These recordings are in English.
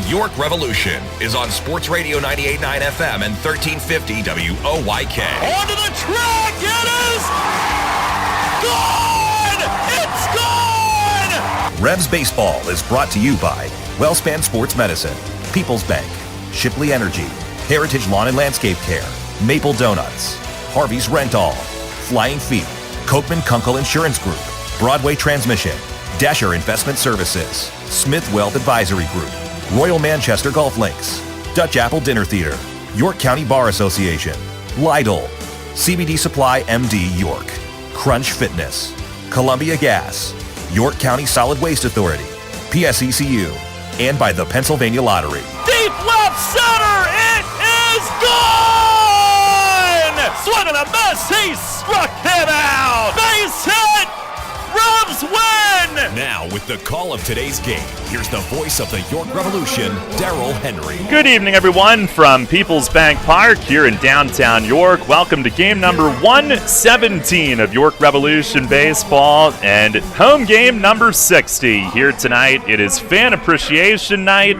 York Revolution is on Sports Radio 98.9 FM and 1350 WOYK. Onto the track, it is gone! It's gone! Revs Baseball is brought to you by WellSpan Sports Medicine, PeoplesBank, Shipley Energy, Heritage Lawn and Landscape Care, Maple Donuts, Harvey's Rental, Flying Feet, Kochman Kunkel Insurance Group, Broadway Transmission, Dasher Investment Services, Smith Wealth Advisory Group, Royal Manchester Golf Links, Dutch Apple Dinner Theater, York County Bar Association, Lidl, CBD Supply MD York, Crunch Fitness, Columbia Gas, York County Solid Waste Authority, PSECU, and by the Pennsylvania Lottery. Deep left center, it is gone! Swing and a miss, he struck him out! Base hit! Revs win! Now, with the call of today's game, here's the voice of the York Revolution, Daryl Henry. Good evening, everyone, from PeoplesBank Park here in downtown York. Welcome to game number 117 of York Revolution Baseball and home game number 60 here tonight. It is Fan Appreciation Night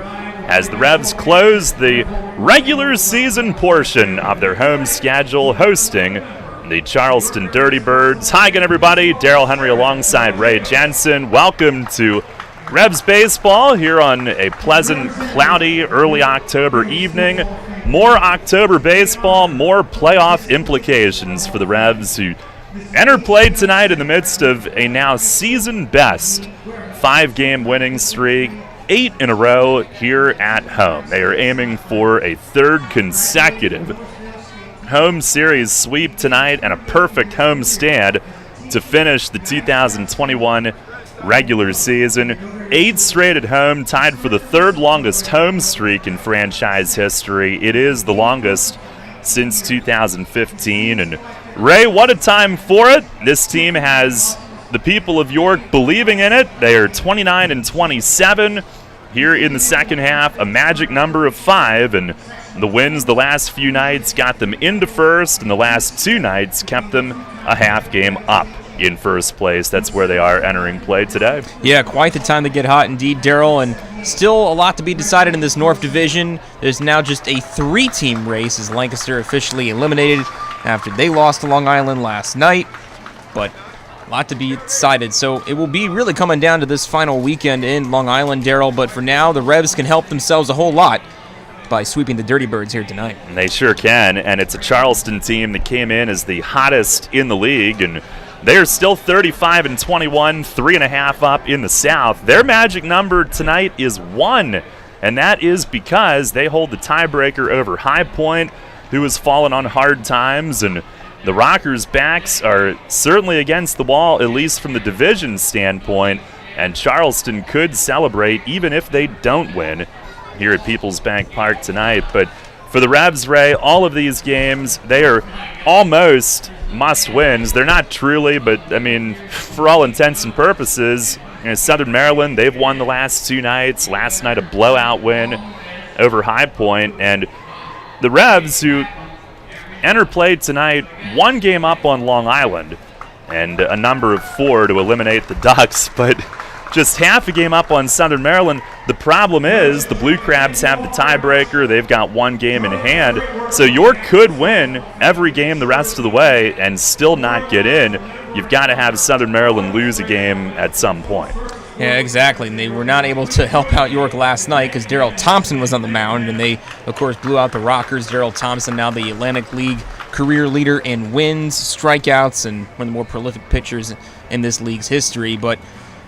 as the Revs close the regular season portion of their home schedule, hosting the Charleston Dirty Birds. Hi again, everybody. Daryl Henry alongside Ray Jensen. Welcome to Revs Baseball here on a pleasant, cloudy, early October evening. More October baseball, more playoff implications for the Revs, who enter play tonight in the midst of a now season-best 5-game winning streak, 8 in a row here at home. They are aiming for a third consecutive home series sweep tonight and a perfect home stand to finish the 2021 regular season. 8 straight at home, tied for the third longest home streak in franchise history. It is the longest since 2015. And Ray, what a time for it. This team has the people of York believing in it. They are 29-27 here in the second half, a magic number of 5, and the wins the last few nights got them into first, and the last 2 nights kept them a half game up in first place. That's where they are entering play today. Yeah, quite the time to get hot indeed, Daryl, and still a lot to be decided in this North Division. There's now just a 3-team race as Lancaster officially eliminated after they lost to Long Island last night, but a lot to be decided. So it will be really coming down to this final weekend in Long Island, Daryl, but for now the Revs can help themselves a whole lot by sweeping the Dirty Birds here tonight. And they sure can, and it's a Charleston team that came in as the hottest in the league, and they are still 35-21, 3.5 up in the South. Their magic number tonight is 1, and that is because they hold the tiebreaker over High Point, who has fallen on hard times, and the Rockers' backs are certainly against the wall, at least from the division standpoint, and Charleston could celebrate even if they don't win here at PeoplesBank Park tonight. But for the Revs, Ray, all of these games, they are almost must-wins. They're not truly, but, I mean, for all intents and purposes, Southern Maryland, they've won the last 2 nights. Last night, a blowout win over High Point. And the Revs, who enter play tonight, 1 game up on Long Island and a number of 4 to eliminate the Ducks, but just half a game up on Southern Maryland. The problem is the Blue Crabs have the tiebreaker. They've got 1 game in hand. So York could win every game the rest of the way and still not get in. You've got to have Southern Maryland lose a game at some point. Yeah, exactly. And they were not able to help out York last night because Daryl Thompson was on the mound, and they, of course, blew out the Rockers. Daryl Thompson, now the Atlantic League career leader in wins, strikeouts, and one of the more prolific pitchers in this league's history. But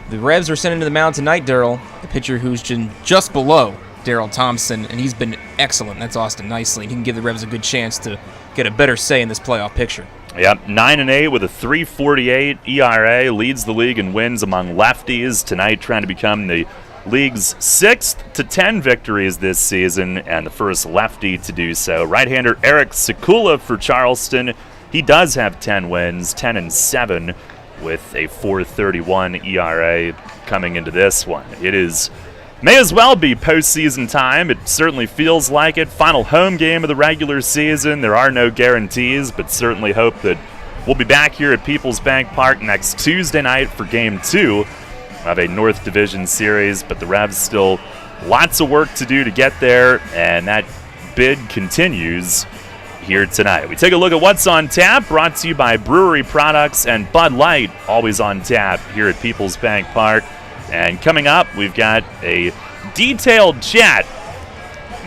the Revs are sending to the mound tonight, Daryl, the pitcher who's just below Daryl Thompson, and he's been excellent. That's Austin Nicely. He can give the Revs a good chance to get a better say in this playoff picture. Yep, 9-8 with a 3.48 ERA, leads the league in wins among lefties. Tonight trying to become the league's 6th to 10 victories this season and the first lefty to do so. Right-hander Eric Sekula for Charleston. He does have 10 wins, 10-7 with a 4.31 ERA coming into this one. It may as well be postseason time. It certainly feels like it. Final home game of the regular season. There are no guarantees, but certainly hope that we'll be back here at PeoplesBank Park next Tuesday night for Game 2 of a North Division series. But the Revs still lots of work to do to get there, and that bid continues here tonight. We take a look at what's on tap, brought to you by Brewery Products and Bud Light, always on tap here at PeoplesBank Park. And coming up, we've got a detailed chat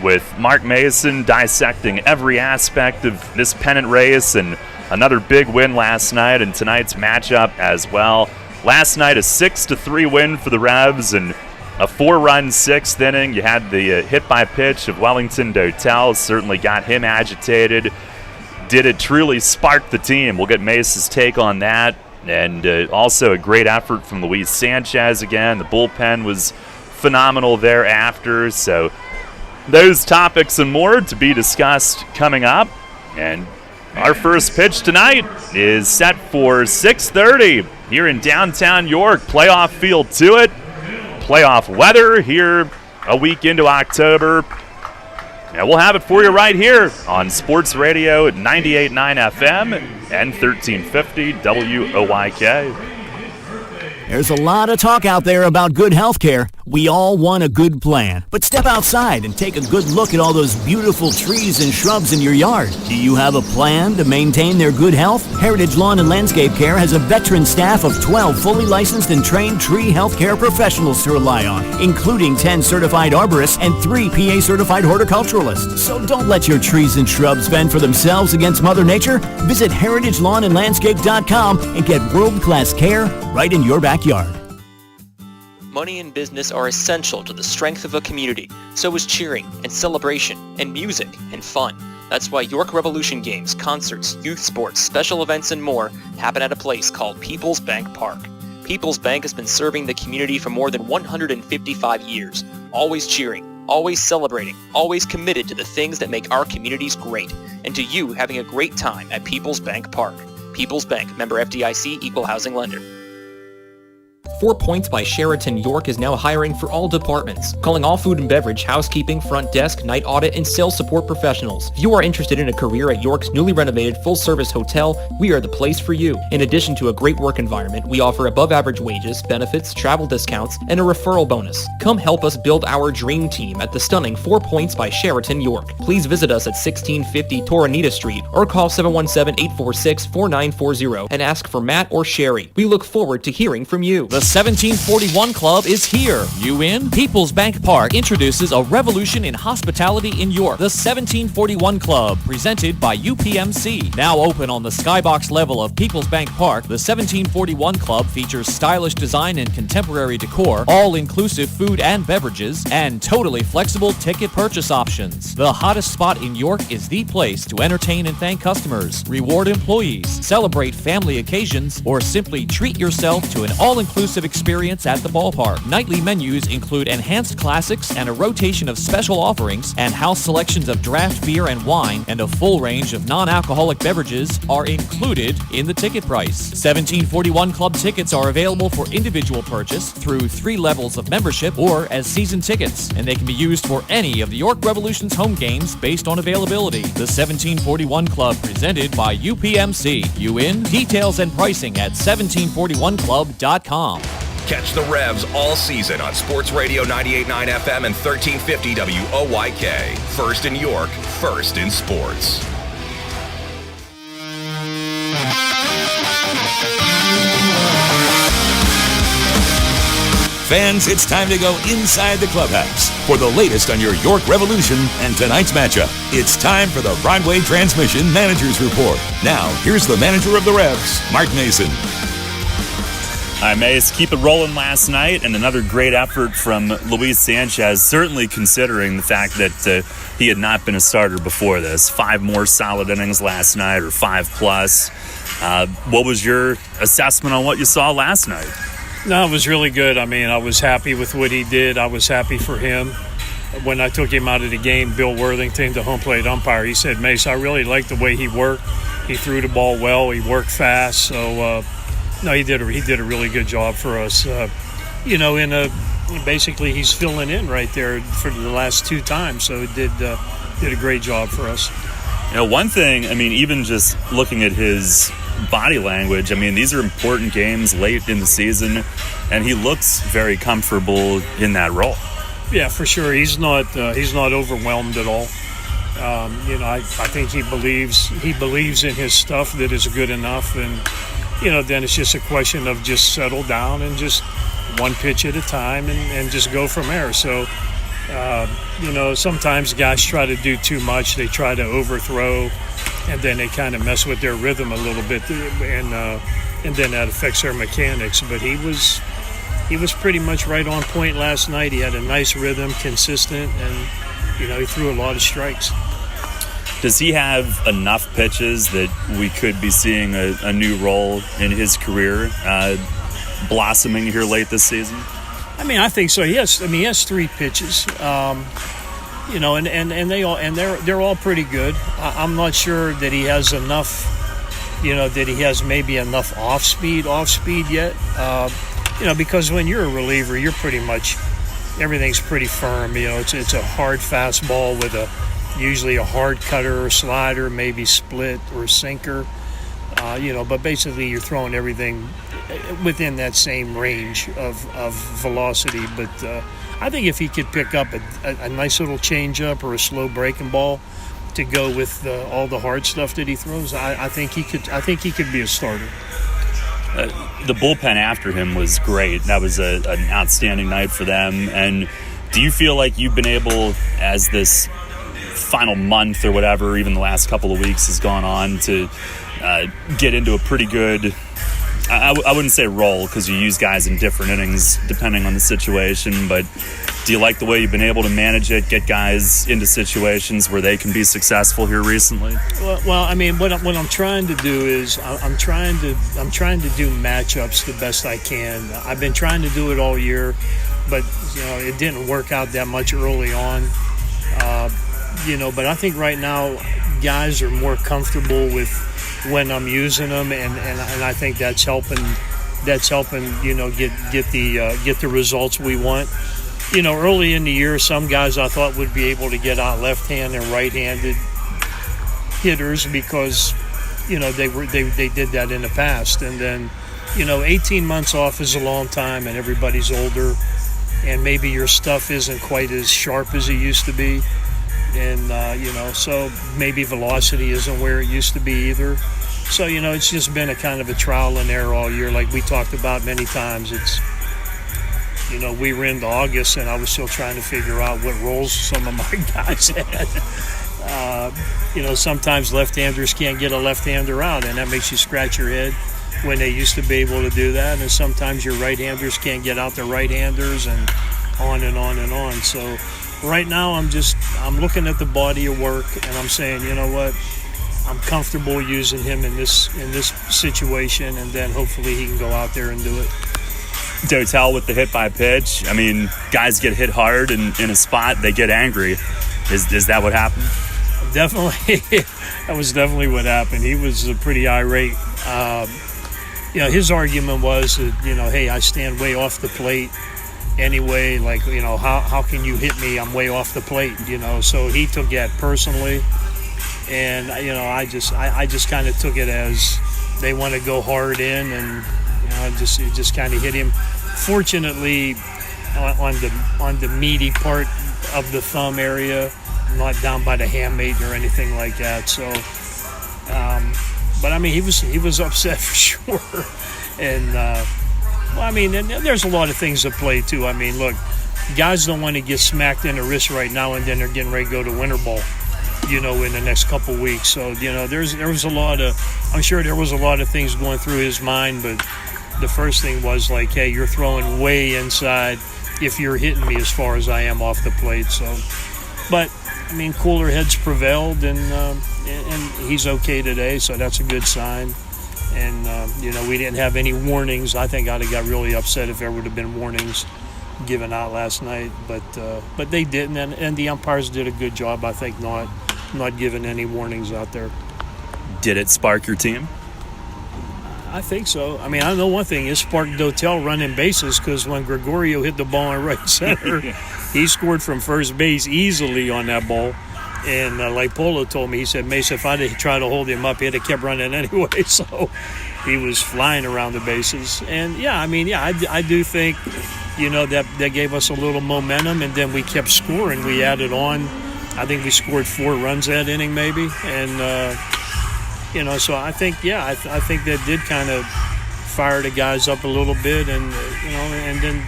with Mark Mason dissecting every aspect of this pennant race and another big win last night and tonight's matchup as well. Last night, a 6-3 win for the Revs and a 4-run sixth inning. You had the hit by pitch of Wellington Dotel, certainly got him agitated. Did it truly spark the team? We'll get Mace's take on that. And also a great effort from Luis Sanchez again. The bullpen was phenomenal thereafter. So those topics and more to be discussed coming up. And our first pitch tonight is set for 6:30 here in downtown York. Playoff feel to it. Playoff weather here a week into October. And we'll have it for you right here on Sports Radio at 98.9 FM and 1350 WOYK. There's a lot of talk out there about good health care. We all want a good plan. But step outside and take a good look at all those beautiful trees and shrubs in your yard. Do you have a plan to maintain their good health? Heritage Lawn and Landscape Care has a veteran staff of 12 fully licensed and trained tree health care professionals to rely on, including 10 certified arborists and 3 PA certified horticulturalists. So don't let your trees and shrubs fend for themselves against Mother Nature. Visit heritagelawnandlandscape.com and get world-class care right in your backyard. Money and business are essential to the strength of a community. So is cheering and celebration and music and fun. That's why York Revolution games, concerts, youth sports, special events, and more happen at a place called PeoplesBank Park. PeoplesBank has been serving the community for more than 155 years. Always cheering, always celebrating, always committed to the things that make our communities great, and to you having a great time at PeoplesBank Park. PeoplesBank, member FDIC, equal housing lender. 4 Points by Sheraton York is now hiring for all departments, calling all food and beverage, housekeeping, front desk, night audit, and sales support professionals. If you are interested in a career at York's newly renovated full-service hotel, we are the place for you. In addition to a great work environment, we offer above-avenage wages, benefits, travel discounts, and a referral bonus. Come help us build our dream team at the stunning 4 Points by Sheraton York. Please visit us at 1650 Toronita Street or call 717-846-4940 and ask for Matt or Sherry. We look forward to hearing from you. The 1741 Club is here. You in? PeoplesBank Park introduces a revolution in hospitality in York. The 1741 Club, presented by UPMC. Now open on the skybox level of PeoplesBank Park, the 1741 Club features stylish design and contemporary decor, all-inclusive food and beverages, and totally flexible ticket purchase options. The hottest spot in York is the place to entertain and thank customers, reward employees, celebrate family occasions, or simply treat yourself to an all-inclusive experience at the ballpark. Nightly menus include enhanced classics and a rotation of special offerings, and house selections of draft beer and wine and a full range of non-alcoholic beverages are included in the ticket price. 1741 Club tickets are available for individual purchase through 3 levels of membership or as season tickets, and they can be used for any of the York Revolution's home games based on availability. The 1741 Club, presented by UPMC. You in? Details and pricing at 1741club.com. Catch the Revs all season on Sports Radio 98.9 FM and 1350 WOYK. First in York, first in sports. Fans, it's time to go inside the clubhouse for the latest on your York Revolution and tonight's matchup. It's time for the Broadway Transmission Manager's Report. Now, here's the manager of the Revs, Mark Mason. Hi, Mace. Keep it rolling last night, and another great effort from Luis Sanchez, certainly considering the fact that he had not been a starter before this. 5 more solid innings last night, or 5+. What was your assessment on what you saw last night? No, it was really good. I mean, I was happy with what he did. I was happy for him. When I took him out of the game, Bill Worthington, the home plate umpire, he said, Mace, I really liked the way he worked. He threw the ball well. He worked fast. So, no, he did a really good job for us. Basically he's filling in right there for the last 2 times. So he did a great job for us. You know, one thing, I mean, even just looking at his body language, I mean, these are important games late in the season, and he looks very comfortable in that role. Yeah, for sure. He's not overwhelmed at all. I think he believes in his stuff that is good enough, and then it's just a question of just settle down and just one pitch at a time and just go from there. So, sometimes guys try to do too much. They try to overthrow, and then they kind of mess with their rhythm a little bit, and then that affects their mechanics. But he was pretty much right on point last night. He had a nice rhythm, consistent, and he threw a lot of strikes. Does he have enough pitches that we could be seeing a new role in his career blossoming here late this season? I think so. He has 3 pitches. They're all pretty good. I'm not sure that he has enough. That he has maybe enough off speed yet. Because when you're a reliever, you're pretty much everything's pretty firm. It's a hard fastball with usually a hard cutter or slider, maybe split or sinker. But basically you're throwing everything within that same range of velocity. But I think if he could pick up a nice little changeup or a slow breaking ball to go with all the hard stuff that he throws, I think he could be a starter. The bullpen after him was great. That was an outstanding night for them. And do you feel like you've been able, as this final month or whatever, even the last couple of weeks has gone on, to get into a pretty good, I wouldn't say role, because you use guys in different innings depending on the situation, but do you like the way you've been able to manage it, get guys into situations where they can be successful here recently? Well, what I'm trying to do is I'm trying to do matchups the best I can. I've been trying to do it all year, but it didn't work out that much early on. But I think right now guys are more comfortable with when I'm using them, and I think that's helping. Get the results we want. Early in the year, some guys I thought would be able to get out left-handed and right-handed hitters because they did that in the past, and then 18 months off is a long time, and everybody's older, and maybe your stuff isn't quite as sharp as it used to be. And, so maybe velocity isn't where it used to be either. So, it's just been a kind of a trial and error all year. Like we talked about many times, it's, we were into August and I was still trying to figure out what roles some of my guys had. Sometimes left-handers can't get a left-hander out, and that makes you scratch your head when they used to be able to do that. And sometimes your right-handers can't get out their right-handers, and on and on and on. So, right now, I'm looking at the body of work, and I'm saying, you know what, I'm comfortable using him in this situation, and then hopefully he can go out there and do it. Dotel with the hit by pitch. Guys get hit hard in a spot, they get angry. Is that what happened? Definitely. That was definitely what happened. He was pretty irate. His argument was that, hey, I stand way off the plate anyway, how can you hit me? I'm way off the plate, so he took that personally, and I just kind of took it as they want to go hard in, and it just kind of hit him. Fortunately, on the meaty part of the thumb area, not down by the hamate or anything like that. So, but he was upset for sure, and. And there's a lot of things at play, too. Look, guys don't want to get smacked in the wrist right now and then they're getting ready to go to winter ball, in the next couple weeks. So, I'm sure there was a lot of things going through his mind, but the first thing was like, hey, you're throwing way inside if you're hitting me as far as I am off the plate. So, but, cooler heads prevailed, and he's okay today, so that's a good sign. And, we didn't have any warnings. I think I'd have got really upset if there would have been warnings given out last night. But they didn't, and the umpires did a good job, I think, not giving any warnings out there. Did it spark your team? I think so. I know one thing. It sparked Dotel running bases, because when Gregorio hit the ball in right center, he scored from first base easily on that ball. And like Polo told me, he said, Mace, if I'd have tried to hold him up, he'd have kept running anyway. So he was flying around the bases. And, I do think, that gave us a little momentum, and then we kept scoring. We added on. I think we scored 4 runs that inning maybe, and so I think I think that did kind of fire the guys up a little bit, and and then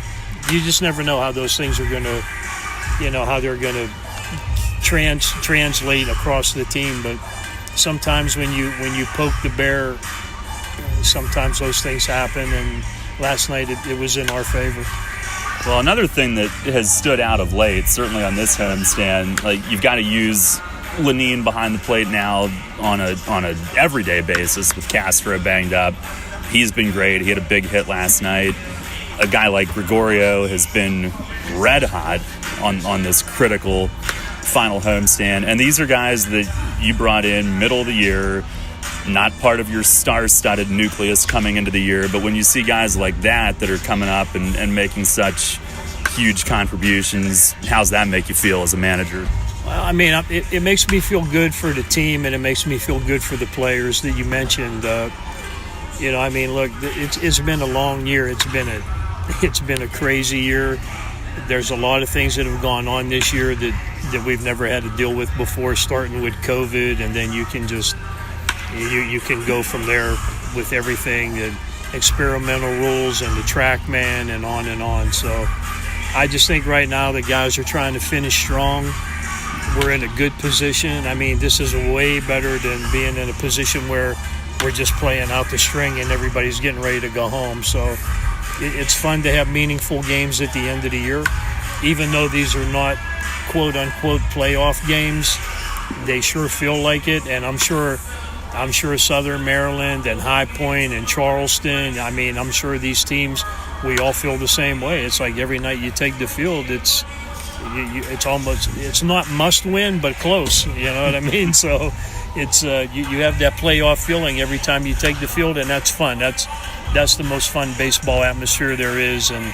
you just never know how those things are going to, how they're going to translate across the team. But sometimes when you poke the bear, sometimes those things happen, and last night it was in our favor. Well, another thing that has stood out of late, certainly on this homestand, like you've got to use Lenine behind the plate now on a everyday basis with Castro banged up. He's been great. He had a big hit last night. A guy like Gregorio has been red hot on this critical final homestand. And these are guys that you brought in middle of the year, not part of your star-studded nucleus coming into the year. But when you see guys like that are coming up and making such huge contributions, how's that make you feel as a manager? Well, I mean, it makes me feel good for the team, and it makes me feel good for the players that you mentioned. Look, it's been a long year. It's been a crazy year. There's a lot of things that have gone on this year that we've never had to deal with before, starting with COVID, and then you can just you can go from there with everything, the experimental rules and the TrackMan and on and on. So I just think right now the guys are trying to finish strong. We're in a good position. I mean, this is way better than being in a position where we're just playing out the string and everybody's getting ready to go home. So it's fun to have meaningful games at the end of the year. Even though these are not quote-unquote playoff games, they sure feel like it. And I'm sure Southern Maryland and High Point and Charleston, I mean, I'm sure these teams, we all feel the same way. It's like every night you take the field, it's not must win, but close. You know what I mean? So it's you have that playoff feeling every time you take the field, and that's fun. That's the most fun baseball atmosphere there is, and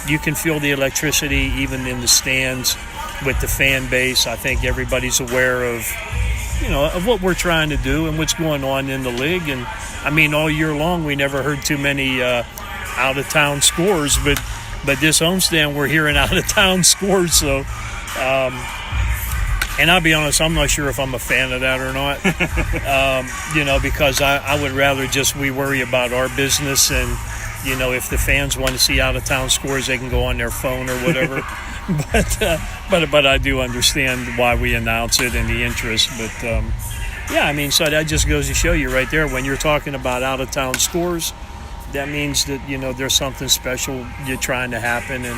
you can feel the electricity even in the stands with the fan base. I think everybody's aware of what we're trying to do and what's going on in the league. And I mean, all year long we never heard too many out of town scores, but this homestand we're hearing out of town scores. So and I'll be honest, I'm not sure if I'm a fan of that or not. Because I would rather we worry about our business, and if the fans want to see out of town scores, they can go on their phone or whatever. But I do understand why we announce it and the interest. But so that just goes to show you right there, when you're talking about out of town scores, that means that there's something special you're trying to happen, and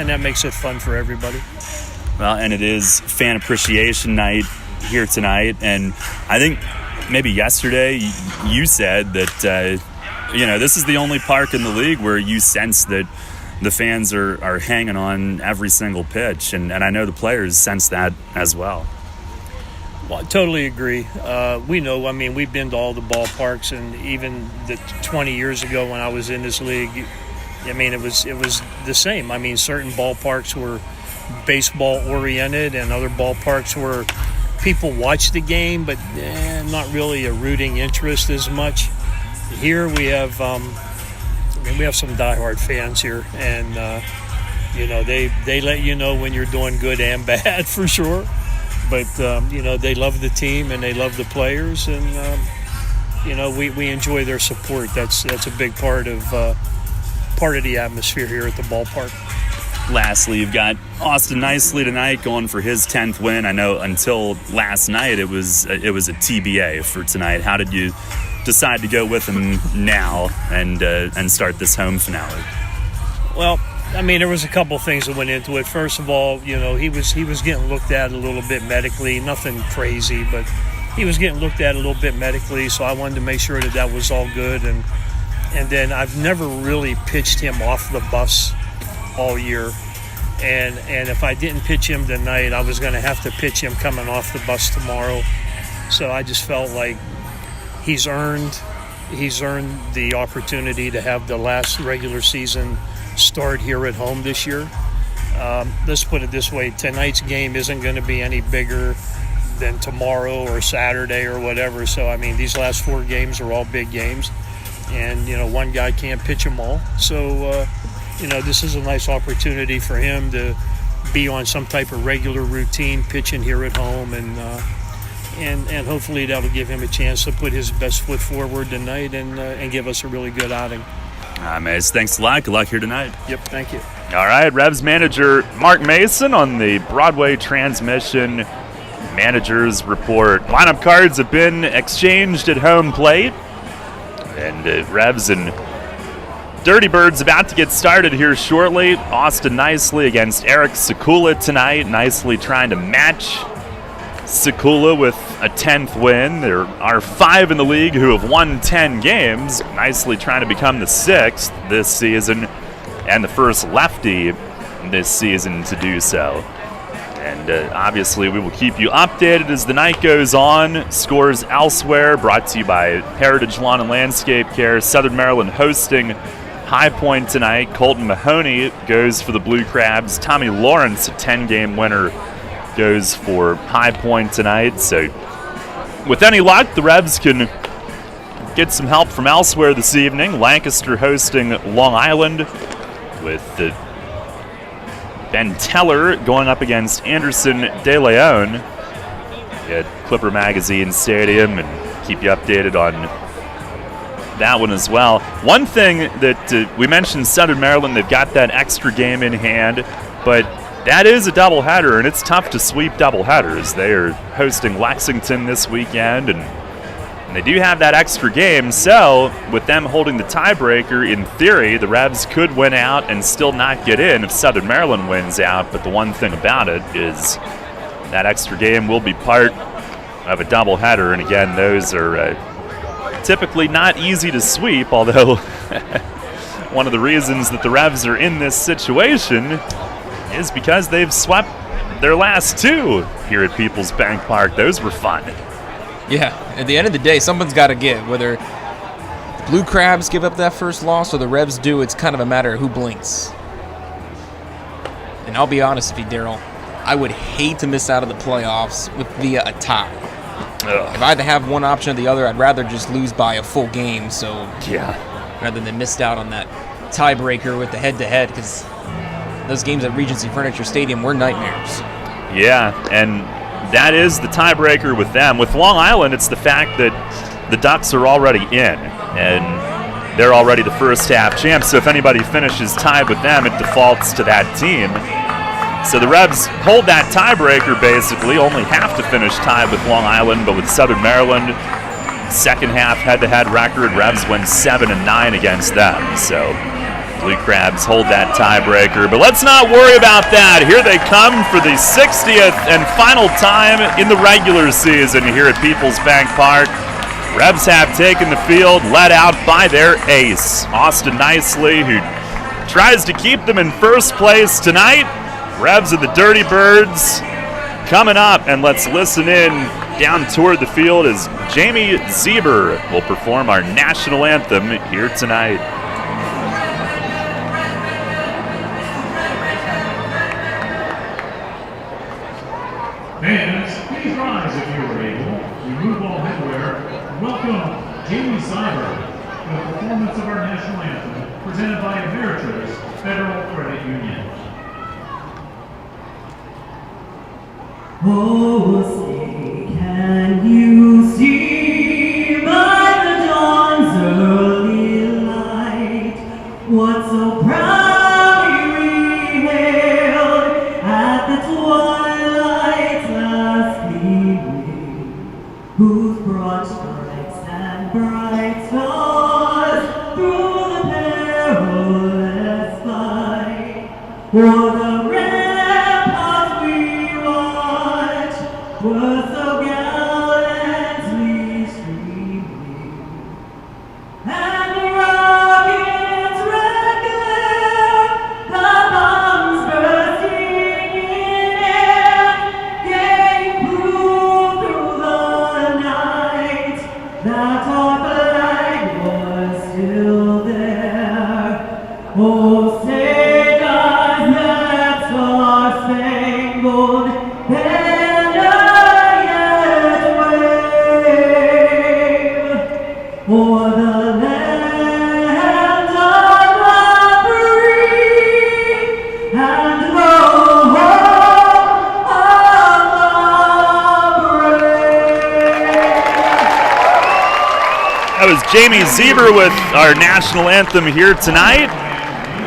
that makes it fun for everybody. Well, and it is fan appreciation night here tonight, and I think maybe yesterday you said that this is the only park in the league where you sense that the fans are hanging on every single pitch, and I know the players sense that as well. Well, I totally agree. We know, I mean, we've been to all the ballparks, and even 20 years ago when I was in this league, I mean, it was the same. I mean, certain ballparks were baseball-oriented, and other ballparks where people watch the game, but not really a rooting interest as much. Here we have we have some diehard fans here, and they let you know when you're doing good and bad for sure. But they love the team and they love the players, and we enjoy their support. That's a big part of the atmosphere here at the ballpark. Lastly, you've got Austin Nicely tonight going for his 10th win. I know until last night it was a TBA for tonight. How did you decide to go with him now and start this home finale? Well, I mean, there was a couple things that went into it. First of all, he was getting looked at a little bit medically, nothing crazy, but he was getting looked at a little bit medically, so I wanted to make sure that was all good. And then I've never really pitched him off the bus all year, and if I didn't pitch him tonight, I was going to have to pitch him coming off the bus tomorrow. So I just felt like he's earned the opportunity to have the last regular season start here at home this year. Let's put it this way: tonight's game isn't going to be any bigger than tomorrow or Saturday or whatever. So I mean, these last 4 games are all big games, and one guy can't pitch them all. So this is a nice opportunity for him to be on some type of regular routine pitching here at home, and hopefully that'll give him a chance to put his best foot forward tonight and give us a really good outing. Mace, thanks a lot. Good luck here tonight. Yep, thank you. All right, Revs manager Mark Mason on the Broadway Transmission Managers Report. Lineup cards have been exchanged at home plate, and Revs and Dirty Birds about to get started here shortly. Austin Nicely against Eric Sekula tonight, Nicely trying to match Sekula with a 10th win. There are 5 in the league who have won 10 games. Nicely trying to become the 6th this season and the first lefty this season to do so. And obviously we will keep you updated as the night goes on. Scores elsewhere brought to you by Heritage Lawn and Landscape Care. Southern Maryland hosting High Point tonight. Colton Mahoney goes for the Blue Crabs. Tommy Lawrence, a 10-game winner, goes for High Point tonight. So with any luck, the Revs can get some help from elsewhere this evening. Lancaster hosting Long Island with Ben Teller going up against Anderson De Leon at Clipper Magazine Stadium, and keep you updated on that one as well. One thing that we mentioned, Southern Maryland, they've got that extra game in hand, but that is a doubleheader, and it's tough to sweep doubleheaders. They are hosting Lexington this weekend, and they do have that extra game. So with them holding the tiebreaker, in theory, the Revs could win out and still not get in if Southern Maryland wins out. But the one thing about it is that extra game will be part of a doubleheader, and again, those are typically not easy to sweep, although one of the reasons that the Revs are in this situation is because they've swept their last 2 here at PeoplesBank Park. Those were fun. Yeah, at the end of the day, someone's got to give. Whether the Blue Crabs give up that first loss or the Revs do, it's kind of a matter of who blinks. And I'll be honest with you, Daryl, I would hate to miss out of the playoffs via a tie. Ugh. If I had to have one option or the other, I'd rather just lose by a full game. So yeah, rather than missed out on that tiebreaker with the head-to-head, because those games at Regency Furniture Stadium were nightmares. Yeah, and that is the tiebreaker with them. With Long Island, it's the fact that the Ducks are already in, and they're already the first half champs. So if anybody finishes tied with them, it defaults to that team. So the Revs hold that tiebreaker, basically, only have to finish tied with Long Island, but with Southern Maryland, second half head-to-head record, Revs win 7-9 against them. So Blue Crabs hold that tiebreaker, but let's not worry about that. Here they come for the 60th and final time in the regular season here at PeoplesBank Park. Revs have taken the field, led out by their ace, Austin Nicely, who tries to keep them in first place tonight. Revs of the Dirty Birds coming up, and let's listen in down toward the field as Jamie Zieber will perform our national anthem here tonight. Fans, please rise if you are able. Remove all headwear. Welcome, Jamie Zieber, the performance of our national anthem, presented by Ameritrade Federal Credit Union. Oh, say, can you see by the dawn's early light what so proudly we hailed at the twilight's last gleaming, whose broad stripes and bright stars through the perilous fight, o'er the ramparts we watch, were so gallantly streaming, and the rockets red glare, the bombs bursting in air, gave proof through the night that our flag was still there. Oh, say does and the home of the brave. That was Jamie Zieber with our national anthem here tonight.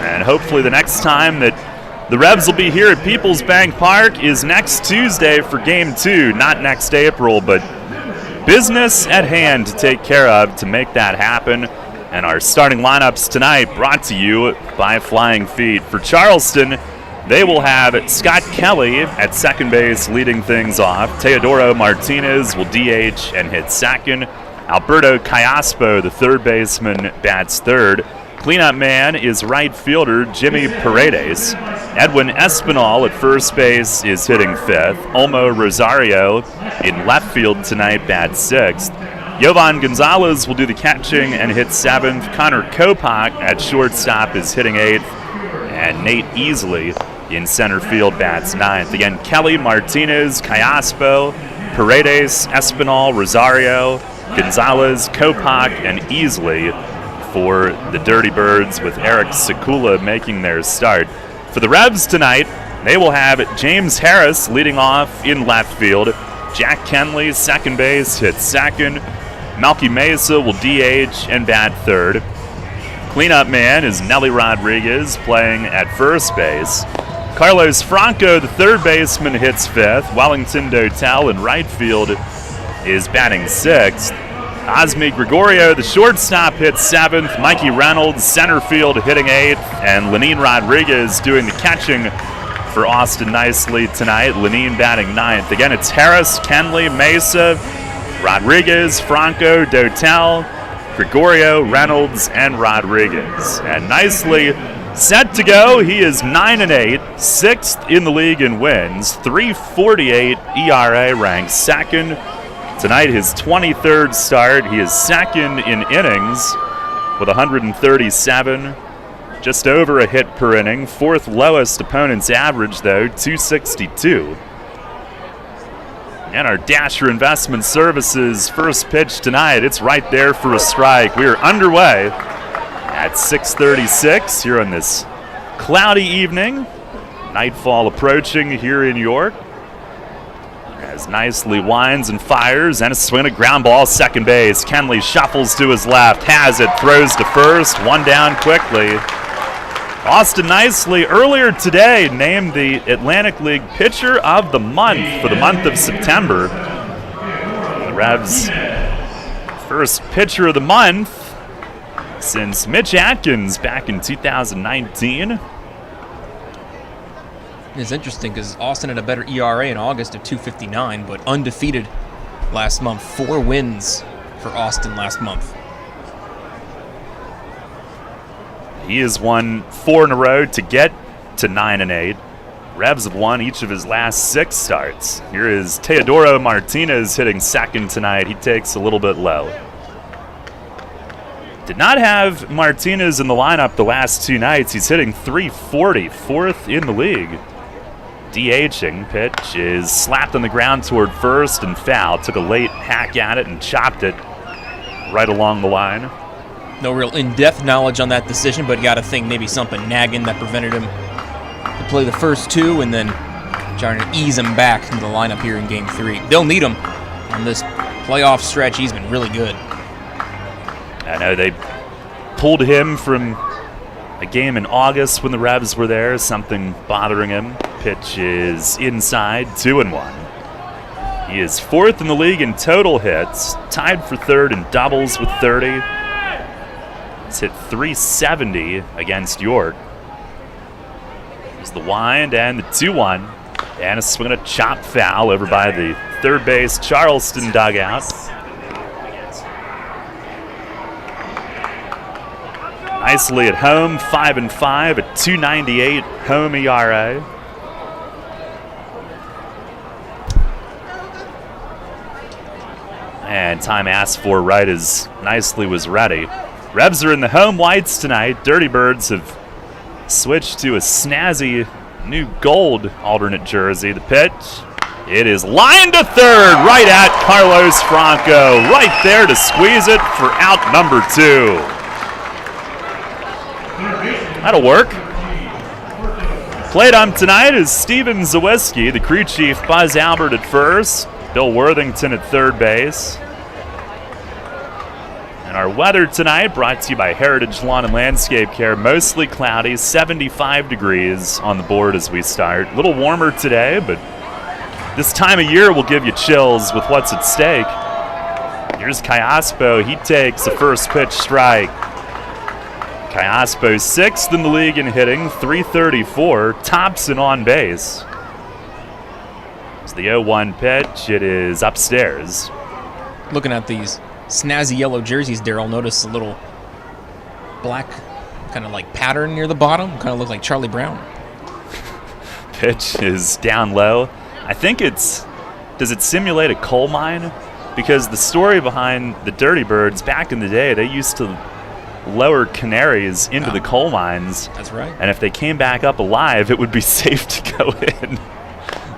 And hopefully the next time that the Revs will be here at PeoplesBank Park is next Tuesday for Game 2, not next April, but business at hand to take care of to make that happen. And our starting lineups tonight brought to you by Flying Feet. For Charleston, they will have Scott Kelly at second base leading things off. Teodoro Martinez will DH and hit second. Alberto Callaspo, the third baseman, bats third. Cleanup man is right fielder Jimmy Paredes. Edwin Espinal at first base is hitting fifth. Olmo Rosario in left field tonight bats sixth. Jovan Gonzalez will do the catching and hit seventh. Connor Kopak at shortstop is hitting eighth. And Nate Easley in center field bats ninth. Again, Kelly, Martinez, Callaspo, Paredes, Espinal, Rosario, Gonzalez, Kopak, and Easley for the Dirty Birds, with Eric Sekula making their start. For the Revs tonight, they will have James Harris leading off in left field. Jack Kenley, second base, hits second. Malky Mesa will DH and bat third. Cleanup man is Nelly Rodriguez playing at first base. Carlos Franco, the third baseman, hits fifth. Wellington Dotel in right field is batting sixth. Osmi Gregorio, the shortstop, hits seventh. Mikey Reynolds, center field, hitting eighth. And Lenine Rodriguez doing the catching for Austin Nicely tonight. Lenine batting ninth. Again, it's Harris, Kenley, Mesa, Rodriguez, Franco, Dotel, Gregorio, Reynolds, and Rodriguez. And Nicely set to go. He is 9-8, sixth in the league in wins, 3.48 ERA, ranked second. Tonight, his 23rd start. He is second in innings with 137, just over a hit per inning. Fourth lowest opponent's average, though, 262. And our Dasher Investment Services first pitch tonight, it's right there for a strike. We are underway at 6:36 here on this cloudy evening. Nightfall approaching here in York. As Nicely winds and fires, and a swing, a ground ball, second base. Kenley shuffles to his left, has it, throws to first, one down quickly. Austin Nicely earlier today named the Atlantic League Pitcher of the Month for the month of September. The Revs' first Pitcher of the Month since Mitch Atkins back in 2019. It's interesting because Austin had a better ERA in August of 2.59, but undefeated last month. 4 wins for Austin last month. He has won 4 in a row to get to 9-8. Revs have won each of his last 6 starts. Here is Teodoro Martinez hitting second tonight. He takes a little bit low. Did not have Martinez in the lineup the last 2 nights. He's hitting .340, 4th in the league. DHing. Pitch is slapped on the ground toward first and foul. Took a late hack at it and chopped it right along the line. No real in-depth knowledge on that decision, but got to think maybe something nagging that prevented him to play the first 2 and then trying to ease him back into the lineup here in Game 3. They'll need him on this playoff stretch. He's been really good. I know they pulled him from a game in August when the Revs were there, something bothering him. Pitch is inside, 2-1. He is 4th in the league in total hits, tied for 3rd in doubles with 30. He's hit .370 against York. Here's the wind and the 2-1. And a swing and a chop foul over by the third base Charleston dugout. Nicely at home, 5-5 at 2.98 home ERA. And time asked for right as Nicely was ready. Revs are in the home whites tonight. Dirty Birds have switched to a snazzy new gold alternate jersey. The pitch, it is lined to third, right at Carlos Franco. Right there to squeeze it for out number 2. That'll work. Plate ump tonight is Steven Zawiski, the crew chief Buzz Albert at first, Bill Worthington at third base. And our weather tonight brought to you by Heritage Lawn and Landscape Care. Mostly cloudy, 75 degrees on the board as we start. A little warmer today, but this time of year will give you chills with what's at stake. Here's Kayaspo. He takes a first pitch strike. Kayaspo 6th in the league in hitting, 334. Thompson on base. It's the 0-1 pitch. It is upstairs. Looking at these snazzy yellow jerseys, Daryl, notice a little black kind of like pattern near the bottom. Kind of look like Charlie Brown. Pitch is down low. I think does it simulate a coal mine? Because the story behind the Dirty Birds, back in the day, they used to lower canaries into the coal mines. That's right. And if they came back up alive, it would be safe to go in.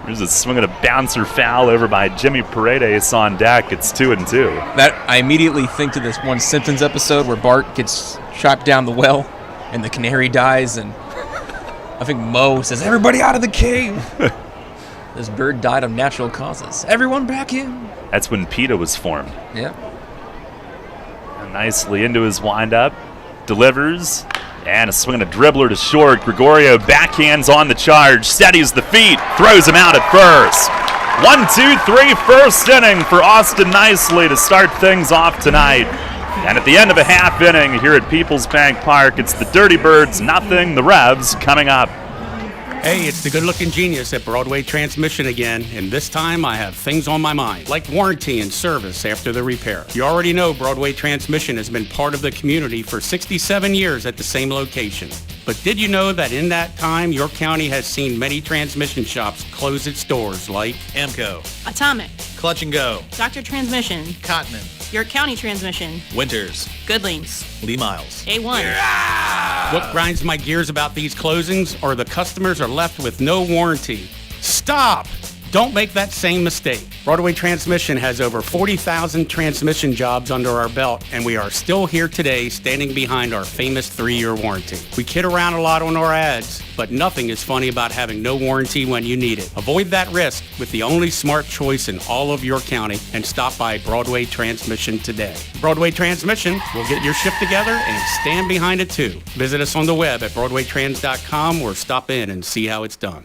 There's a swing and a bouncer foul over by Jimmy Paredes on deck. It's 2-2. That I immediately think to this one Simpsons episode where Bart gets shot down the well and the canary dies, and I think Moe says, "Everybody out of the cave." This bird died of natural causes. Everyone back in. That's when PETA was formed. Yeah. Nicely into his windup, delivers, and a swing and a dribbler to short. Gregorio backhands on the charge, steadies the feet, throws him out at first. 1-2-3 first inning for Austin Nicely to start things off tonight. And at the end of a half inning here at PeoplesBank Park, it's the Dirty Birds, nothing, the Revs coming up. Hey, it's the good-looking genius at Broadway Transmission again, and this time I have things on my mind, like warranty and service after the repair. You already know Broadway Transmission has been part of the community for 67 years at the same location. But did you know that in that time, your county has seen many transmission shops close its doors, like Amco, Atomic, Clutch and Go, Dr. Transmission, Cotman, York County Transmission, Winters, Goodlings, Lee Miles, A1. What grinds my gears about these closings are the customers are left with no warranty. Stop! Don't make that same mistake. Broadway Transmission has over 40,000 transmission jobs under our belt, and we are still here today standing behind our famous 3-year warranty. We kid around a lot on our ads, but nothing is funny about having no warranty when you need it. Avoid that risk with the only smart choice in all of your county and stop by Broadway Transmission today. Broadway Transmission will get your ship together and stand behind it too. Visit us on the web at BroadwayTrans.com or stop in and see how it's done.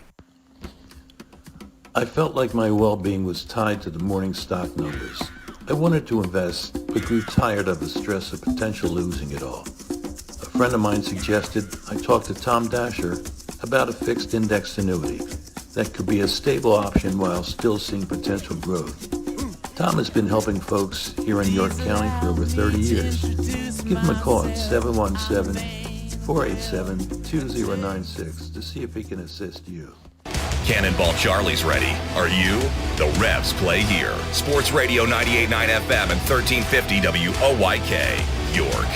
I felt like my well-being was tied to the morning stock numbers. I wanted to invest, but grew tired of the stress of potential losing it all. A friend of mine suggested I talk to Tom Dasher about a fixed index annuity that could be a stable option while still seeing potential growth. Tom has been helping folks here in York County for over 30 years. Give him a call at 717-487-2096 to see if he can assist you. Cannonball Charlie's ready. Are you? The Revs play here. Sports Radio 98.9 FM and 1350 WOYK, York.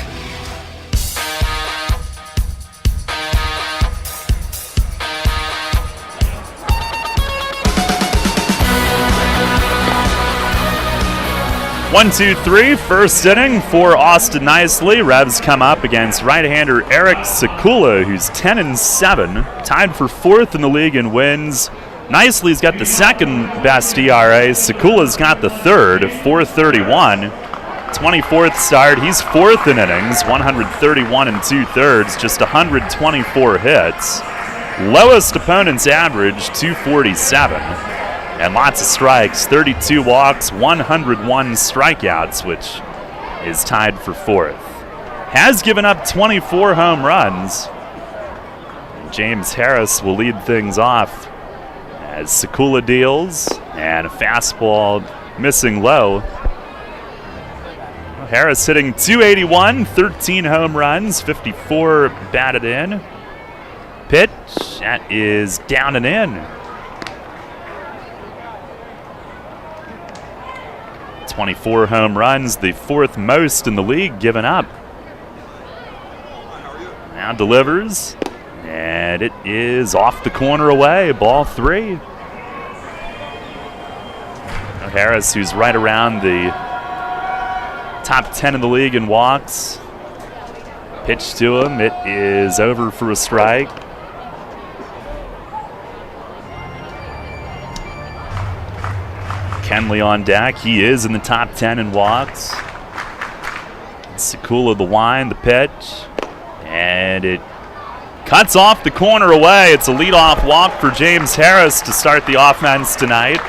One, two, three, first inning for Austin Nicely. Revs come up against right-hander Eric Sekula, who's 10-7, tied for 4th in the league in wins. Nicely's got the second best ERA. Sekula's got the third, 4.31. 24th start. He's 4th in innings, 131 2/3, just 124 hits. Lowest opponent's average, 247. And lots of strikes, 32 walks, 101 strikeouts, which is tied for 4th. Has given up 24 home runs. James Harris will lead things off as Sekula deals, and a fastball missing low. Harris hitting .281, 13 home runs, 54 batted in. Pitch, that is down and in. 24 home runs, the 4th most in the league given up. Now delivers, and it is off the corner away, ball 3. Harris, who's right around the top 10 in the league in walks. Pitch to him, it is over for a strike. Kenley on deck. He is in the top 10 in walks. Sekula the wind, the pitch, and it cuts off the corner away. It's a leadoff walk for James Harris to start the offense tonight.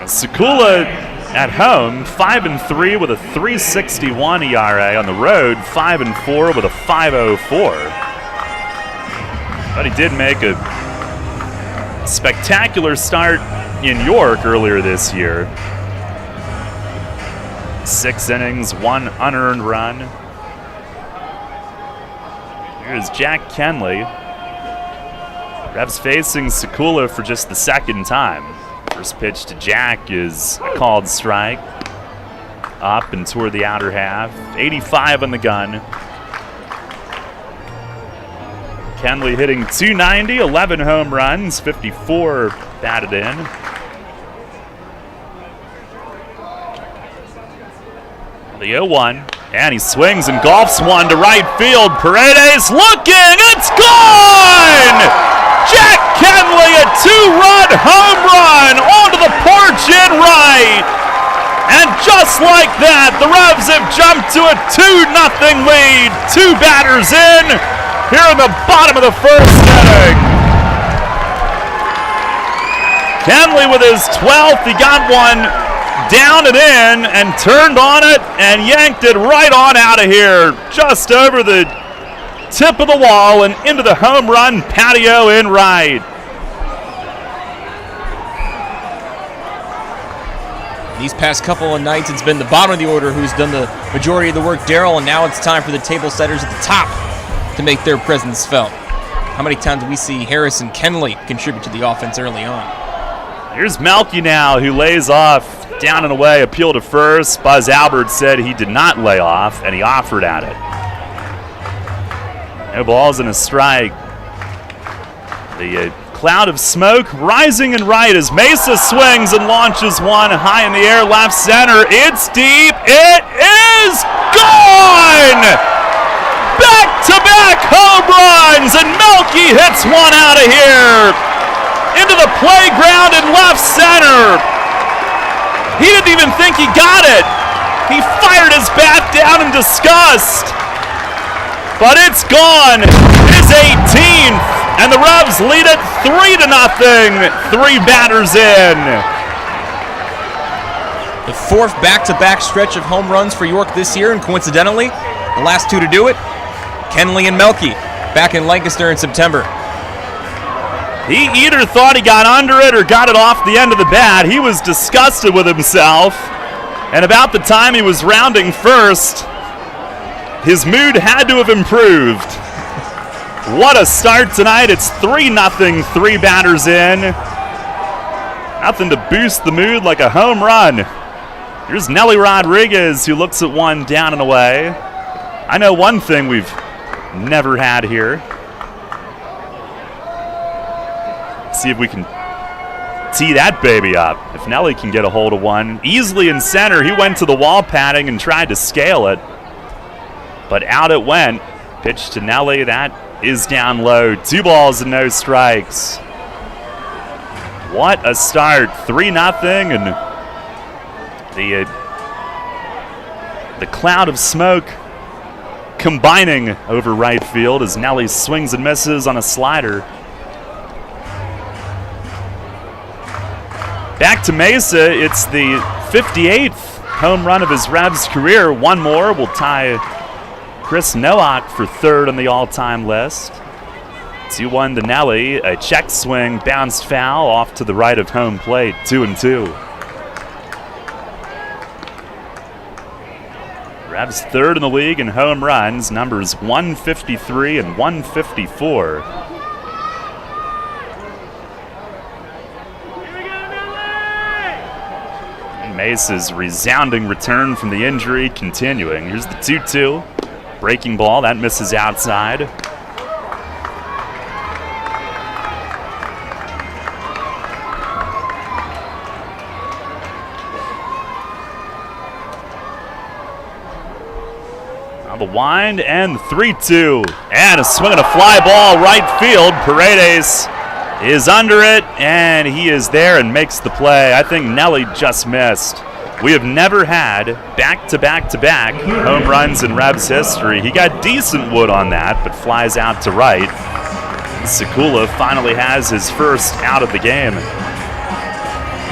Sekula at home, 5-3 with a 3.61 ERA. On the road, 5-4 with a 5.04. But he did make a spectacular start in York earlier this year. 6 innings, 1 unearned run. Here's Jack Kenley. Revs facing Sekula for just the second time. First pitch to Jack is a called strike. Up and toward the outer half. 85 on the gun. Kenley hitting .290, 11 home runs, 54 batted in. The 0-1, and he swings and golfs one to right field. Paredes looking, it's gone! Jack Kenley, a 2-run home run onto the porch in right. And just like that, the Revs have jumped to a 2-0 lead. 2 batters in here in the bottom of the first inning. Kenley with his 12th, he got one down and in and turned on it and yanked it right on out of here, just over the tip of the wall and into the home run patio in right. These past couple of nights, it's been the bottom of the order who's done the majority of the work, Daryl, and now it's time for the table setters at the top to make their presence felt. How many times do we see Harris and Kenley contribute to the offense early on? Here's Melky now, who lays off. Down and away, appeal to first. Buzz Albert said he did not lay off, and he offered at it. No balls and a strike. The cloud of smoke rising in right as Mesa swings and launches one high in the air, left center. It's deep. It is gone! Back-to-back home runs, and Melky hits one out of here into the playground in left center. He didn't even think he got it. He fired his bat down in disgust. But it's gone. His 18th. And the Revs lead it 3-0. 3 batters in. The 4th back-to-back stretch of home runs for York this year, and coincidentally, the last 2 to do it, Kenley and Melky, back in Lancaster in September. He either thought he got under it or got it off the end of the bat. He was disgusted with himself. And about the time he was rounding first, his mood had to have improved. What a start tonight. It's 3-0, 3 batters in. Nothing to boost the mood like a home run. Here's Nelly Rodriguez, who looks at one down and away. I know one thing we've never had here. See if we can tee that baby up. If Nelly can get a hold of one. Easily in center, he went to the wall padding and tried to scale it. But out it went. Pitch to Nelly, that is down low. 2 balls and no strikes. What a start. 3-0, and the cloud of smoke combining over right field as Nelly swings and misses on a slider. Back to Mesa, it's the 58th home run of his Revs career. One more will tie Chris Nowak for 3rd on the all-time list. 2-1 to Nelly, a check swing, bounced foul off to the right of home plate, 2-2. Revs 3rd in the league in home runs, numbers 153 and 154. Mesa's resounding return from the injury continuing. Here's the 2-2. Breaking ball, that misses outside. Now the wind and the 3-2. And a swing and a fly ball right field. Paredes is under it, and he is there and makes the play. I think Nelly just missed. We have never had back-to-back-to-back home runs in Revs history. He got decent wood on that, but flies out to right. Sekula finally has his first out of the game.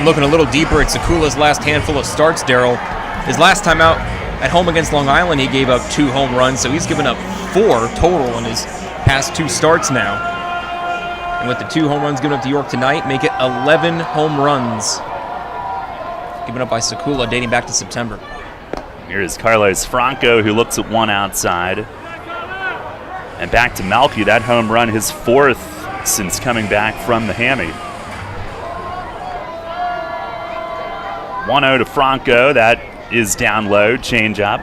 Looking a little deeper at Sekula's last handful of starts, Daryl. His last time out at home against Long Island, he gave up 2 home runs, so he's given up 4 total in his past 2 starts now. And with the 2 home runs given up to York tonight, make it 11 home runs given up by Sekula dating back to September. Here's Carlos Franco, who looks at one outside. And back to Melky, that home run, his 4th since coming back from the hammy. 1-0 to Franco, that is down low, change up.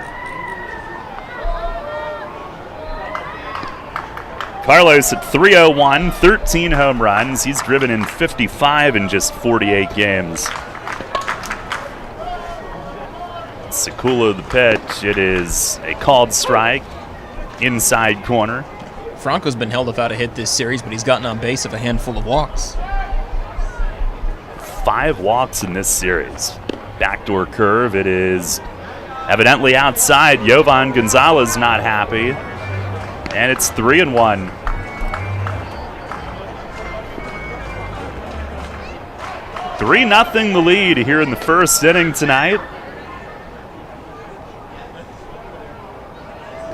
Carlos at 301, 13 home runs. He's driven in 55 in just 48 games. Sekula the pitch. It is a called strike, inside corner. Franco's been held without a hit this series, but he's gotten on base of a handful of walks. 5 walks in this series. Backdoor curve. It is evidently outside. Jovan Gonzalez not happy. And it's 3-1. Three 0 the lead here in the first inning tonight.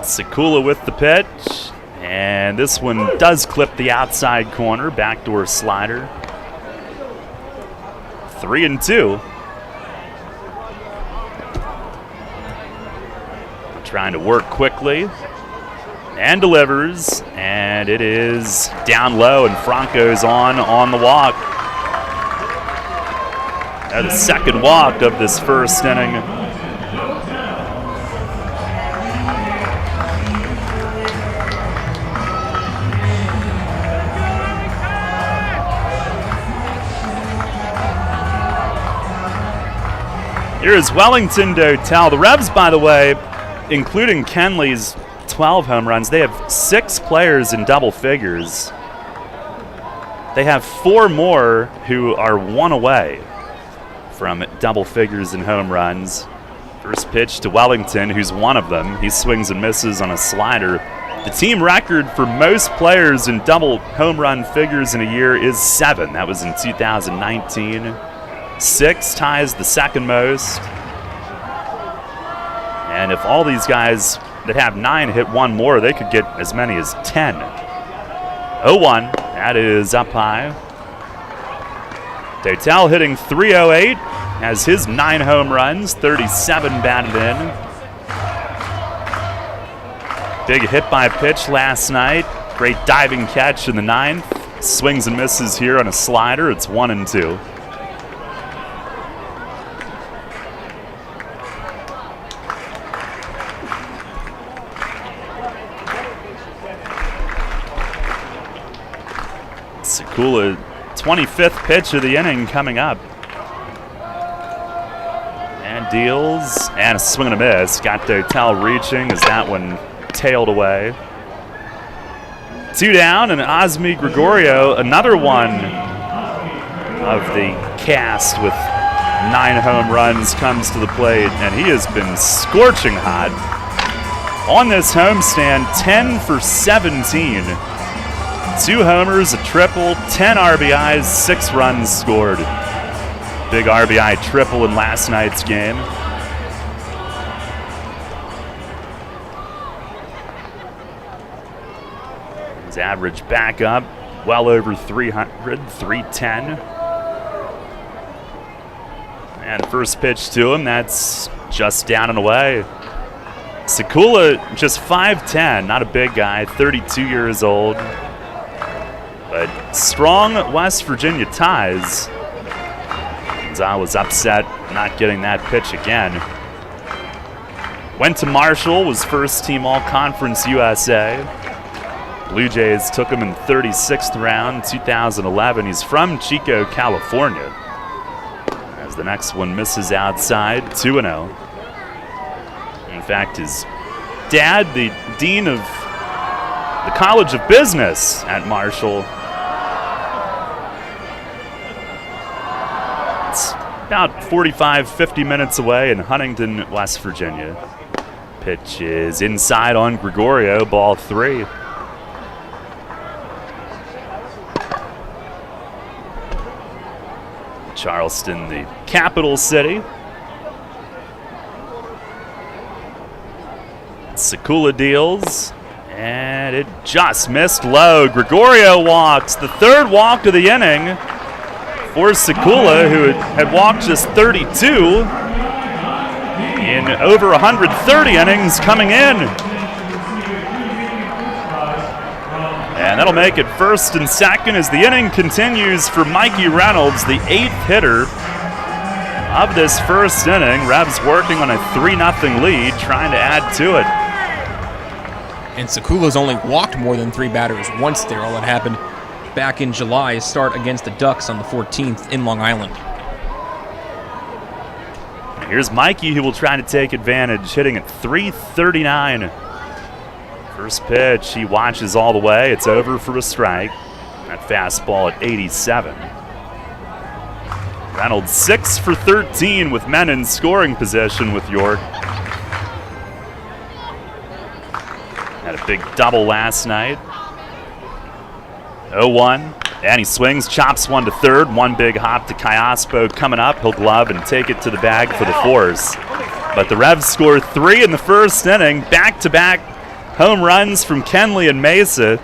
Sekula with the pitch. And this one does clip the outside corner. Backdoor slider. 3-2. Trying to work quickly. And delivers. And it is down low, and Franco's on the walk. The second walk of this first inning. Here is Wellington Dotel. The Revs, by the way, including Kenley's 12 home runs, they have 6 players in double figures. They have 4 more who are 1 away from double figures in home runs. First pitch to Wellington, who's one of them. He swings and misses on a slider. The team record for most players in double home run figures in a year is 7. That was in 2019. 6 ties the second most. And if all these guys that have 9 hit 1 more, they could get as many as 10. 0-1, that is up high. Dotel hitting .308, has his 9 home runs, 37 batted in. Big hit by pitch last night. Great diving catch in the 9th. Swings and misses here on a slider. It's 1-2. Sekula, 25th pitch of the inning coming up. And deals, and a swing and a miss. Got Dotel reaching as that one tailed away. 2 down, and Osmi Gregorio, another one of the cast with 9 home runs, comes to the plate, and he has been scorching hot. On this homestand, 10 for 17. 2 homers, a triple, 10 RBIs, 6 runs scored. Big RBI triple in last night's game. His average back up, well over 300, 310. And first pitch to him, that's just down and away. Sekula, just 5'10", not a big guy, 32 years old. But strong West Virginia ties. Gonzalez upset not getting that pitch again. Went to Marshall, was first team All-Conference USA. Blue Jays took him in the 36th round, 2011. He's from Chico, California. As the next one misses outside, 2-0. In fact, his dad, the dean of the College of Business at Marshall, about 45, 50 minutes away in Huntington, West Virginia. Pitch is inside on Gregorio, ball 3. Charleston, the capital city. Sekula deals, and it just missed low. Gregorio walks, the third walk of the inning for Sekula, who had walked just 32 in over 130 innings coming in. And that'll make it first and second as the inning continues for Mikey Reynolds, the 8th hitter of this first inning. Revs working on a 3-0 lead, trying to add to it. And Sekula's only walked more than 3 batters once there. All that happened back in July, start against the Ducks on the 14th in Long Island. Here's Mikey, who will try to take advantage, hitting at 339. First pitch, he watches all the way. It's over for a strike. That fastball at 87. Reynolds 6 for 13 with men in scoring position with York. Had a big double last night. 0-1, and he swings, chops one to third. One big hop to Kayaspo coming up. He'll glove and take it to the bag for the force. But the Revs score 3 in the first inning. Back-to-back home runs from Kenley and Mesa.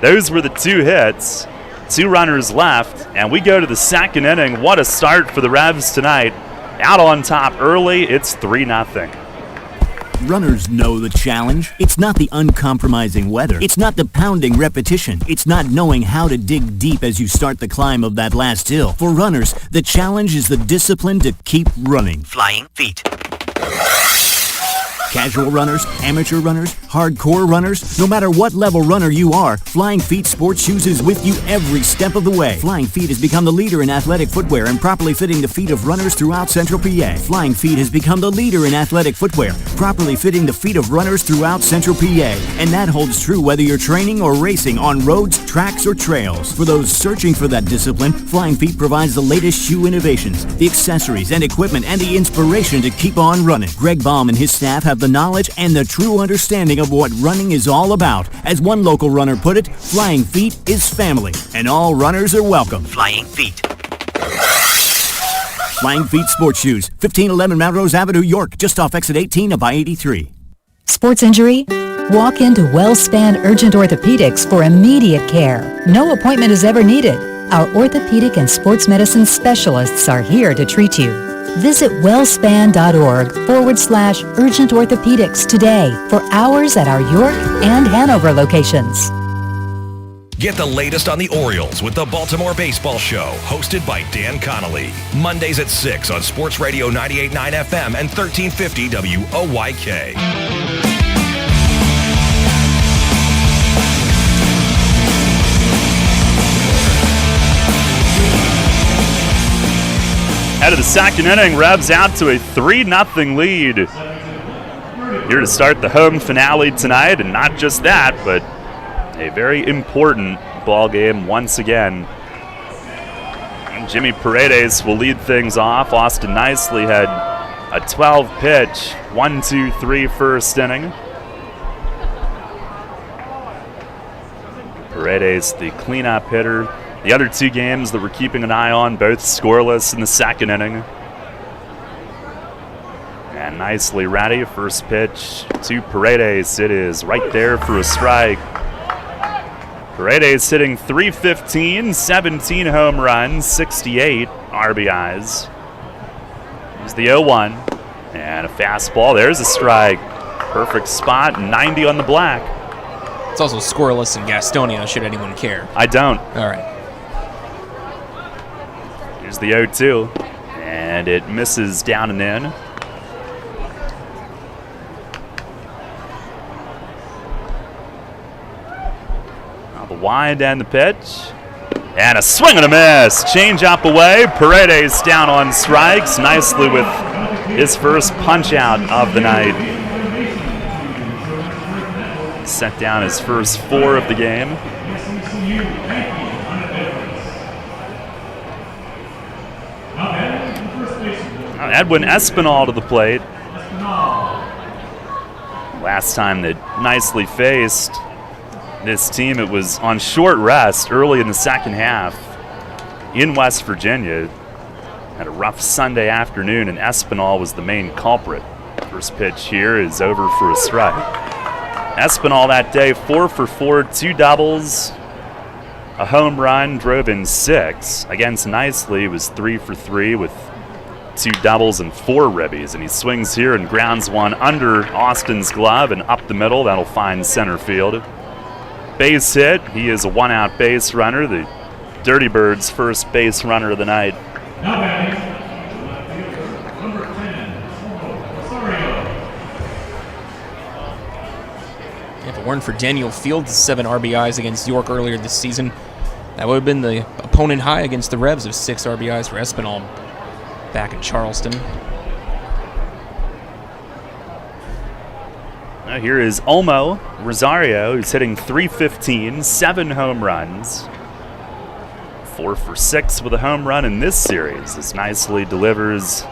Those were the 2 hits. 2 runners left, and we go to the second inning. What a start for the Revs tonight. Out on top early, it's 3-0. Runners know the challenge. It's not the uncompromising weather. It's not the pounding repetition. It's not knowing how to dig deep as you start the climb of that last hill. For runners, the challenge is the discipline to keep running. Flying feet. Casual runners, amateur runners, hardcore runners, no matter what level runner you are, Flying Feet Sports Shoes is with you every step of the way. Flying Feet has become the leader in athletic footwear and properly fitting the feet of runners throughout Central PA. Flying Feet has become the leader in athletic footwear, properly fitting the feet of runners throughout Central PA. And that holds true whether you're training or racing on roads, tracks, or trails. For those searching for that discipline, Flying Feet provides the latest shoe innovations, the accessories and equipment, and the inspiration to keep on running. Greg Baum and his staff have the knowledge and the true understanding of what running is all about. As one local runner put it, Flying Feet is family, and all runners are welcome. Flying Feet. Flying Feet Sports Shoes, 1511 Melrose Avenue, York, just off exit 18 of I-83. Sports injury? Walk into WellSpan Urgent Orthopedics for immediate care. No appointment is ever needed. Our orthopedic and sports medicine specialists are here to treat you. Visit wellspan.org/urgent orthopedics today for hours at our York and Hanover locations. Get the latest on the Orioles with the Baltimore Baseball Show, hosted by Dan Connolly. Mondays at 6 on Sports Radio 98.9 FM and 1350 WOYK. Out of the second inning, Revs out to a 3-0 lead. Here to start the home finale tonight, and not just that, but a very important ball game once again. And Jimmy Paredes will lead things off. Austin Nicely had a 12-pitch, 1-2-3 first inning. Paredes, the cleanup hitter. The other 2 games that we're keeping an eye on, both scoreless in the second inning. And Nicely ready. First pitch to Paredes. It is right there for a strike. Paredes hitting .315, 17 home runs, 68 RBIs. Here's the 0-1. And a fastball. There's a strike. Perfect spot, 90 on the black. It's also scoreless in Gastonia, should anyone care. I don't. All right. Here's the 0-2, and it misses down and in. Now the wind and the pitch, and a swing and a miss. Change up away. Paredes down on strikes, nicely with his first punch out of the night. Sent down his first 4 of the game. Edwin Espinal to the plate. Last time that Nicely faced this team, it was on short rest early in the second half in West Virginia. Had a rough Sunday afternoon, and Espinal was the main culprit. First pitch here is over for a strike. Espinal that day, 4 for 4, 2 doubles, a home run, drove in 6. Against Nicely, was 3 for 3 with 2 doubles and 4 ribbies, and he swings here and grounds one under Austin's glove and up the middle. That'll find center field. Base hit. He is a 1-out base runner, the Dirty Birds' first base runner of the night. Now batting, number 10, Rosario. If it weren't for Daniel Fields' 7 RBIs against York earlier this season, that would have been the opponent high against the Revs of 6 RBIs for Espinal back in Charleston. Now here is Olmo Rosario, who's hitting .315, 7 home runs. 4 for 6 with a home run in this series. This Nicely delivers,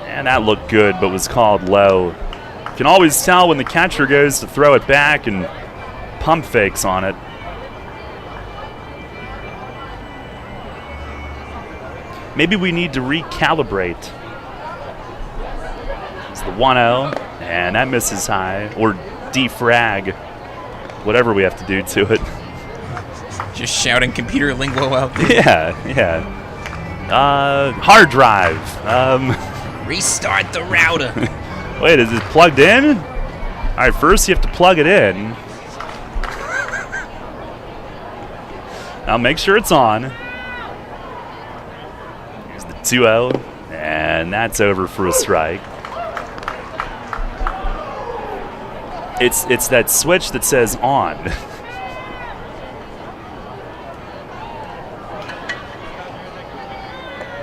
and that looked good but was called low. You can always tell when the catcher goes to throw it back and pump fakes on it. Maybe we need to recalibrate. It's the 1-0, and that misses high, or defrag, whatever we have to do to it. Just shouting computer lingo out there. Yeah. Hard drive. Restart the router. Wait, is it plugged in? All right, first you have to plug it in. Now make sure it's on. Here's the 2-0, and that's over for a strike. It's that switch that says on.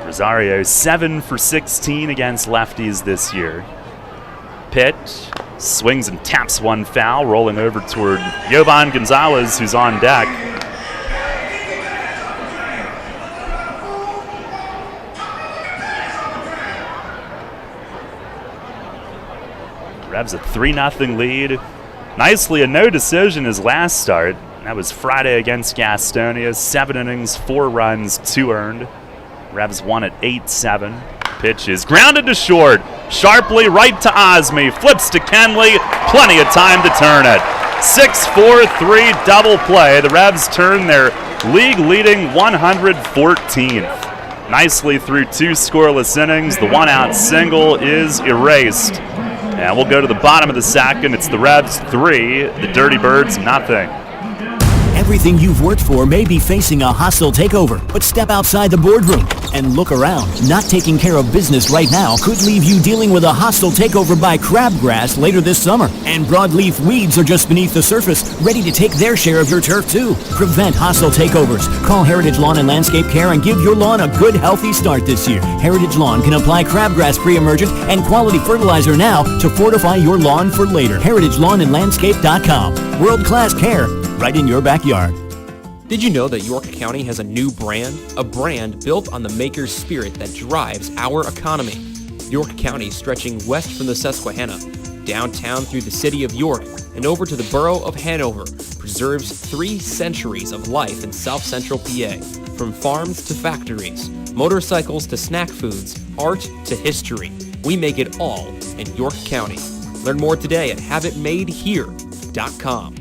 Rosario 7 for 16 against lefties this year. Pitch, swings and taps one foul, rolling over toward Jovan Gonzalez, who's on deck. Revs a 3-0 lead. Nicely a no decision his last start. That was Friday against Gastonia. 7 innings, 4 runs, 2 earned. Revs won at 8-7. Pitch is grounded to short. Sharply right to Osme. Flips to Kenley. Plenty of time to turn it. 6-4-3 double play. The Revs turn their league-leading 114th. Nicely through 2 scoreless innings. The 1-out single is erased. And we'll go to the bottom of the second. It's the Revs 3, the Dirty Birds nothing. Everything you've worked for may be facing a hostile takeover, but step outside the boardroom and look around. Not taking care of business right now could leave you dealing with a hostile takeover by crabgrass later this summer. And broadleaf weeds are just beneath the surface, ready to take their share of your turf too. Prevent hostile takeovers. Call Heritage Lawn and Landscape Care and give your lawn a good, healthy start this year. Heritage Lawn can apply crabgrass pre-emergent and quality fertilizer now to fortify your lawn for later. HeritageLawnandLandscape.com. World-class care right in your backyard. Did you know that York County has a new brand? A brand built on the maker's spirit that drives our economy. York County, stretching west from the Susquehanna, downtown through the city of York, and over to the borough of Hanover, preserves 3 centuries of life in South Central PA. From farms to factories, motorcycles to snack foods, art to history, we make it all in York County. Learn more today at haveitmadehere.com.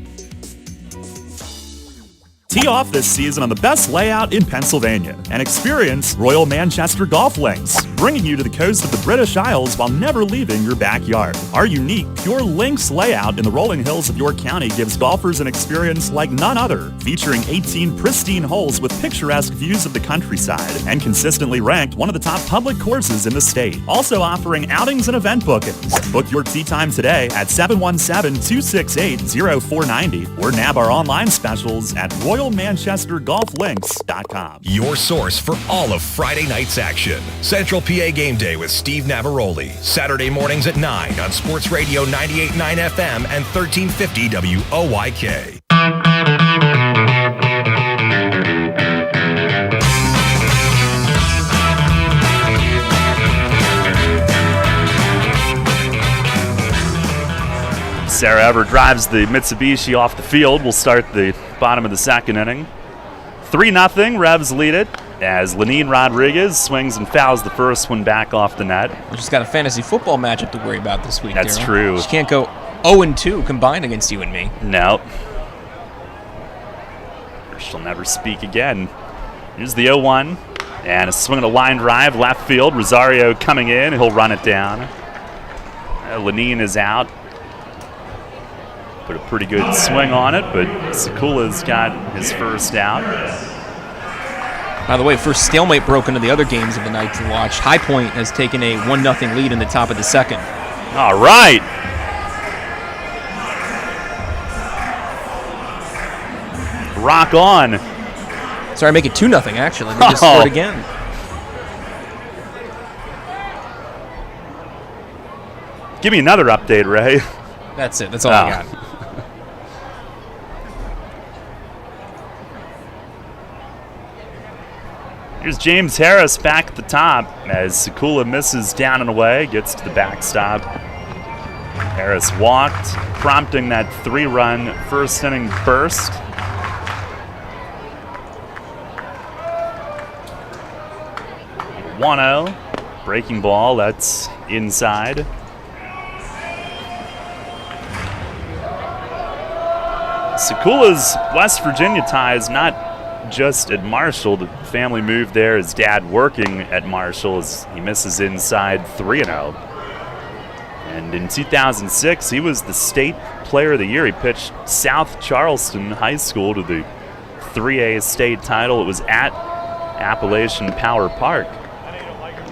Tee off this season on the best layout in Pennsylvania and experience Royal Manchester Golf Links, bringing you to the coast of the British Isles while never leaving your backyard. Our unique Pure Links layout in the rolling hills of York County gives golfers an experience like none other, featuring 18 pristine holes with picturesque views of the countryside and consistently ranked one of the top public courses in the state. Also offering outings and event bookings. Book your tee time today at 717-268-0490 or nab our online specials at RoyalManchesterGolfLinks.com. Your source for all of Friday night's action. Central PA Game Day with Steve Navaroli. Saturday mornings at 9 on Sports Radio 98.9 FM and 1350 WOYK. Sarah Ever drives the Mitsubishi off the field. We'll start the bottom of the second inning. 3-0, Revs lead it as Lenine Rodriguez swings and fouls the first one back off the net. She's got a fantasy football matchup to worry about this week. That's Darryl. true. She can't go 0-2 combined against you and me. No. She'll never speak again. Here's the 0-1. And a swing and a line drive, left field. Rosario coming in. He'll run it down. Lenine is out. Put a pretty good swing on it, but Sekula's got his first out. By the way, first stalemate broken in the other games of the night to watch. High Point has taken a 1-0 lead in the top of the second. All right. Rock on. Sorry, make it 2-0 actually. They just scored again. Give me another update, Ray. That's it. That's all I got. Here's James Harris back at the top as Sekula misses down and away, gets to the backstop. Harris walked, prompting that 3-run first inning burst. .10, breaking ball, that's inside. Sekula's West Virginia ties not just at Marshall. The family moved there, his dad working at Marshall as he misses inside 3-0. And in 2006, he was the state player of the year. He pitched South Charleston High School to the 3A state title. It was at Appalachian Power Park.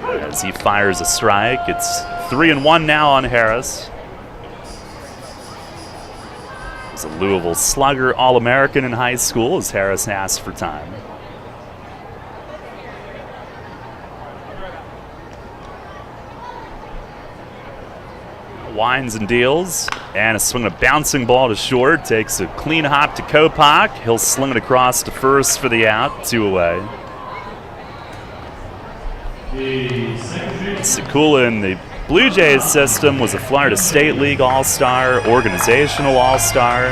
As he fires a strike, it's 3-1 now on Harris. He's a Louisville Slugger All-American in high school as Harris asked for time. Winds and deals, and a swing, a bouncing ball to short, takes a clean hop to Kopak. He'll sling it across to first for the out, 2 away. Sekula in the Blue Jays system was a Florida State League All-Star, organizational All-Star.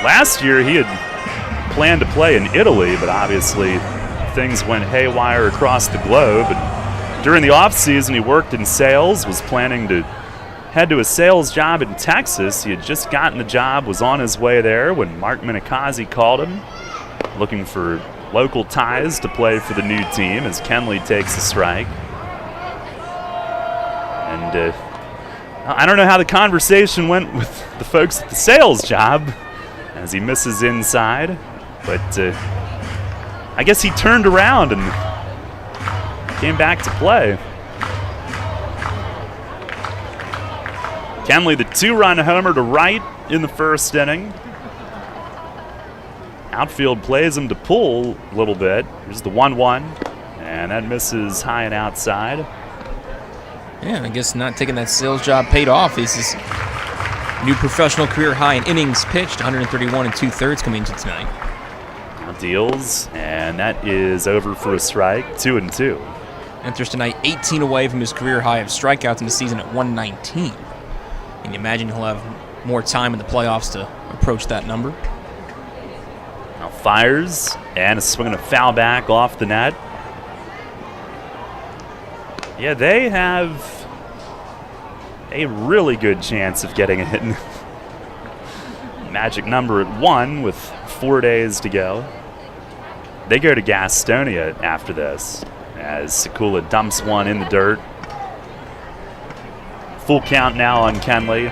Last year he had planned to play in Italy, but obviously things went haywire across the globe. And during the offseason he worked in sales, was planning to head to a sales job in Texas. He had just gotten the job, was on his way there when Mark Minikazi called him, looking for local ties to play for the new team as Kenley takes a strike. And I don't know how the conversation went with the folks at the sales job as he misses inside, but I guess he turned around and came back to play. Kenley, the 2-run homer to right in the first inning. Outfield plays him to pull a little bit. Here's the 1-1, and that misses high and outside. Yeah, I guess not taking that sales job paid off. He's his new professional career high in innings pitched, 131 2/3 coming into tonight. Now deals, and that is over for a strike, 2-2. Enters tonight 18 away from his career high of strikeouts in the season at 119. Can you imagine he'll have more time in the playoffs to approach that number? Now fires, and a swing and a foul back off the net. Yeah, they have a really good chance of getting it. Magic number at 1 with 4 days to go. They go to Gastonia after this as Sekula dumps one in the dirt. Full count now on Kenley.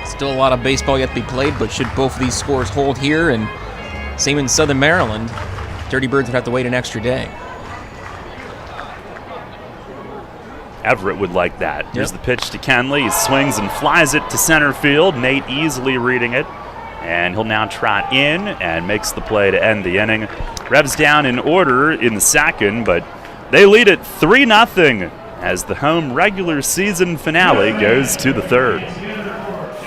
Still a lot of baseball yet to be played, but should both of these scores hold here, and same in Southern Maryland, Dirty Birds would have to wait an extra day. Everett would like that. Here's the pitch to Kenley. He swings and flies it to center field. Nate easily reading it. And he'll now trot in and makes the play to end the inning. Revs down in order in the second, but they lead it 3-0 as the home regular season finale goes to the third.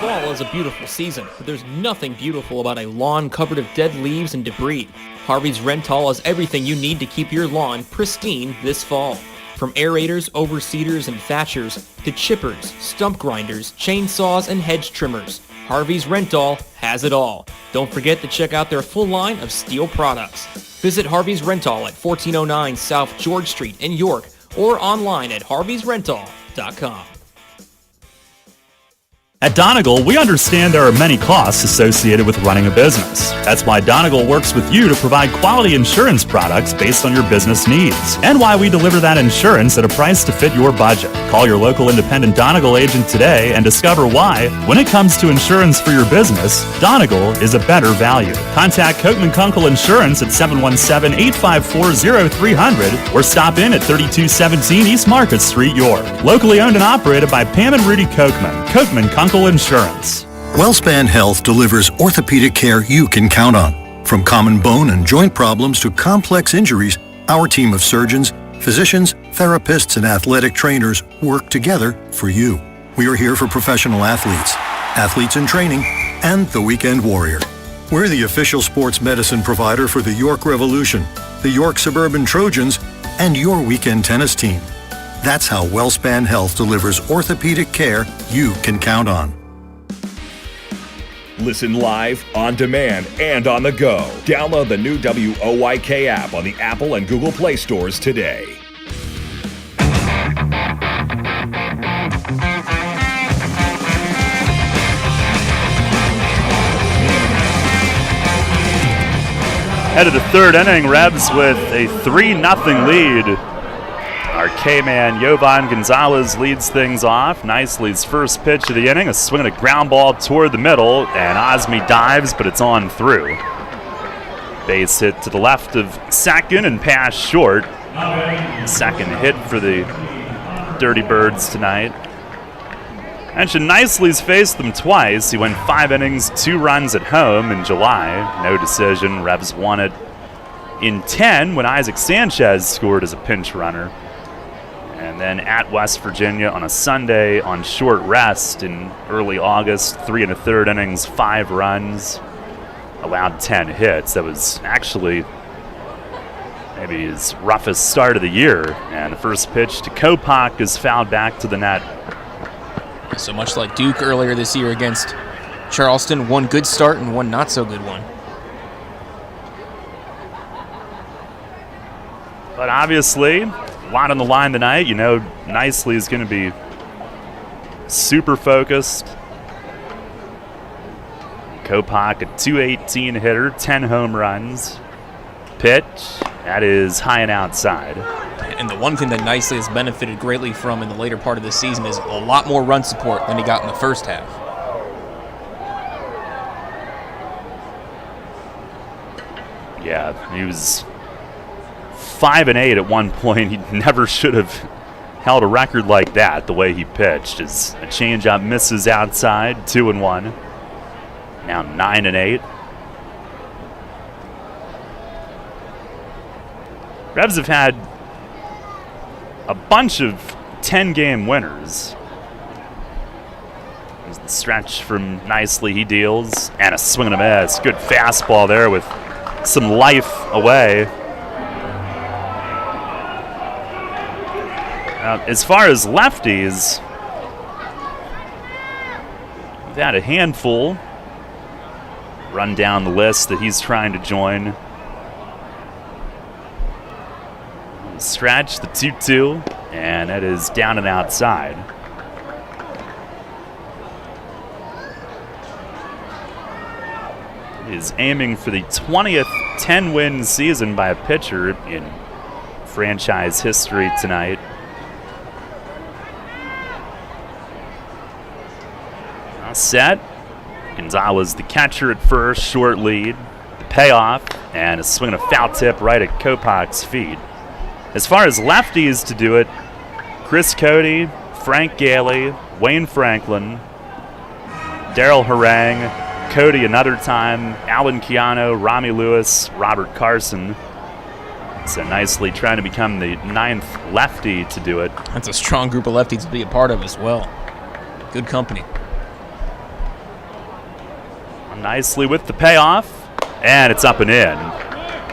Fall is a beautiful season, but there's nothing beautiful about a lawn covered with dead leaves and debris. Harvey's Rental has everything you need to keep your lawn pristine this fall. From aerators, overseeders, and thatchers to chippers, stump grinders, chainsaws, and hedge trimmers, Harvey's Rental has it all. Don't forget to check out their full line of steel products. Visit Harvey's Rental at 1409 South George Street in York or online at harveysrental.com. At Donegal, we understand there are many costs associated with running a business. That's why Donegal works with you to provide quality insurance products based on your business needs, and why we deliver that insurance at a price to fit your budget. Call your local independent Donegal agent today and discover why, when it comes to insurance for your business, Donegal is a better value. Contact Kochman Kunkel Insurance at 717-854-0300 or stop in at 3217 East Market Street, York. Locally owned and operated by Pam and Rudy Kochman. Kochman Kunkel Insurance. WellSpan Health delivers orthopedic care you can count on. From common bone and joint problems to complex injuries, our team of surgeons, physicians, therapists, and athletic trainers work together for you. We are here for professional athletes, athletes in training, and the weekend warrior. We're the official sports medicine provider for the York Revolution, the York Suburban Trojans, and your weekend tennis team. That's how WellSpan Health delivers orthopedic care you can count on. Listen live, on demand, and on the go. Download the new WOYK app on the Apple and Google Play stores today. Head of the third inning, Rebs with a 3-0 lead. Our K-man, Jovan Gonzalez, leads things off. Nicely's first pitch of the inning, a swing and a ground ball toward the middle, and Osme dives, but it's on through. Base hit to the left of second and pass short. Second hit for the Dirty Birds tonight. Mentioned Nicely's faced them twice. He went 5 innings, 2 runs at home in July. No decision. Rebs won it in 10 when Isaac Sanchez scored as a pinch runner. And then at West Virginia on a Sunday on short rest in early August, 3 1/3 innings, 5 runs, allowed 10 hits. That was actually maybe his roughest start of the year. And the first pitch to Kopak is fouled back to the net. So much like Duke earlier this year against Charleston, one good start and one not so good one. But obviously, a lot on the line tonight. You know, Nicely is going to be super focused. Kopak, a .218 hitter, 10 home runs. Pitch, that is high and outside. And the one thing that Nicely has benefited greatly from in the later part of the season is a lot more run support than he got in the first half. Yeah, he was 5-8 at one point. He never should have held a record like that, the way he pitched. As a changeup misses outside, 2-1. Now 9-8. Revs have had a bunch of 10-game winners. There's the stretch from Nicely, he deals, and a swing and a miss. Good fastball there with some life away. As far as lefties, we've had a handful run down the list that he's trying to join. Stretch, the 2-2, and that is down and outside. He is aiming for the 20th 10-win season by a pitcher in franchise history tonight. All set. Gonzalez, the catcher at first, short lead. The payoff, and a swing and a foul tip right at Kopak's feet. As far as lefties to do it, Chris Cody, Frank Gailey, Wayne Franklin, Daryl Harang, Cody another time, Alan Keano, Rami Lewis, Robert Carson. So Nicely trying to become the 9th lefty to do it. That's a strong group of lefties to be a part of as well. Good company. nicely with the payoff, and it's up and in.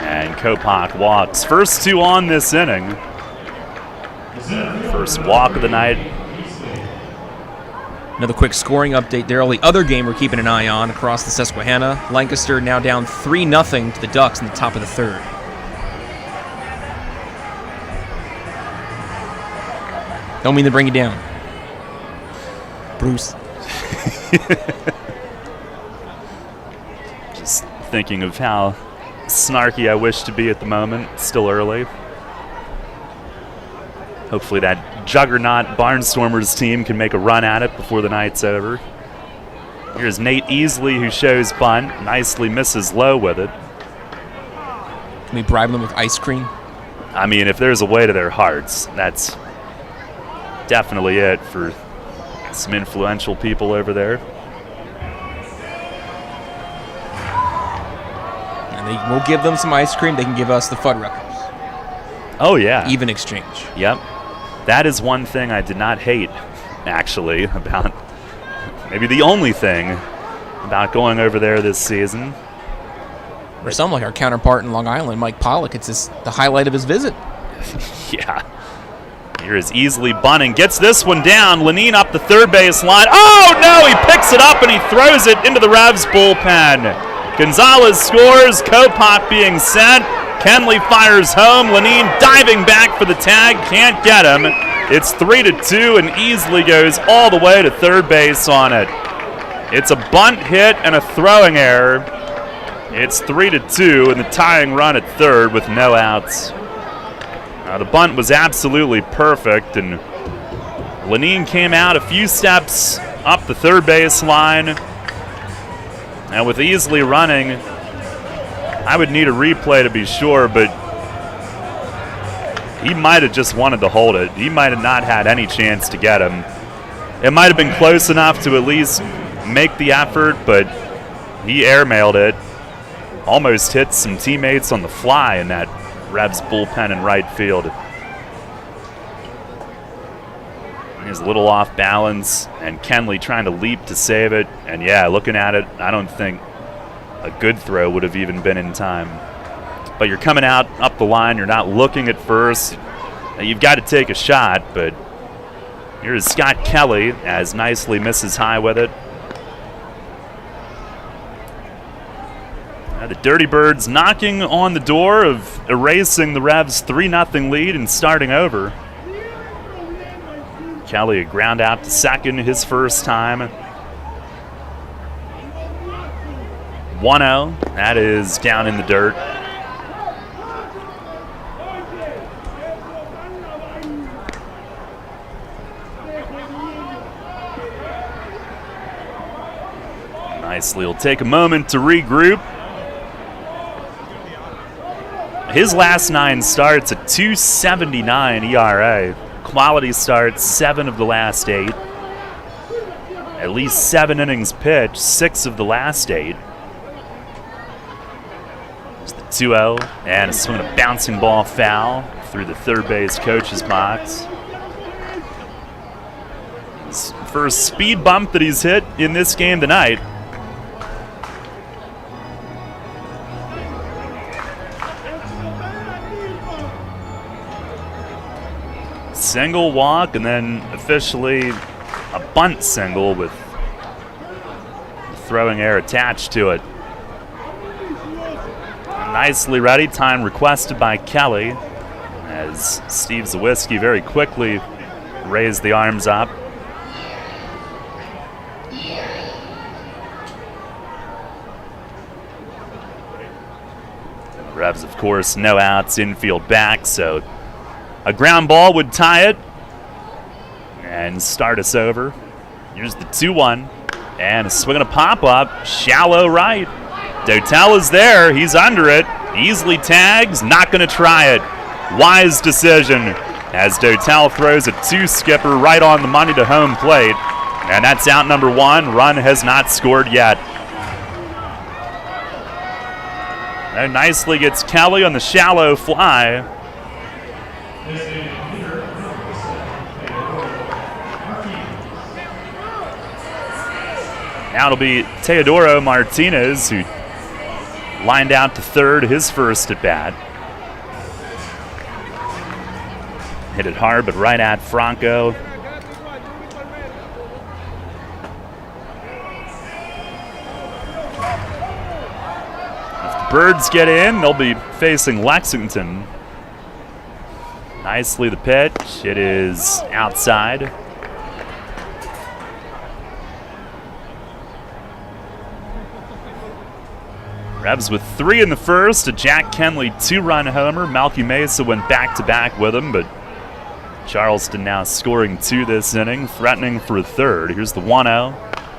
And Kopach walks. First 2 on this inning. First walk of the night. Another quick scoring update, Daryl. The other game we're keeping an eye on across the Susquehanna. Lancaster now down 3-0 to the Ducks in the top of the 3rd. Don't mean to bring you down, Bruce. Just thinking of how snarky I wish to be at the moment. It's still early. Hopefully that juggernaut Barnstormers team can make a run at it before the night's over. Here's Nate Easley, who shows bunt. Nicely misses low with it. Can we bribe them with ice cream? I mean, if there's a way to their hearts, that's definitely it for some influential people over there. And we'll give them some ice cream. They can give us the Fuddruckers. Oh, yeah. Even exchange. Yep. That is one thing I did not hate, actually, about maybe the only thing about going over there this season. For some, like our counterpart in Long Island, Mike Pollock, it's the highlight of his visit. Yeah. Here is Easley bunting. Gets this one down. Lenine up the third base line. Oh, no! He picks it up and he throws it into the Revs bullpen. Gonzalez scores. Kopach being sent. Kenley fires home. Lenine diving back for the tag. Can't get him. It's 3-2, and Easley goes all the way to third base on it. It's a bunt hit and a throwing error. It's 3-2, and the tying run at third with no outs. The bunt was absolutely perfect, and Lenine came out a few steps up the third base line. And with Easley running, I would need a replay to be sure, but he might have just wanted to hold it. He might have not had any chance to get him. It might have been close enough to at least make the effort, but he airmailed it. Almost hit some teammates on the fly in that Revs bullpen in right field. He's a little off balance, and Kenley trying to leap to save it. And yeah, looking at it, I don't think a good throw would have even been in time. But you're coming out up the line, you're not looking at first. You've got to take a shot, but here's Scott Kelly as nicely misses high with it. The Dirty Birds knocking on the door of erasing the Revs' 3-0 lead and starting over. Kelly a ground out to second his first time. 1-0, that is down in the dirt. Nicely, he'll take a moment to regroup. His last 9 starts, a 2.79 ERA. Quality starts, 7 of the last 8. At least 7 innings pitched, 6 of the last 8. There's the 2-0, and a swing, a bouncing ball foul through the third base coach's box. His first speed bump that he's hit in this game tonight. Single walk, and then officially a bunt single with throwing error attached to it. Nicely ready, time requested by Kelly as Steve Zawiski very quickly raised the arms up. Revs, of course, no outs, infield back, so a ground ball would tie it and start us over. Here's the 2-1, and a swing and a pop-up, shallow right. Dotel is there, he's under it. Easily tags, not going to try it. Wise decision as Dotel throws a 2-skipper right on the money to home plate. And that's out number 1. Run has not scored yet. And nicely gets Kelly on the shallow fly. Now it'll be Teodoro Martinez, who lined out to third, his first at bat. Hit it hard, but right at Franco. If the Birds get in, they'll be facing Lexington. Nicely the pitch. It is outside. Rebs with 3 in the first, a Jack Kenley 2-run homer. Malky Mesa went back-to-back with him, but Charleston now scoring 2 this inning, threatening for a third. Here's the 1-0.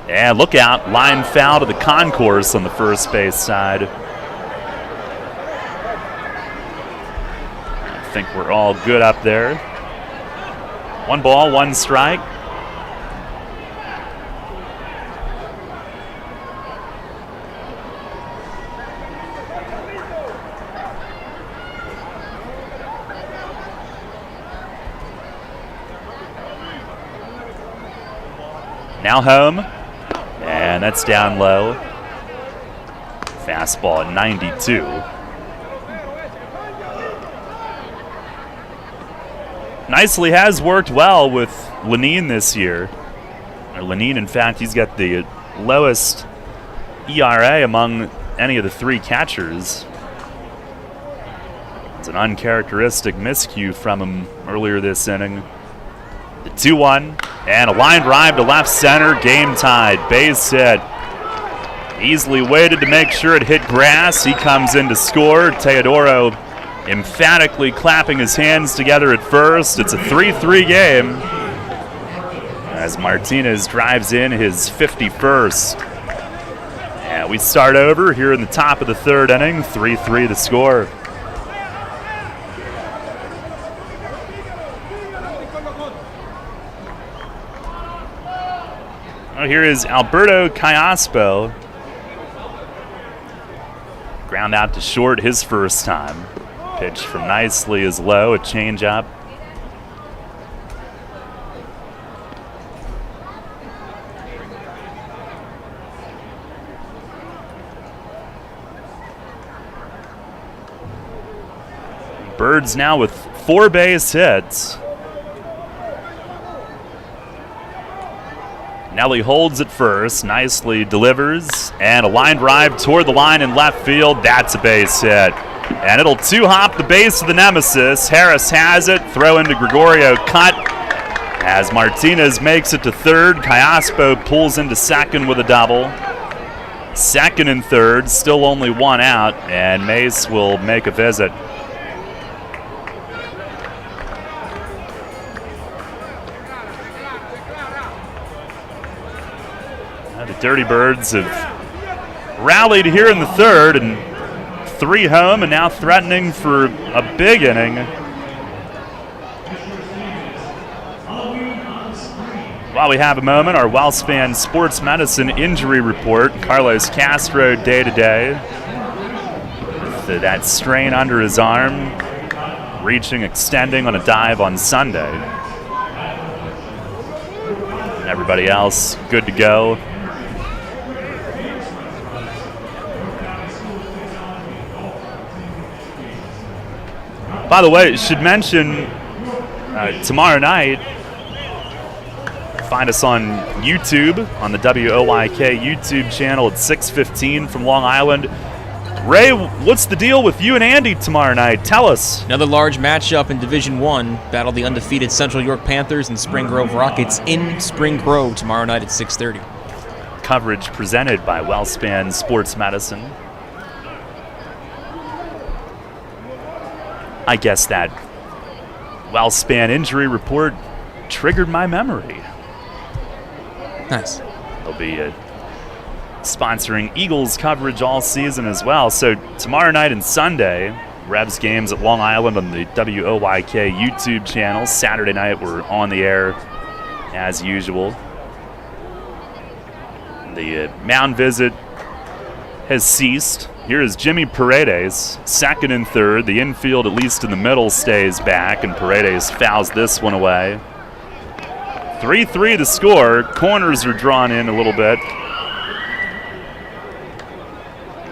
And look out, line foul to the concourse on the first base side. I think we're all good up there. 1 ball, 1 strike. Now home, and that's down low. Fastball at 92. Nicely has worked well with Lenine this year. Lenine, in fact, he's got the lowest ERA among any of the 3 catchers. It's an uncharacteristic miscue from him earlier this inning. The 2-1, and a line drive to left center, game tied, base hit. Easily waited to make sure it hit grass. He comes in to score. Teodoro emphatically clapping his hands together at first. It's a 3-3 game as Martinez drives in his 51st. And we start over here in the top of the 3rd inning, 3-3 the score. Here is Alberto Callaspo. Ground out to short his first time. Pitch from nicely is low, a changeup. Birds now with 4 base hits. Nelly holds it first, nicely delivers, and a line drive toward the line in left field. That's a base hit. And it'll 2-hop the base of the nemesis. Harris has it, throw into Gregorio, cut. As Martinez makes it to third, Callaspo pulls into second with a double. Second and third, still only 1 out, and Mace will make a visit. The Dirty Birds have rallied here in the 3rd, and 3 home, and now threatening for a big inning. While we have a moment, our WellSpan Sports Medicine injury report. Carlos Castro day-to-day with that strain under his arm, extending on a dive on Sunday. And everybody else good to go. By the way, should mention tomorrow night, find us on YouTube, on the WOYK YouTube channel at 6:15 from Long Island. Ray, what's the deal with you and Andy tomorrow night? Tell us. Another large matchup in Division 1. Battle the undefeated Central York Panthers and Spring Grove Rockets in Spring Grove tomorrow night at 6:30. Coverage presented by WellSpan Sports Medicine. I guess that WellSpan injury report triggered my memory. Nice. They'll be sponsoring Eagles coverage all season as well. So tomorrow night and Sunday, Rebs games at Long Island on the WOYK YouTube channel. Saturday night, we're on the air as usual. The mound visit has ceased. Here is Jimmy Paredes, second and third. The infield, at least in the middle, stays back, and Paredes fouls this one away. 3-3 the score. Corners are drawn in a little bit.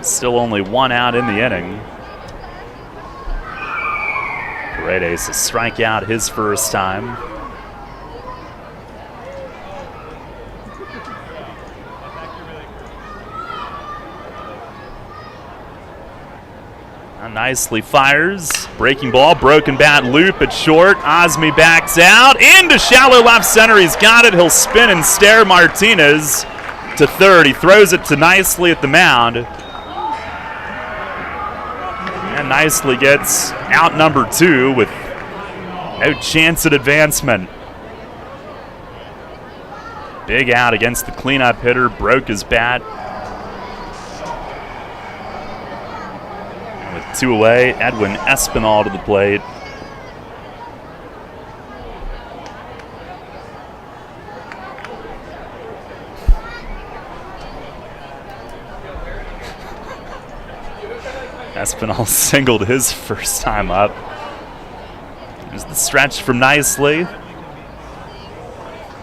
Still only one out in the inning. Paredes to strike out his first time. Nicely fires. Breaking ball, broken bat loop at short. Osme backs out. Into shallow left center. He's got it. He'll spin and stare Martinez to third. He throws it to Nicely at the mound. And Nicely gets out number 2 with no chance at advancement. Big out against the cleanup hitter. Broke his bat. 2 away, Edwin Espinal to the plate. Espinal singled his first time up. There's the stretch from Nicely.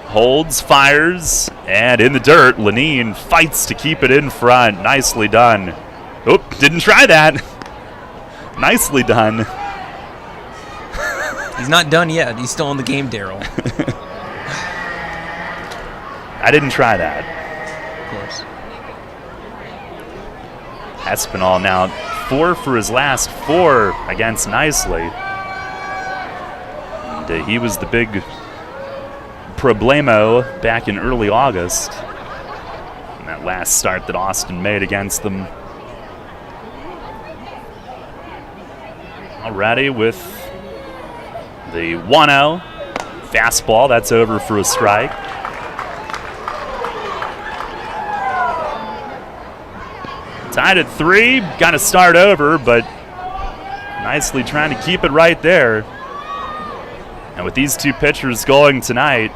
Holds, fires, and in the dirt, Lenine fights to keep it in front. Nicely done. Oop, didn't try that. Nicely done. He's not done yet. He's still in the game, Daryl. I didn't try that. Of course. Espinal now 4 for his last 4 against Nicely. And he was the big problemo back in early August. In that last start that Austin made against them. Already with the 1-0 fastball, that's over for a strike. Tied at 3, got to start over, but Nicely trying to keep it right there. And with these 2 pitchers going tonight,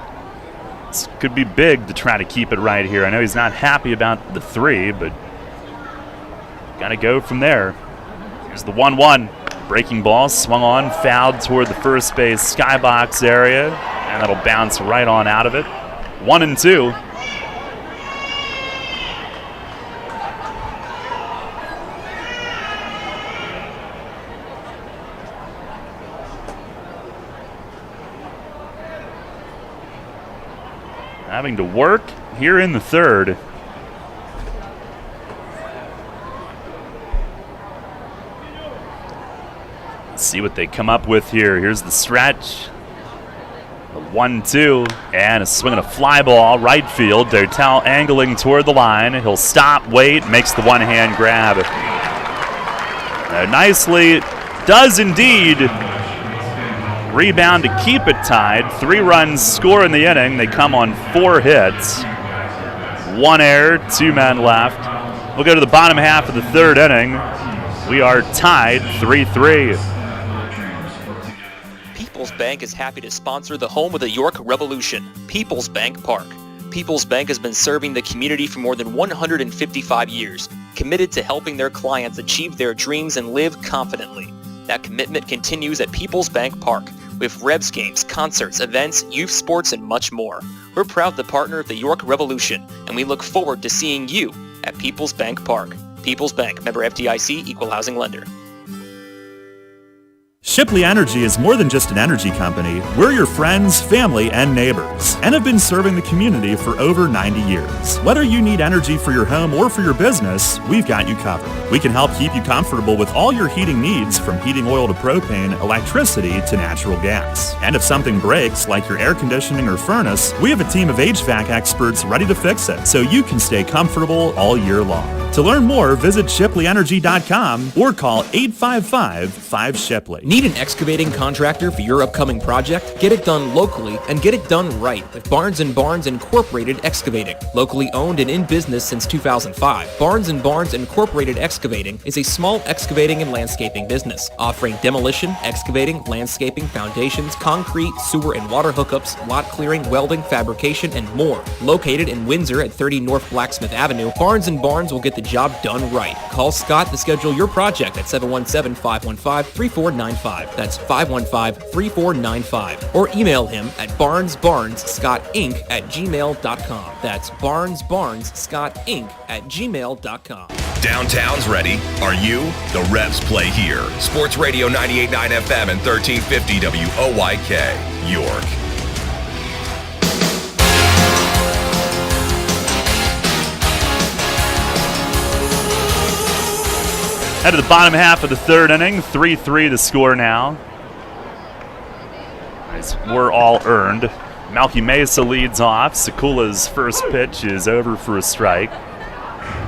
this could be big to try to keep it right here. I know he's not happy about the 3, but got to go from there. Here's the 1-1. Breaking ball, swung on, fouled toward the first base skybox area, and that'll bounce right on out of it. 1-2. Having to work here in the third. See what they come up with here. Here's the stretch. The 1-2, and a swing and a fly ball, right field. Dotel angling toward the line. He'll stop, wait, makes the one-hand grab. Nicely does indeed rebound to keep it tied. 3 runs score in the inning. They come on 4 hits. 1 error, 2 men left. We'll go to the bottom half of the third inning. We are tied 3-3. PeoplesBank is happy to sponsor the home of the York Revolution, PeoplesBank Park. PeoplesBank has been serving the community for more than 155 years, committed to helping their clients achieve their dreams and live confidently. That commitment continues at PeoplesBank Park, with Rebs games, concerts, events, youth sports, and much more. We're proud to partner with the York Revolution, and we look forward to seeing you at PeoplesBank Park. PeoplesBank, member FDIC, equal housing lender. Shipley Energy is more than just an energy company. We're your friends, family, and neighbors, and have been serving the community for over 90 years. Whether you need energy for your home or for your business, we've got you covered. We can help keep you comfortable with all your heating needs, from heating oil to propane, electricity to natural gas. And if something breaks, like your air conditioning or furnace, we have a team of HVAC experts ready to fix it, so you can stay comfortable all year long. To learn more, visit ShipleyEnergy.com or call 855-5-SHIPLEY. Need an excavating contractor for your upcoming project? Get it done locally and get it done right with Barnes & Barnes Incorporated Excavating. Locally owned and in business since 2005, Barnes & Barnes Incorporated Excavating is a small excavating and landscaping business, offering demolition, excavating, landscaping, foundations, concrete, sewer and water hookups, lot clearing, welding, fabrication, and more. Located in Windsor at 30 North Blacksmith Avenue, Barnes & Barnes will get the job done right. Call Scott to schedule your project at 717-515-3495. That's 515-3495. Or email him at barnesbarnesscottinc@gmail.com. That's barnesbarnesscottinc@gmail.com. Downtown's ready. Are you? The Revs play here. Sports Radio 98.9 FM and 1350 WOYK, York. Head to the bottom half of the third inning. 3-3 the score now. As we're all earned. Malky Mesa leads off. Sekula's first pitch is over for a strike.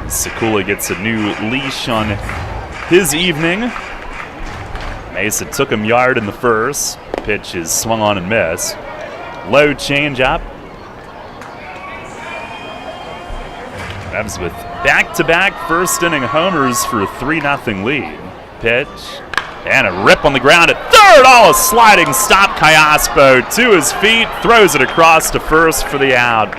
Sekula gets a new leash on his evening. Mesa took him yard in the first. Pitch is swung on and missed. Low changeup. Revs with back-to-back first-inning homers for a 3-0 lead. Pitch, and a rip on the ground at third. Oh, a sliding stop. Cayaspo to his feet, throws it across to first for the out.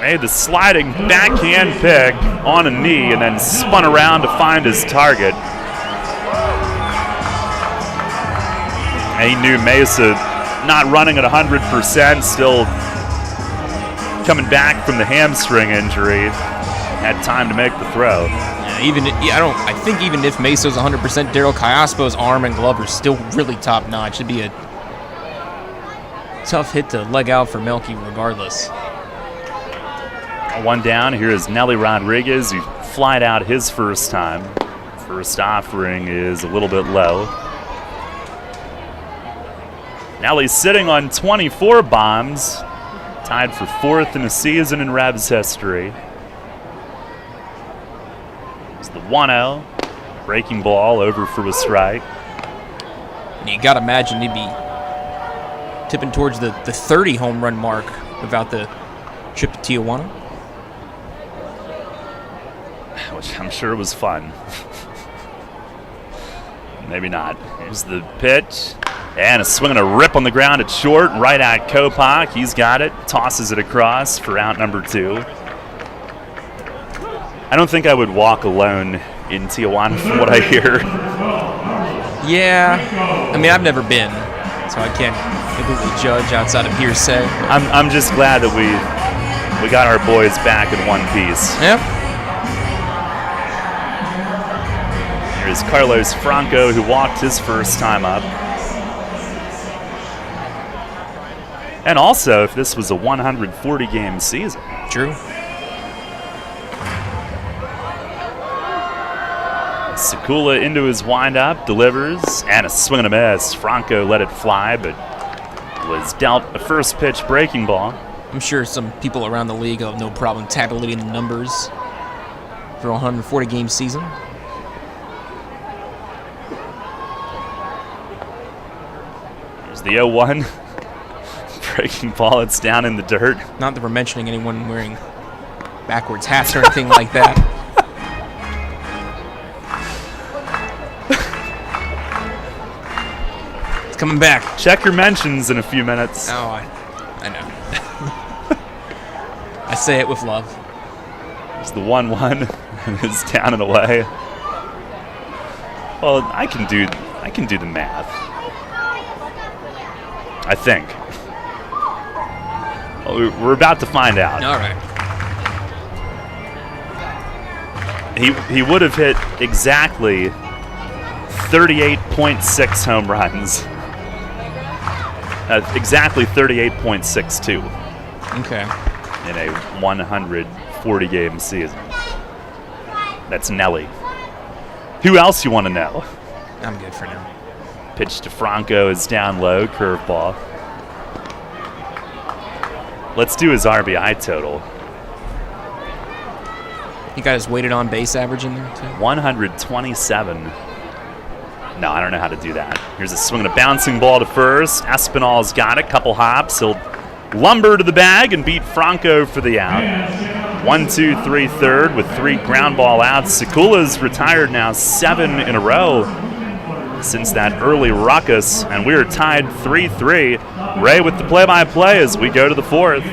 Made the sliding backhand pick on a knee and then spun around to find his target. And he knew Mesa not running at 100%, still coming back from the hamstring injury, had time to make the throw. I think even if Mesa's 100%, Daryl Cayaspo's arm and glove are still really top notch. It'd be a tough hit to leg out for Melky regardless. One down. Here is Nelly Rodriguez, who flied out his first time. First offering is a little bit low. Nelly's sitting on 24 bombs. Tied for fourth in the season in Revs history. It's the 1-0. Breaking ball over for a strike. You got to imagine he'd be tipping towards the 30 home run mark without the trip to Tijuana. Which I'm sure was fun. Maybe not. Here's the pitch. And a swing and a rip on the ground at short, right at Kopak. He's got it, tosses it across for out number 2. I don't think I would walk alone in Tijuana from what I hear. Yeah, I mean, I've never been, so I can't completely judge outside of hearsay. I'm just glad that we got our boys back in one piece. Yep. Here's Carlos Franco, who walked his first time up. And also, if this was a 140-game season. True. Sekula into his windup, delivers, and a swing and a miss. Franco let it fly, but was dealt a first pitch breaking ball. I'm sure some people around the league have no problem tabulating the numbers for a 140-game season. There's the 0-1. Breaking ball, it's down in the dirt. Not that we're mentioning anyone wearing backwards hats or anything like that. It's coming back. Check your mentions in a few minutes. Oh, I know. I say it with love. It's the 1-1, and it's down and away. Well, I can do the math. I think. We're about to find out. All right. He would have hit exactly 38.6 home runs. Exactly 38.62. Okay. In a 140-game season. That's Nelly. Who else you want to know? I'm good for now. Pitch to Franco is down low, curveball. Let's do his RBI total. You got his weighted on base average in there, too? 127. No, I don't know how to do that. Here's a swing and a bouncing ball to first. Espinal's got it. Couple hops. He'll lumber to the bag and beat Franco for the out. 1-2-3 third with 3 ground ball outs. Sekula's retired now 7 in a row since that early ruckus, and we are tied 3-3. Ray with the play-by-play as we go to the 4th.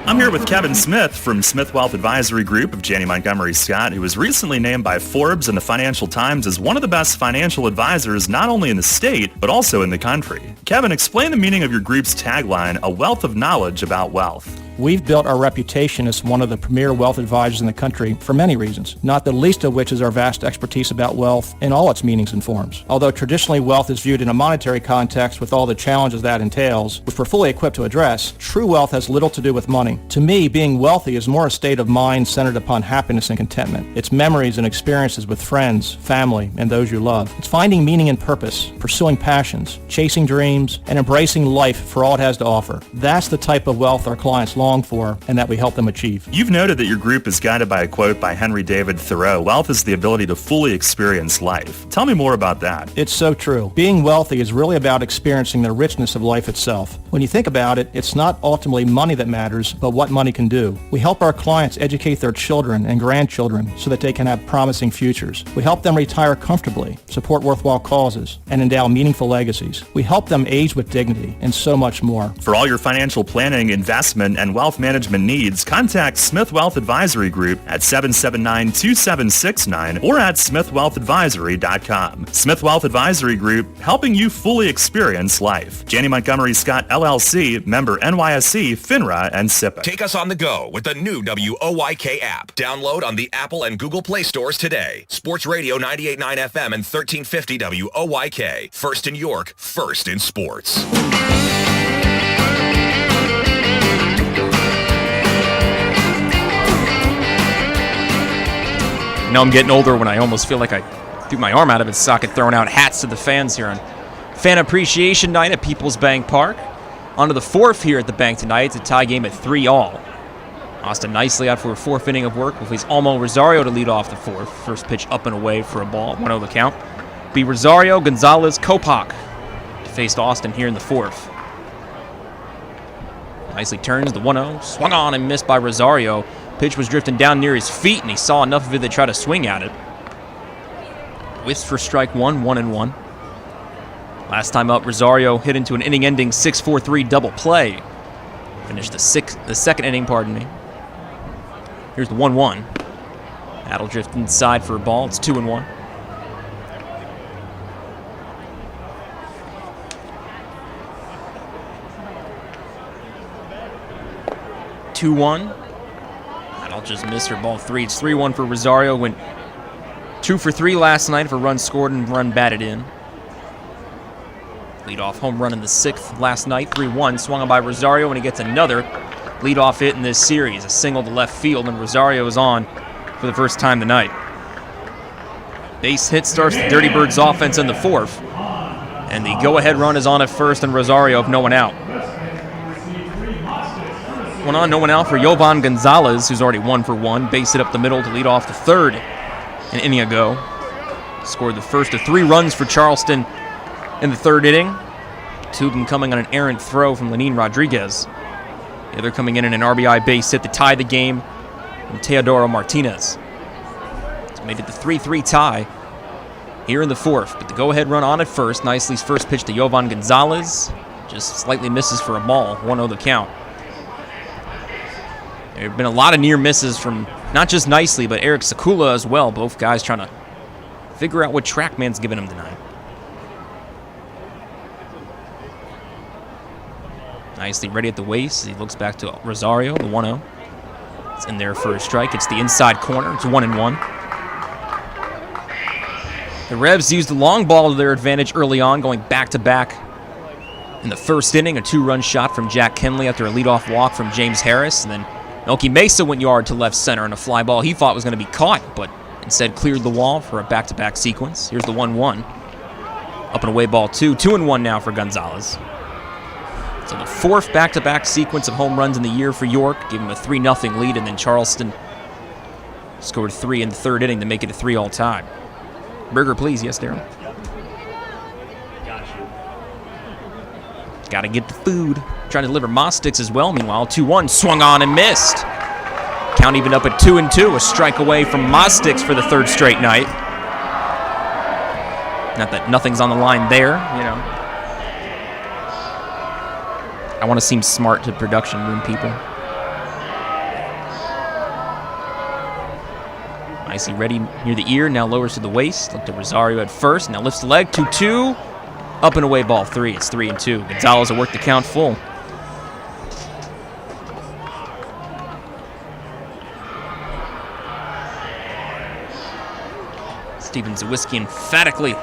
I'm here with Kevin Smith from Smith Wealth Advisory Group of Janney Montgomery Scott, who was recently named by Forbes and the Financial Times as one of the best financial advisors not only in the state, but also in the country. Kevin, explain the meaning of your group's tagline, A Wealth of Knowledge About Wealth. We've built our reputation as one of the premier wealth advisors in the country for many reasons, not the least of which is our vast expertise about wealth in all its meanings and forms. Although traditionally wealth is viewed in a monetary context with all the challenges that entails, which we're fully equipped to address, true wealth has little to do with money. To me, being wealthy is more a state of mind centered upon happiness and contentment. It's memories and experiences with friends, family, and those you love. It's finding meaning and purpose, pursuing passions, chasing dreams, and embracing life for all it has to offer. That's the type of wealth our clients long for and that we help them achieve. You've noted that your group is guided by a quote by Henry David Thoreau, "Wealth is the ability to fully experience life." Tell me more about that. It's so true. Being wealthy is really about experiencing the richness of life itself. When you think about it, it's not ultimately money that matters, but what money can do. We help our clients educate their children and grandchildren so that they can have promising futures. We help them retire comfortably, support worthwhile causes, and endow meaningful legacies. We help them age with dignity and so much more. For all your financial planning, investment, and wealth management needs, contact Smith Wealth Advisory Group at 779-2769 or at smithwealthadvisory.com. Smith Wealth Advisory Group, helping you fully experience life. Janney Montgomery Scott LLC, member NYSE, FINRA, and SIPC. Take us on the go with the new WOYK app. Download on the Apple and Google Play stores today. Sports Radio 98.9 FM and 1350 WOYK. First in York, first in sports. I'm getting older when I almost feel like I threw my arm out of its socket throwing out hats to the fans here on Fan Appreciation Night at PeoplesBank Park. On to the fourth here at the bank tonight. It's a tie game at 3-all. Austin nicely out for a fourth inning of work with his Almo Rosario to lead off the fourth. First pitch up and away for a ball, 1-0 the count. Be Rosario, Gonzalez, Kopak to face Austin here in the fourth. Nicely turns the 1-0, swung on and missed by Rosario. Pitch was drifting down near his feet, and he saw enough of it to try to swing at it. Whiffs for strike one, 1-1. Last time up, Rosario hit into an inning-ending 6-4-3 double play. Finished the second inning, pardon me. Here's the 1-1. That'll drift inside for a ball. It's 2-1. That'll just miss her ball 3. It's 3-1 for Rosario. Went 2 for 3 last night for run scored and run batted in. Leadoff home run in the 6th last night, 3-1. Swung on by Rosario, and he gets another leadoff hit in this series. A single to left field, and Rosario is on for the first time tonight. Base hit starts the Dirty Birds offense in the 4th. And the go-ahead run is on at first, and Rosario with no one out. One on, no one out for Jovan Gonzalez, who's already 1 for 1. Base hit up the middle to lead off the third an inning ago. Scored the first of 3 runs for Charleston in the third inning. 2 of them coming on an errant throw from Lenin Rodriguez. The other coming in an RBI base hit to tie the game from Teodoro Martinez. It's made it the 3-3 tie here in the 4th. But the go-ahead run on at first. Nicely's first pitch to Jovan Gonzalez. Just slightly misses for a ball. 1-0 the count. There have been a lot of near misses from not just Nicely, but Eric Sakula as well. Both guys trying to figure out what TrackMan's giving him tonight. Nicely ready at the waist. He looks back to Rosario, the 1-0. It's in there for a strike. It's the inside corner. It's 1-1. The Revs used the long ball to their advantage early on, going back-to-back in the first inning. A 2-run shot from Jack Kenley after a leadoff walk from James Harris. And then Melky Mesa went yard to left center on a fly ball he thought was going to be caught, but instead cleared the wall for a back-to-back sequence. Here's the 1-1. Up and away ball 2. 2-1 now for Gonzalez. So the 4th back-to-back sequence of home runs in the year for York, gave him a 3-0 lead, and then Charleston scored 3 in the third inning to make it a 3-all tie. Burger, please. Yes, Darryl. Got to get the food. Trying to deliver moss sticks as well. Meanwhile, 2-1, swung on and missed. Count even up at 2-2. A strike away from moss sticks for the 3rd straight night. Not that nothing's on the line there, you know. I want to seem smart to production room people. Nicely ready near the ear, now lowers to the waist. Look to Rosario at first, now lifts the leg, 2-2. Up and away ball 3, it's 3-2. Gonzalez will work the count full. Steven Zawiski emphatically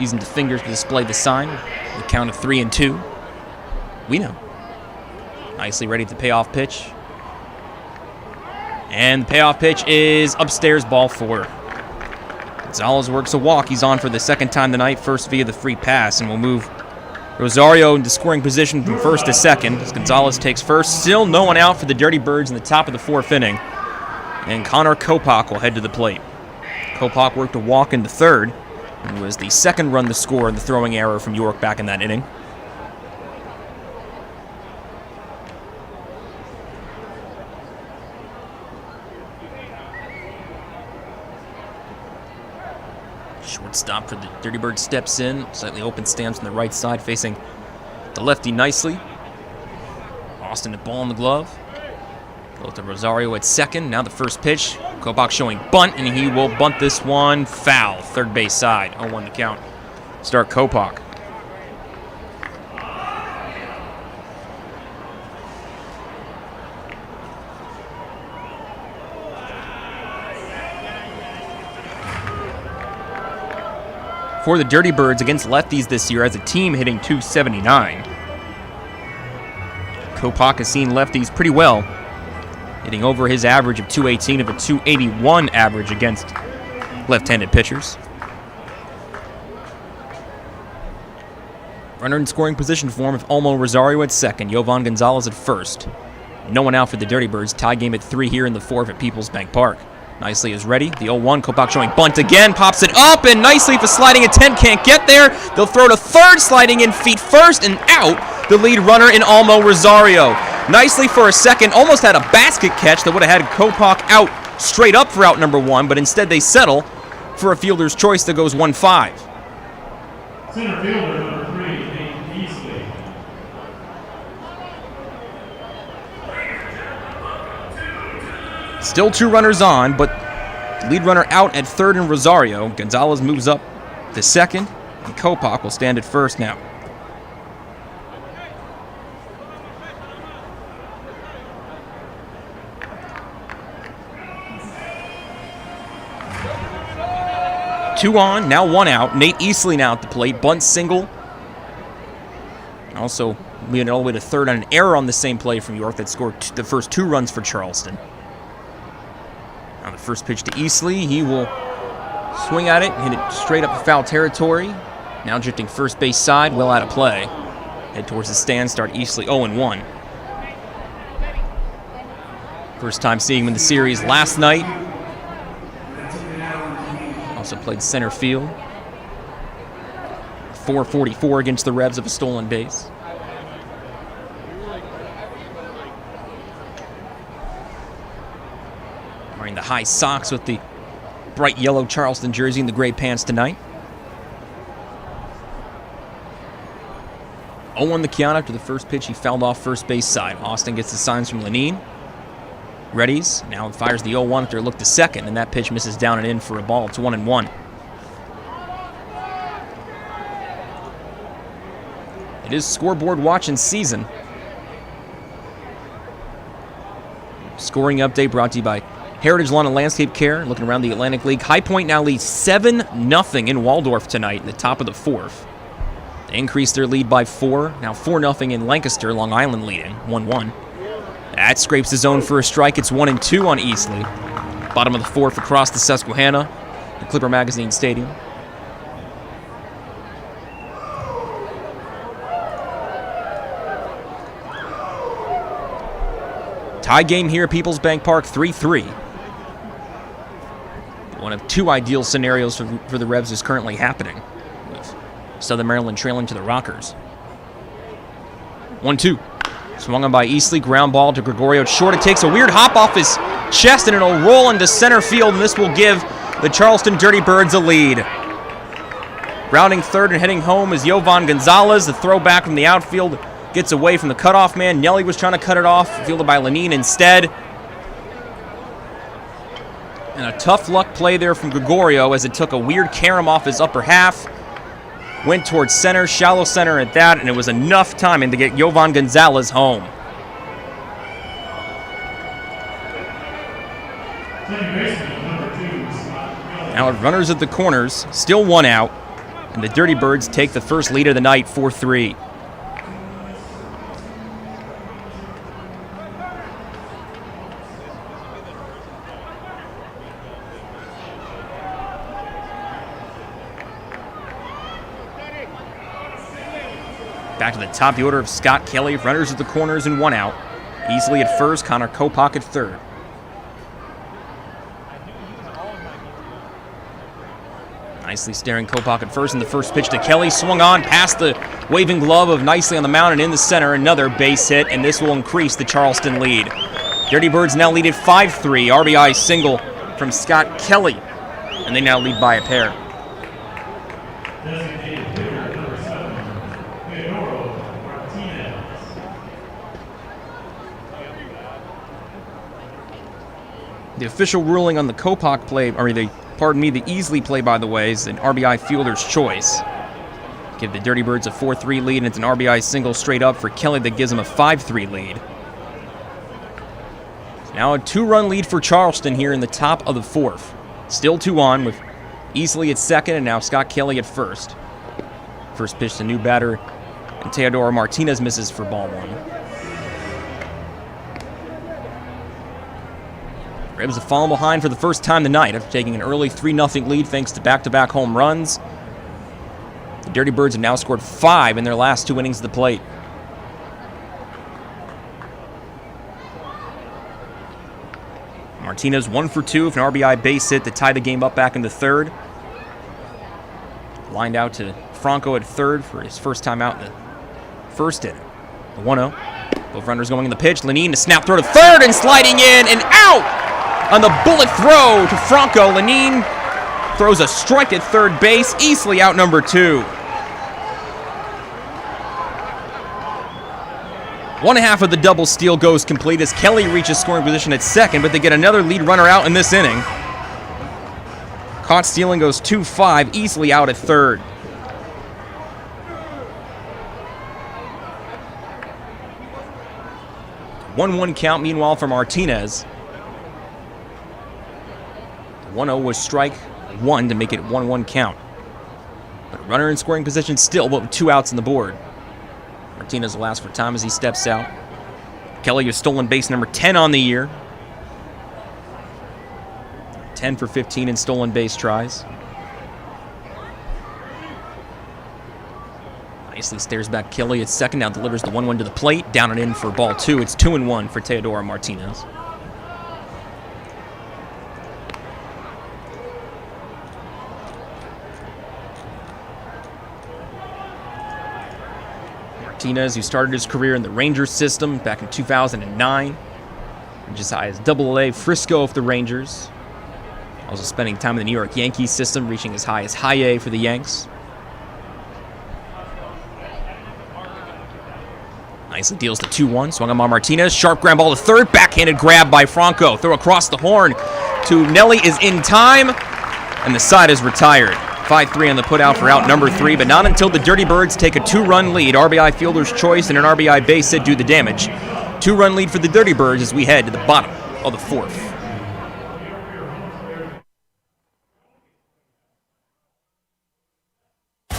using the fingers to display the sign. The count of 3-2. We know. Nicely ready at the payoff pitch. And the payoff pitch is upstairs, ball 4. Gonzalez works a walk. He's on for the second time tonight, first via the free pass, and will move Rosario into scoring position from first to second as Gonzalez takes first. Still no one out for the Dirty Birds in the top of the 4th inning. And Connor Kopak will head to the plate. Kopak worked a walk into third and was the second run to score in the throwing error from York back in that inning. Shortstop for the Dirty Birds steps in, slightly open stance on the right side, facing the lefty nicely. Austin a ball in the glove. Go to Rosario at second. Now the first pitch. Kopak showing bunt, and he will bunt this one foul. Third base side. 0-1 to count. Start Kopak. For the Dirty Birds against lefties this year as a team hitting .279. Kopak has seen lefties pretty well, hitting over his average of .218 of a .281 average against left-handed pitchers. Runner in scoring position form of Olmo Rosario at second, Yovan Gonzalez at first. No one out for the Dirty Birds. Tie game at 3 here in the 4th at PeoplesBank Park. Nicely is ready. The 0-1, Kopak showing bunt again, pops it up, and nicely for sliding intent, can't get there. They'll throw to third, sliding in feet first, and out the lead runner in Olmo Rosario. Nicely for a second, almost had a basket catch that would have had Kopak out straight up for out number 1, but instead they settle for a fielder's choice that goes 1-5. Center fielder number 3, Nate Easley. Still 2 runners on, but the lead runner out at third in Rosario. Gonzalez moves up to second, and Kopak will stand at first now. Two on, now 1 out. Nate Easley now at the plate. Bunt single. Also leading it all the way to third on an error on the same play from York that scored the first 2 runs for Charleston. Now the first pitch to Easley. He will swing at it, hit it straight up foul territory. Now drifting first base side, well out of play. Head towards the stand, start Easley 0-1. First time seeing him in the series last night. Also played center field. 444 against the Revs of a stolen base. Wearing the high socks with the bright yellow Charleston jersey and the gray pants tonight. 0-1 the count after the first pitch. He fouled off first base side. Austin gets the signs from Lenine. Readies. Now fires the 0-1 after a look to second, and that pitch misses down and in for a ball. It's 1-1. It is scoreboard watching season. Scoring update brought to you by Heritage Lawn and Landscape Care. Looking around the Atlantic League, High Point now leads 7-0 in Waldorf tonight in the top of the 4th. They increased their lead by 4. Now 4-0 in Lancaster, Long Island leading 1-1. That scrapes the zone for a strike. It's 1-2 on Easley. Bottom of the 4th across the Susquehanna, the Clipper Magazine Stadium. Tie game here at PeoplesBank Park, 3-3. One of 2 ideal scenarios for the Revs is currently happening, with Southern Maryland trailing to the Rockers. 1-2. Swung on by Easley, ground ball to Gregorio. It's short, it takes a weird hop off his chest, and it'll roll into center field, and this will give the Charleston Dirty Birds a lead. Rounding third and heading home is Yovan Gonzalez. The throw back from the outfield gets away from the cutoff man. Nelly was trying to cut it off, fielded by Lenine instead. And a tough luck play there from Gregorio as it took a weird carom off his upper half. Went towards center, shallow center at that, and it was enough timing to get Yovan Gonzalez home. Second baseman, number 2, Now runners at the corners, still one out, and the Dirty Birds take the first lead of the night, 4-3. Back to the top of the order of Scott Kelly, runners at the corners and one out. Easily at first, Connor Kopak at third. Nicely staring Kopak at first, and the first pitch to Kelly swung on past the waving glove of Nicely on the mound and in the center. Another base hit, and this will increase the Charleston lead. Dirty Birds now lead at 5-3. RBI single from Scott Kelly, and they now lead by a pair. The official ruling on the Kopak play, the Easley play, by the way, is an RBI fielder's choice. Give the Dirty Birds a 4-3 lead, and it's an RBI single straight up for Kelly that gives them a 5-3 lead. Now a 2-run lead for Charleston here in the top of the fourth. Still 2 on with Easley at second and now Scott Kelly at first. First pitch to new batter, and Teodoro Martinez misses for ball 1. Rebs have fallen behind for the first time tonight after taking an early 3-0 lead thanks to back-to-back home runs. The Dirty Birds have now scored 5 in their last 2 innings at the plate. Martinez 1 for 2 with an RBI base hit to tie the game up back in the third. Lined out to Franco at third for his first time out in the first inning. The 1-0. Both runners going in the pitch. Lenine to snap throw to third and sliding in and out! On the bullet throw to Franco, Lenine throws a strike at third base. Easley out number 2. 1/2 of the double steal goes complete as Kelly reaches scoring position at second, but they get another lead runner out in this inning. Caught stealing goes 2-5. Easley out at third. The 1-1 count, meanwhile, for Martinez. 1-0 was strike 1 to make it 1-1 count. But runner in scoring position still, but with 2 outs on the board. Martinez will ask for time as he steps out. Kelly is stolen base number 10 on the year. 10 for 15 in stolen base tries. Nicely stares back Kelly at second, now delivers the 1-1 to the plate, down and in for ball 2. It's 2-1 for Teodoro Martinez. Martinez, who started his career in the Rangers system back in 2009, reached as high as AA Frisco for the Rangers. Also spending time in the New York Yankees system, reaching as high as High A for the Yanks. Nicely deals the 2-1, swung on by Martinez, sharp ground ball to third, backhanded grab by Franco, throw across the horn to Nelly is in time, and the side is retired. 5-3 on the putout for out number 3, but not until the Dirty Birds take a 2-run lead. RBI fielder's choice and an RBI base hit do the damage. 2-run lead for the Dirty Birds as we head to the bottom of the fourth.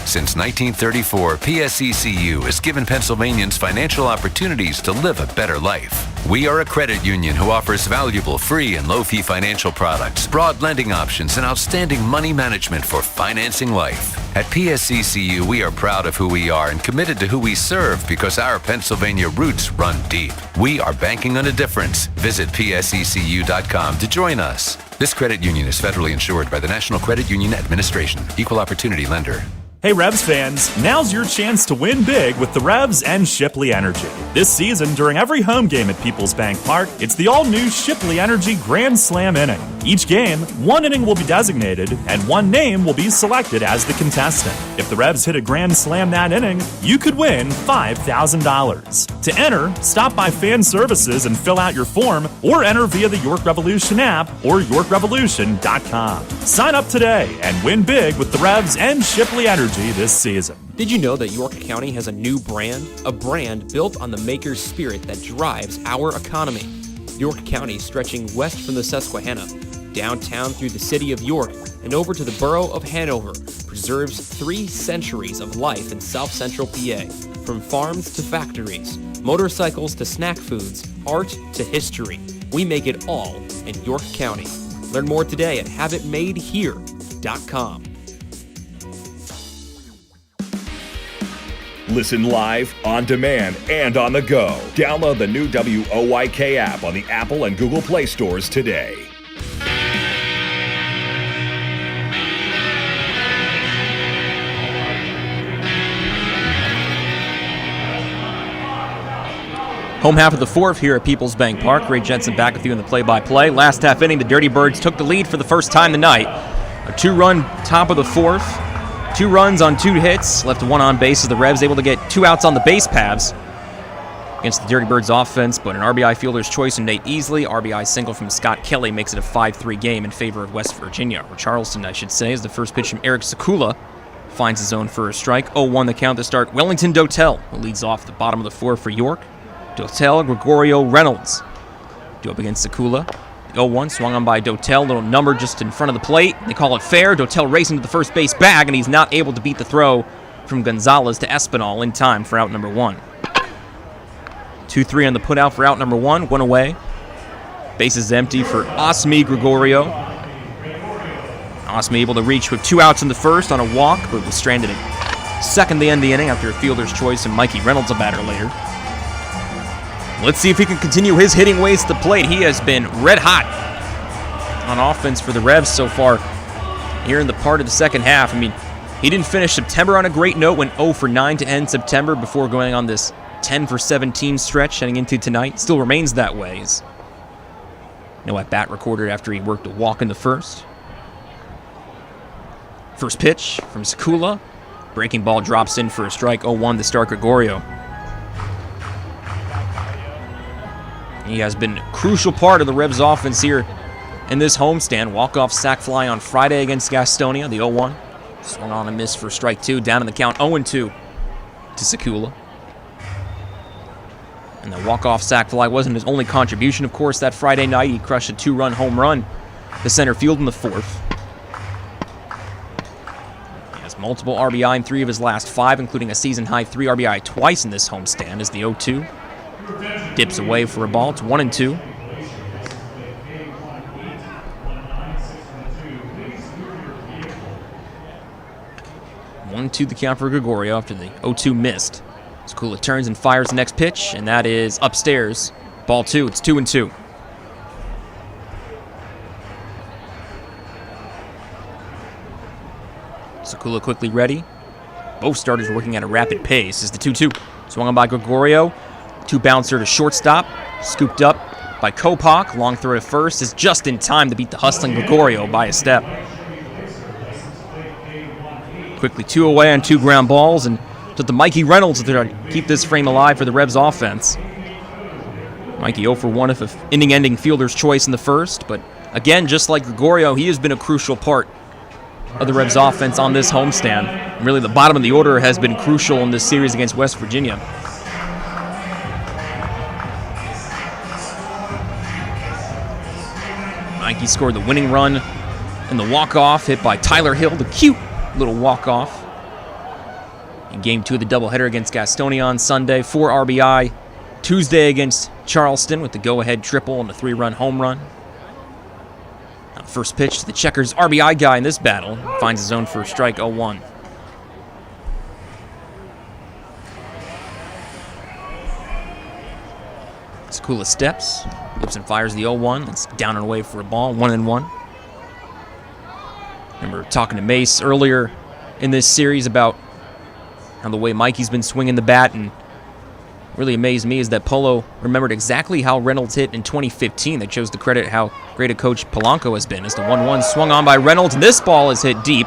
Since 1934, PSECU has given Pennsylvanians financial opportunities to live a better life. We are a credit union who offers valuable free and low-fee financial products, broad lending options, and outstanding money management for financing life. At PSECU, we are proud of who we are and committed to who we serve because our Pennsylvania roots run deep. We are banking on a difference. Visit PSECU.com to join us. This credit union is federally insured by the National Credit Union Administration. Equal opportunity lender. Hey Revs fans, now's your chance to win big with the Revs and Shipley Energy. This season, during every home game at PeoplesBank Park, it's the all-new Shipley Energy Grand Slam inning. Each game, one inning will be designated, and one name will be selected as the contestant. If the Revs hit a Grand Slam that inning, you could win $5,000. To enter, stop by Fan Services and fill out your form, or enter via the York Revolution app or YorkRevolution.com. Sign up today and win big with the Revs and Shipley Energy this season. Did you know that York County has a new brand? A brand built on the maker's spirit that drives our economy. York County, stretching west from the Susquehanna, downtown through the city of York and over to the borough of Hanover, preserves 3 centuries of life in South Central PA. From farms to factories, motorcycles to snack foods, art to history, we make it all in York County. Learn more today at haveitmadehere.com. Listen live, on demand, and on the go. Download the new WOYK app on the Apple and Google Play stores today. Home half of the fourth here at PeoplesBank Park. Ray Jensen back with you in the play-by-play. Last half inning, the Dirty Birds took the lead for the first time tonight. A 2-run top of the fourth. 2 runs on 2 hits, left 1 on base as the Revs able to get 2 outs on the base paths against the Dirty Birds offense, but an RBI fielder's choice from Nate Easley, RBI single from Scott Kelly makes it a 5-3 game in favor of West Virginia, or Charleston, I should say, as the first pitch from Eric Sekula finds his zone for a strike. 0-1 the count to start. Wellington Dotel, who leads off the bottom of the 4th for York. Dotel, Gregorio, Reynolds do up against Sekula. 0-1 swung on by Dotel, little number just in front of the plate. They call it fair. Dotel racing to the first base bag, and he's not able to beat the throw from Gonzalez to Espinal in time for out number 1. 2-3 on the putout for out number 1, 1 away. Base is empty for Osmi Gregorio. Osmi able to reach with 2 outs in the first on a walk, but was stranded at second to end the inning after a fielder's choice and Mikey Reynolds a batter later. Let's see if he can continue his hitting ways to the plate. He has been red hot on offense for the Revs so far here in the part of the second half. I mean, he didn't finish September on a great note, went 0 for 9 to end September before going on this 10 for 17 stretch heading into tonight. Still remains that way. No at-bat recorded after he worked a walk in the first. First pitch from Sekula. Breaking ball drops in for a strike. 0-1 to start Gregorio. He has been a crucial part of the Revs offense here in this homestand. Walk-off sac fly on Friday against Gastonia, the 0-1. Swung on a miss for strike 2, down in the count 0-2 to Sekula. And the walk-off sac fly wasn't his only contribution, of course, that Friday night. He crushed a 2-run home run to center field in the 4th. He has multiple RBI in 3 of his last 5, including a season-high 3 RBI twice in this homestand as the 0-2. Dips away for a ball. It's 1-2. 1-2 the count for Gregorio after the 0-2 missed. Sekula turns and fires the next pitch, and that is upstairs. Ball 2. It's 2-2. Sekula quickly ready. Both starters working at a rapid pace as the 2-2. Swung on by Gregorio. 2 bouncer to shortstop. Scooped up by Kopak. Long throw to first is just in time to beat the hustling Gregorio by a step. Quickly 2 away on 2 ground balls, and to the Mikey Reynolds to keep this frame alive for the Revs offense. Mikey 0 for 1 of an inning-ending fielder's choice in the first, but again, just like Gregorio, he has been a crucial part of the Revs offense on this homestand. Really, the bottom of the order has been crucial in this series against West Virginia. Mikey scored the winning run in the walk-off hit by Tyler Hill, the cute little walk-off. In Game 2 of the doubleheader against Gastonia on Sunday, 4 RBI. Tuesday against Charleston with the go-ahead triple and a 3-run home run. Now, first pitch to the Checkers RBI guy in this battle. Finds his zone for a strike, 0-1. Sekula steps. Gibson fires the 0-1. It's down and away for a ball, 1-1. Remember talking to Mace earlier in this series about how the way Mikey's been swinging the bat, and really amazed me is that Polo remembered exactly how Reynolds hit in 2015. That shows the credit how great a coach Polanco has been, as the 1-1 swung on by Reynolds, and this ball is hit deep,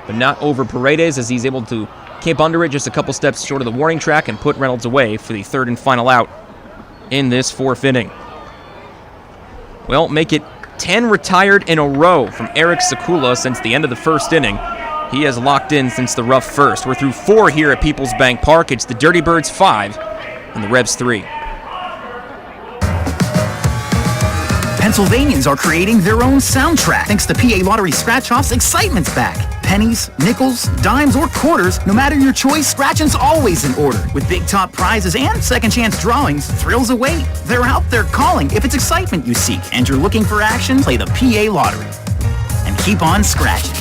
but not over Paredes, as he's able to camp under it just a couple steps short of the warning track and put Reynolds away for the 3rd and final out in this 4th inning. Well, make it 10 retired in a row from Eric Sekula since the end of the 1st inning. He has locked in since the rough first. We're through 4 here at PeoplesBank Park. It's the Dirty Birds 5 and the Revs 3. Pennsylvanians are creating their own soundtrack. Thanks to PA Lottery Scratch-Offs, excitement's back. Pennies, nickels, dimes, or quarters, no matter your choice, scratching's always in order. With big top prizes and second chance drawings, thrills await. They're out there calling if it's excitement you seek and you're looking for action, play the PA Lottery. And keep on scratching.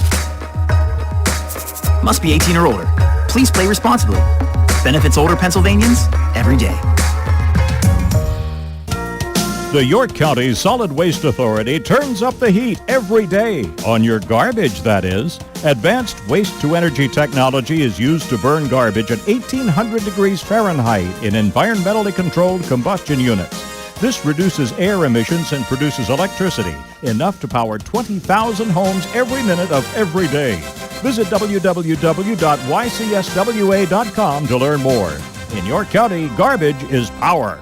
Must be 18 or older. Please play responsibly. Benefits older Pennsylvanians every day. The York County Solid Waste Authority turns up the heat every day. On your garbage, that is. Advanced waste-to-energy technology is used to burn garbage at 1,800 degrees Fahrenheit in environmentally controlled combustion units. This reduces air emissions and produces electricity, enough to power 20,000 homes every minute of every day. Visit www.ycswa.com to learn more. In York County, garbage is power.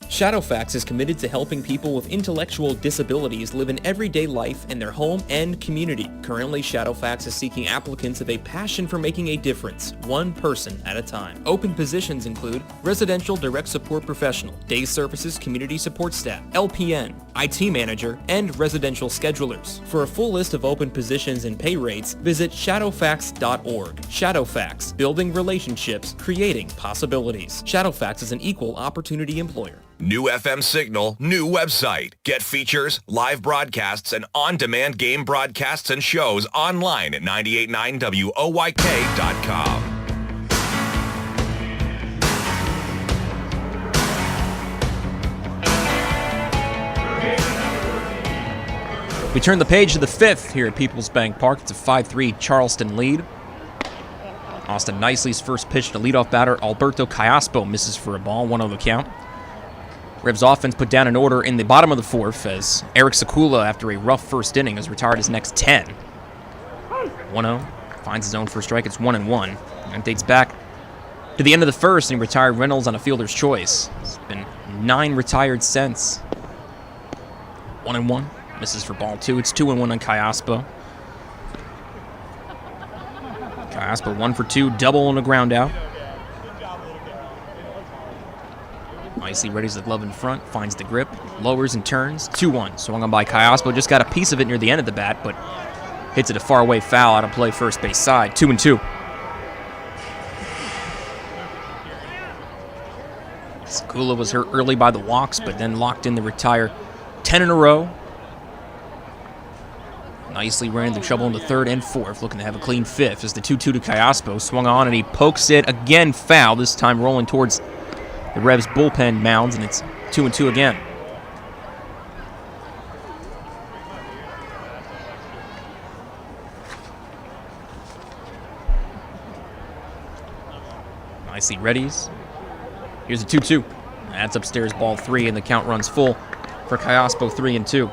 Shadowfax is committed to helping people with intellectual disabilities live an everyday life in their home and community. Currently, Shadowfax is seeking applicants with a passion for making a difference, one person at a time. Open positions include residential direct support professional, day services community support staff, LPN, IT manager, and residential schedulers. For a full list of open positions and pay rates, visit shadowfax.org. Shadowfax, building relationships, creating possibilities. Shadowfax is an equal opportunity employer. New FM signal, new website. Get features, live broadcasts, and on-demand game broadcasts and shows online at 989WOYK.com. We turn the page to the fifth here at PeoplesBank Park. It's a 5-3 Charleston lead. Austin Nicely's first pitch to leadoff batter Alberto Callaspo misses for a ball, 1-0 the count. Revs offense put down an order in the bottom of the fourth as Eric Sekula, after a rough first inning, has retired his next 10. 1-0, finds his own first strike, it's 1-1, and dates back to the end of the first, and he retired Reynolds on a fielder's choice. It's been 9 retired since. 1-1, misses for ball 2, it's 2-1 on Callaspo. Callaspo 1 for 2, double on a ground out. Nicely readies the glove in front, finds the grip, lowers and turns, 2-1. Swung on by Callaspo, just got a piece of it near the end of the bat, but hits it a far away foul out of play first base side, 2-2. Sekula was hurt early by the walks, but then locked in to retire 10 in a row. Nicely ran into trouble in the third and fourth, looking to have a clean fifth as the 2-2 to Callaspo. Swung on and he pokes it again, foul, this time rolling towards the Revs bullpen mounds, and it's 2-2 again. Nicely readies. Here's a 2-2. That's upstairs, ball 3, and the count runs full for Callaspo, 3-2.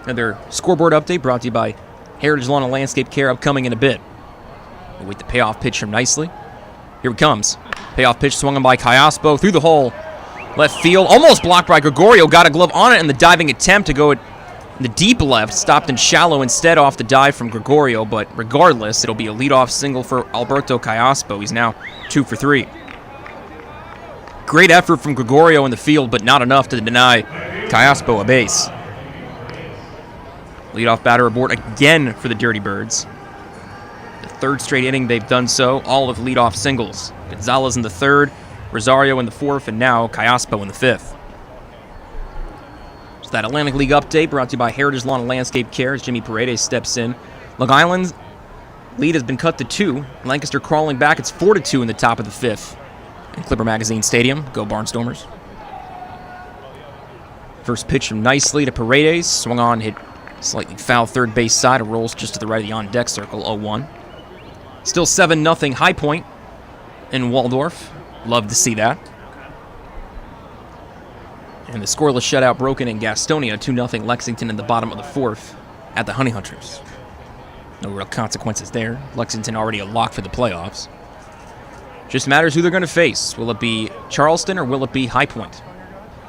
Another scoreboard update brought to you by Heritage Lawn and Landscape Care, upcoming in a bit. We'll wait the payoff pitch from Nicely. Here it comes. Payoff pitch swung on by Callaspo through the hole. Left field, almost blocked by Gregorio. Got a glove on it in the diving attempt to go in the deep left. Stopped in shallow instead off the dive from Gregorio, but regardless, it'll be a leadoff single for Alberto Callaspo. He's now 2 for 3. Great effort from Gregorio in the field, but not enough to deny Callaspo a base. Leadoff batter aboard again for the Dirty Birds. The third straight inning they've done so, all with leadoff singles. Gonzalez in the third, Rosario in the fourth, and now Callaspo in the fifth. So that Atlantic League update brought to you by Heritage Lawn and Landscape Care as Jimmy Paredes steps in. Long Island's lead has been cut to 2. Lancaster crawling back, it's 4-2 in the top of the fifth. In Clipper Magazine Stadium, go Barnstormers. First pitch from Nicely to Paredes, swung on, hit slightly foul third base side, rolls just to the right of the on-deck circle, 0-1. Still 7-0 High Point in Waldorf. Love to see that. And the scoreless shutout broken in Gastonia, 2-0 Lexington in the bottom of the fourth at the Honey Hunters. No real consequences there. Lexington already a lock for the playoffs. Just matters who they're going to face. Will it be Charleston or will it be High Point?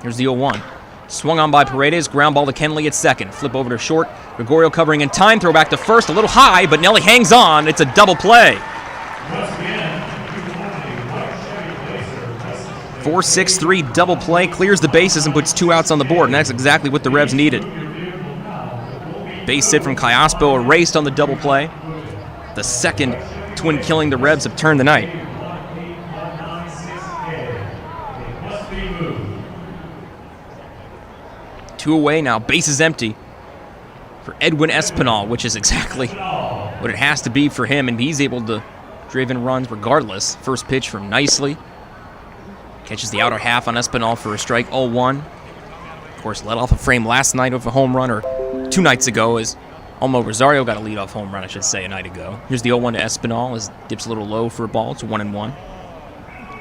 Here's the 0-1. Swung on by Paredes, ground ball to Kenley at second. Flip over to short. Gregorio covering in time, throw back to first, a little high, but Nelly hangs on. It's a double play. 4-6-3 double play, clears the bases and puts 2 outs on the board, and that's exactly what the Revs needed. Base hit from Kayaspo erased on the double play. The second twin killing the Revs have turned the night. 2 away now, bases empty for Edwin Espinal, which is exactly what it has to be for him, and he's able to drive in runs regardless. First pitch from Nicely. Catches the outer half on Espinal for a strike, 0-1. Of course, let off a frame last night with a home run, or 2 nights ago, as Olmo Rosario got a leadoff home run, I should say, a night ago. Here's the 0-1 to Espinal, as dips a little low for a ball. It's 1-1.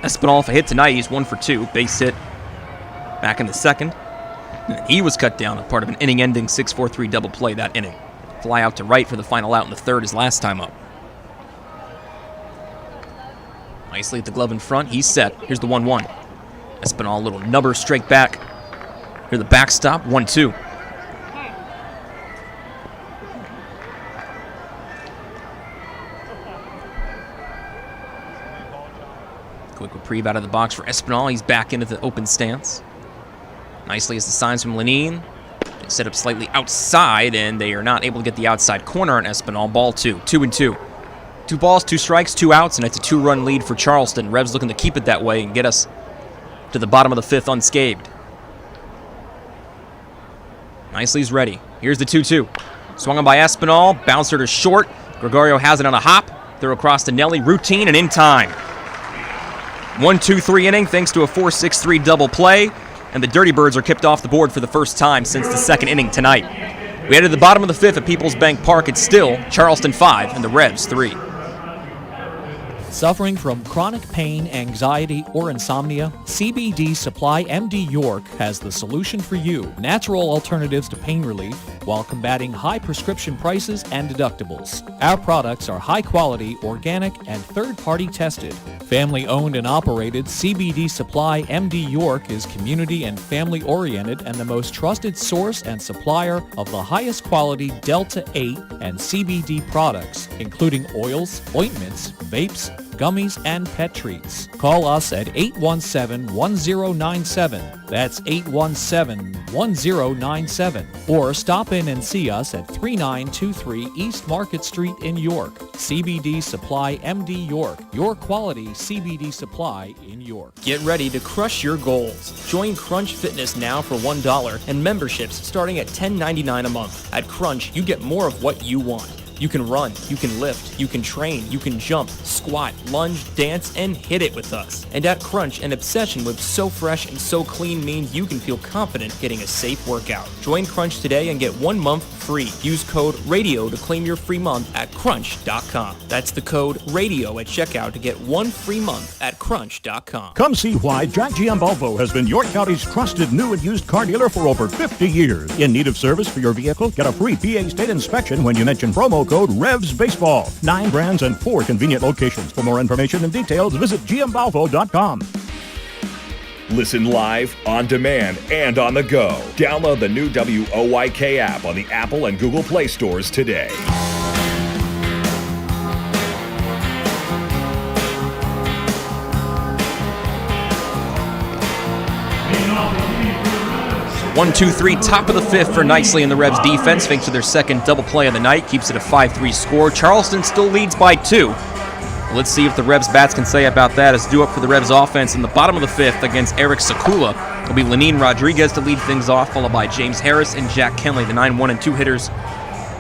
Espinal, if a hit tonight, he's 1 for 2. Base hit back in the second. And he was cut down as part of an inning-ending 6-4-3 double play that inning. Fly out to right for the final out in the third his last time up. Nicely at the glove in front. He's set. Here's the 1-1. Espinal, a little nubber straight back. Here the backstop, 1-2. Quick reprieve out of the box for Espinal. He's back into the open stance. Nicely as the signs from Lenine. Set up slightly outside, and they are not able to get the outside corner on Espinal. Ball 2, 2-2. 2 balls, 2 strikes, 2 outs, and it's a 2-run lead for Charleston. Revs looking to keep it that way and get us to the bottom of the 5th unscathed. Nicely's ready. Here's the 2-2. Swung on by Espinal, bouncer to short. Gregorio has it on a hop. Throw across to Nelly, routine and in time. 1-2-3 inning thanks to a 4-6-3 double play, and the Dirty Birds are kicked off the board for the first time since the second inning tonight. We head to the bottom of the 5th at PeoplesBank Park. It's still Charleston 5 and the Revs 3. Suffering from chronic pain, anxiety, or insomnia? CBD Supply MD York has the solution for you. Natural alternatives to pain relief while combating high prescription prices and deductibles. Our products are high quality, organic, and third-party tested. Family owned and operated, CBD Supply MD York is community and family oriented and the most trusted source and supplier of the highest quality Delta 8 and CBD products, including oils, ointments, vapes, gummies, and pet treats. Call us at 817-1097. That's 817-1097. Or stop in and see us at 3923 East Market Street in York. CBD Supply MD York, your quality CBD supply in York. Get ready to crush your goals. Join Crunch Fitness now for $1 and memberships starting at $10.99 a month. At Crunch, you get more of what you want. You can run, you can lift, you can train, you can jump, squat, lunge, dance, and hit it with us. And at Crunch, an obsession with so fresh and so clean means you can feel confident getting a safe workout. Join Crunch today and get 1 month free. Use code RADIO to claim your free month at crunch.com. That's the code RADIO at checkout to get 1 free month at crunch.com. Come see why Jack GM Volvo has been York County's trusted new and used car dealer for over 50 years. In need of service for your vehicle? Get a free PA state inspection when you mention promo code Revs Baseball. 9 brands and 4 convenient locations. For more information and details, visit gmvolvo.com. Listen live, on demand, and on the go. Download the new WOYK app on the Apple and Google Play stores today. So 1-2-3, top of the 5th for Nicely in the Revs defense, thanks to their second double play of the night. Keeps it a 5-3 score. Charleston still leads by 2. Let's see if the Revs bats can say about that as due up for the Revs offense in the bottom of the 5th against Eric Sakula. It'll be Lenine Rodriguez to lead things off, followed by James Harris and Jack Kenley, the 9-1 and 2 hitters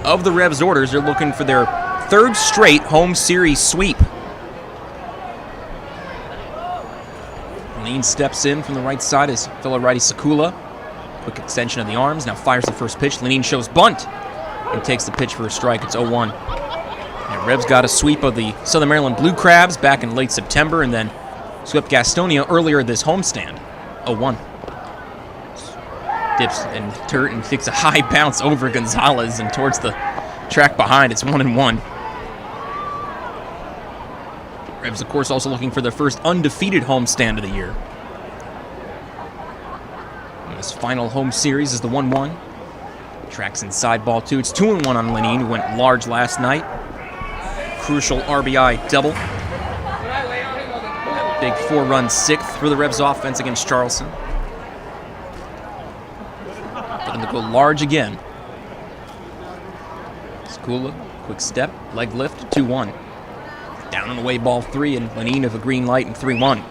of the Revs orders. They're looking for their 3rd straight home series sweep. Lenine steps in from the right side as fellow righty Sakula. Quick extension of the arms, now fires the first pitch. Lenine shows bunt and takes the pitch for a strike. It's 0-1. And Revs got a sweep of the Southern Maryland Blue Crabs back in late September and then swept Gastonia earlier this homestand. 0-1. Dips and dirt and takes a high bounce over Gonzalez and towards the track behind. It's 1-1. Revs, of course, also looking for their first undefeated homestand of the year. And this final home series is the 1-1. Tracks inside ball 2. It's 2-1 on Lenine, who went large last night. Crucial RBI double. Big 4-run sixth for the Revs offense against Charleston. Looking to go large again. Sakula, quick step, leg lift, 2-1. Down and away, ball 3, and Lenine of a green light and 3-1.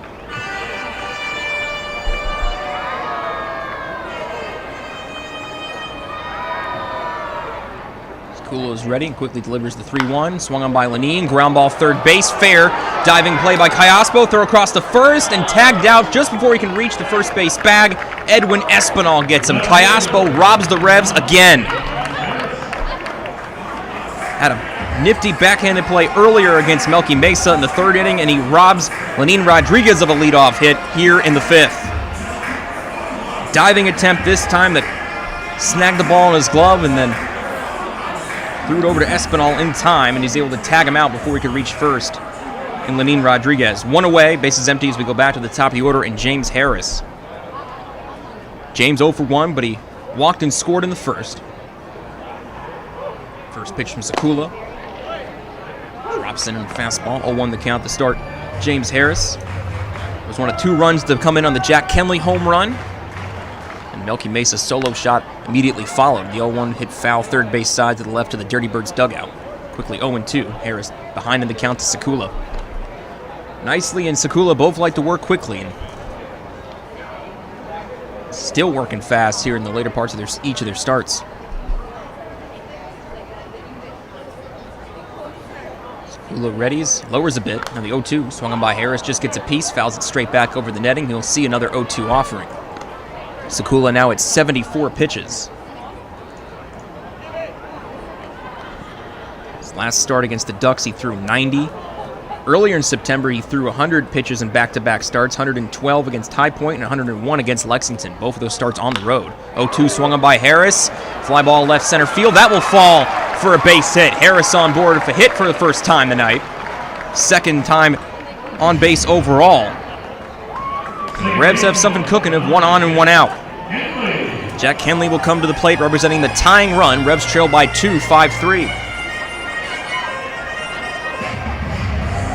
Sakula is ready and quickly delivers the 3-1. Swung on by Lenine, ground ball third base, fair. Diving play by Cayaspo, throw across the first, and tagged out just before he can reach the first base bag. Edwin Espinal gets him. Cayaspo robs the Revs again. Had a nifty backhanded play earlier against Melky Mesa in the third inning, and he robs Lenine Rodriguez of a leadoff hit here in the fifth. Diving attempt this time that snagged the ball in his glove and then threw it over to Espinal in time, and he's able to tag him out before he could reach first. And Lenine Rodriguez. One away, bases empty as we go back to the top of the order, and James Harris. James 0 for 1, but he walked and scored in the first. First pitch from Sakula. Drops in fastball. 0-1 the count to start. James Harris was one of 2 runs to come in on the Jack Kenley home run. And Melky Mesa's solo shot immediately followed. The 0-1 hit foul third base side to the left of the Dirty Birds dugout. Quickly 0-2. Harris behind in the count to Sakula. Nicely, and Sakula both like to work quickly. And still working fast here in the later parts of each of their starts. Sakula readies, lowers a bit. Now the 0-2 swung on by Harris, just gets a piece, fouls it straight back over the netting. He'll see another 0-2 offering. Sakula now at 74 pitches. His last start against the Ducks, he threw 90. Earlier in September, he threw 100 pitches in back-to-back starts, 112 against High Point and 101 against Lexington. Both of those starts on the road. 0-2 swung on by Harris. Fly ball left center field. That will fall for a base hit. Harris on board with a hit for the first time tonight. Second time on base overall. The Revs have something cooking of 1 on and 1 out. Jack Kenley will come to the plate representing the tying run. Revs trail by 2, 5-3.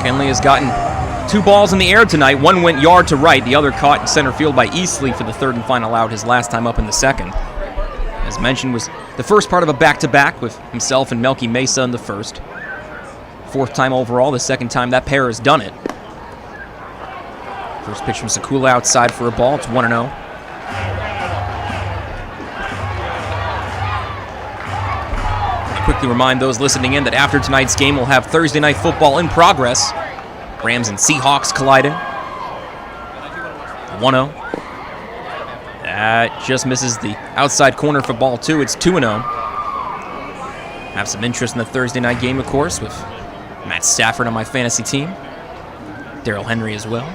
Kenley has gotten 2 balls in the air tonight. One went yard to right. The other caught in center field by Eastley for the third and final out, his last time up in the second. As mentioned, was the first part of a back-to-back with himself and Melky Mesa in the first. 4th time overall, the 2nd time that pair has done it. First pitch from Sakula outside for a ball. It's 1-0. Quickly remind those listening in that after tonight's game, we'll have Thursday Night Football in progress. Rams and Seahawks colliding. 1-0. That just misses the outside corner for ball 2. It's 2-0. Have some interest in the Thursday night game, of course, with Matt Stafford on my fantasy team. Darrell Henry as well.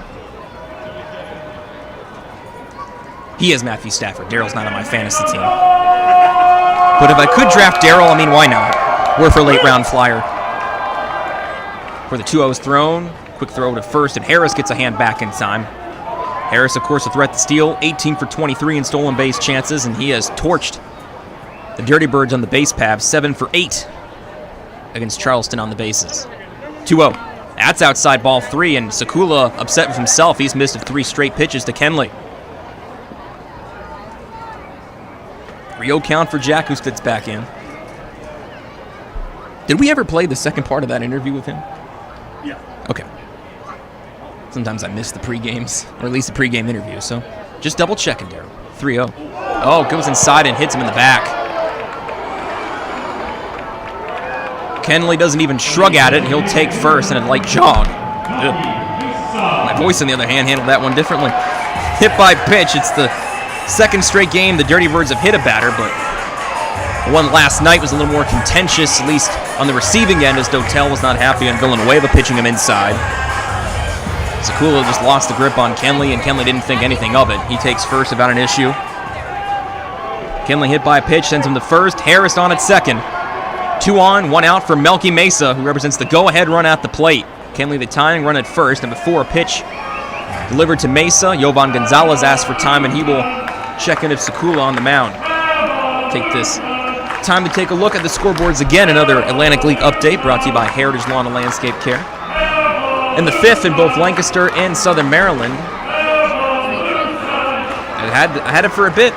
He is Matthew Stafford. Darrell's not on my fantasy team. But if I could draft Darrell, I mean, why not? Worth a late round flyer. For the 2-0 is thrown. Quick throw to first, and Harris gets a hand back in time. Harris, of course, a threat to steal. 18 for 23 in stolen base chances, and he has torched the Dirty Birds on the base path. 7 for 8 against Charleston on the bases. 2-0. That's outside ball 3, and Sakula upset with himself. He's missed 3 straight pitches to Kenley. 3-0 count for Jack, who sits back in. Did we ever play the second part of that interview with him? Yeah. Okay. Sometimes I miss the pre-games, or at least the pre-game interview, so just double-checking, Darrell. 3-0. Oh, goes inside and hits him in the back. Kenley doesn't even shrug at it, and he'll take first in a light jog. Ugh. My voice, on the other hand, handled that one differently. Hit by pitch. It's the second straight game the Dirty Birds have hit a batter, but the one last night was a little more contentious, at least on the receiving end, as Dotel was not happy on Villanueva pitching him inside. Sakula just lost the grip on Kenley, and Kenley didn't think anything of it. He takes first without an issue. Kenley hit by a pitch, sends him to first. Harris on at second. 2 on, 1 out for Melky Mesa, who represents the go-ahead run at the plate. Kenley the tying run at first, and before a pitch delivered to Mesa, Jovan Gonzalez asks for time, and he will check in if Sakula on the mound. Take this time to take a look at the scoreboards again. Another Atlantic League update brought to you by Heritage Lawn and Landscape Care. in the fifth in both Lancaster and Southern Maryland. I had it for a bit.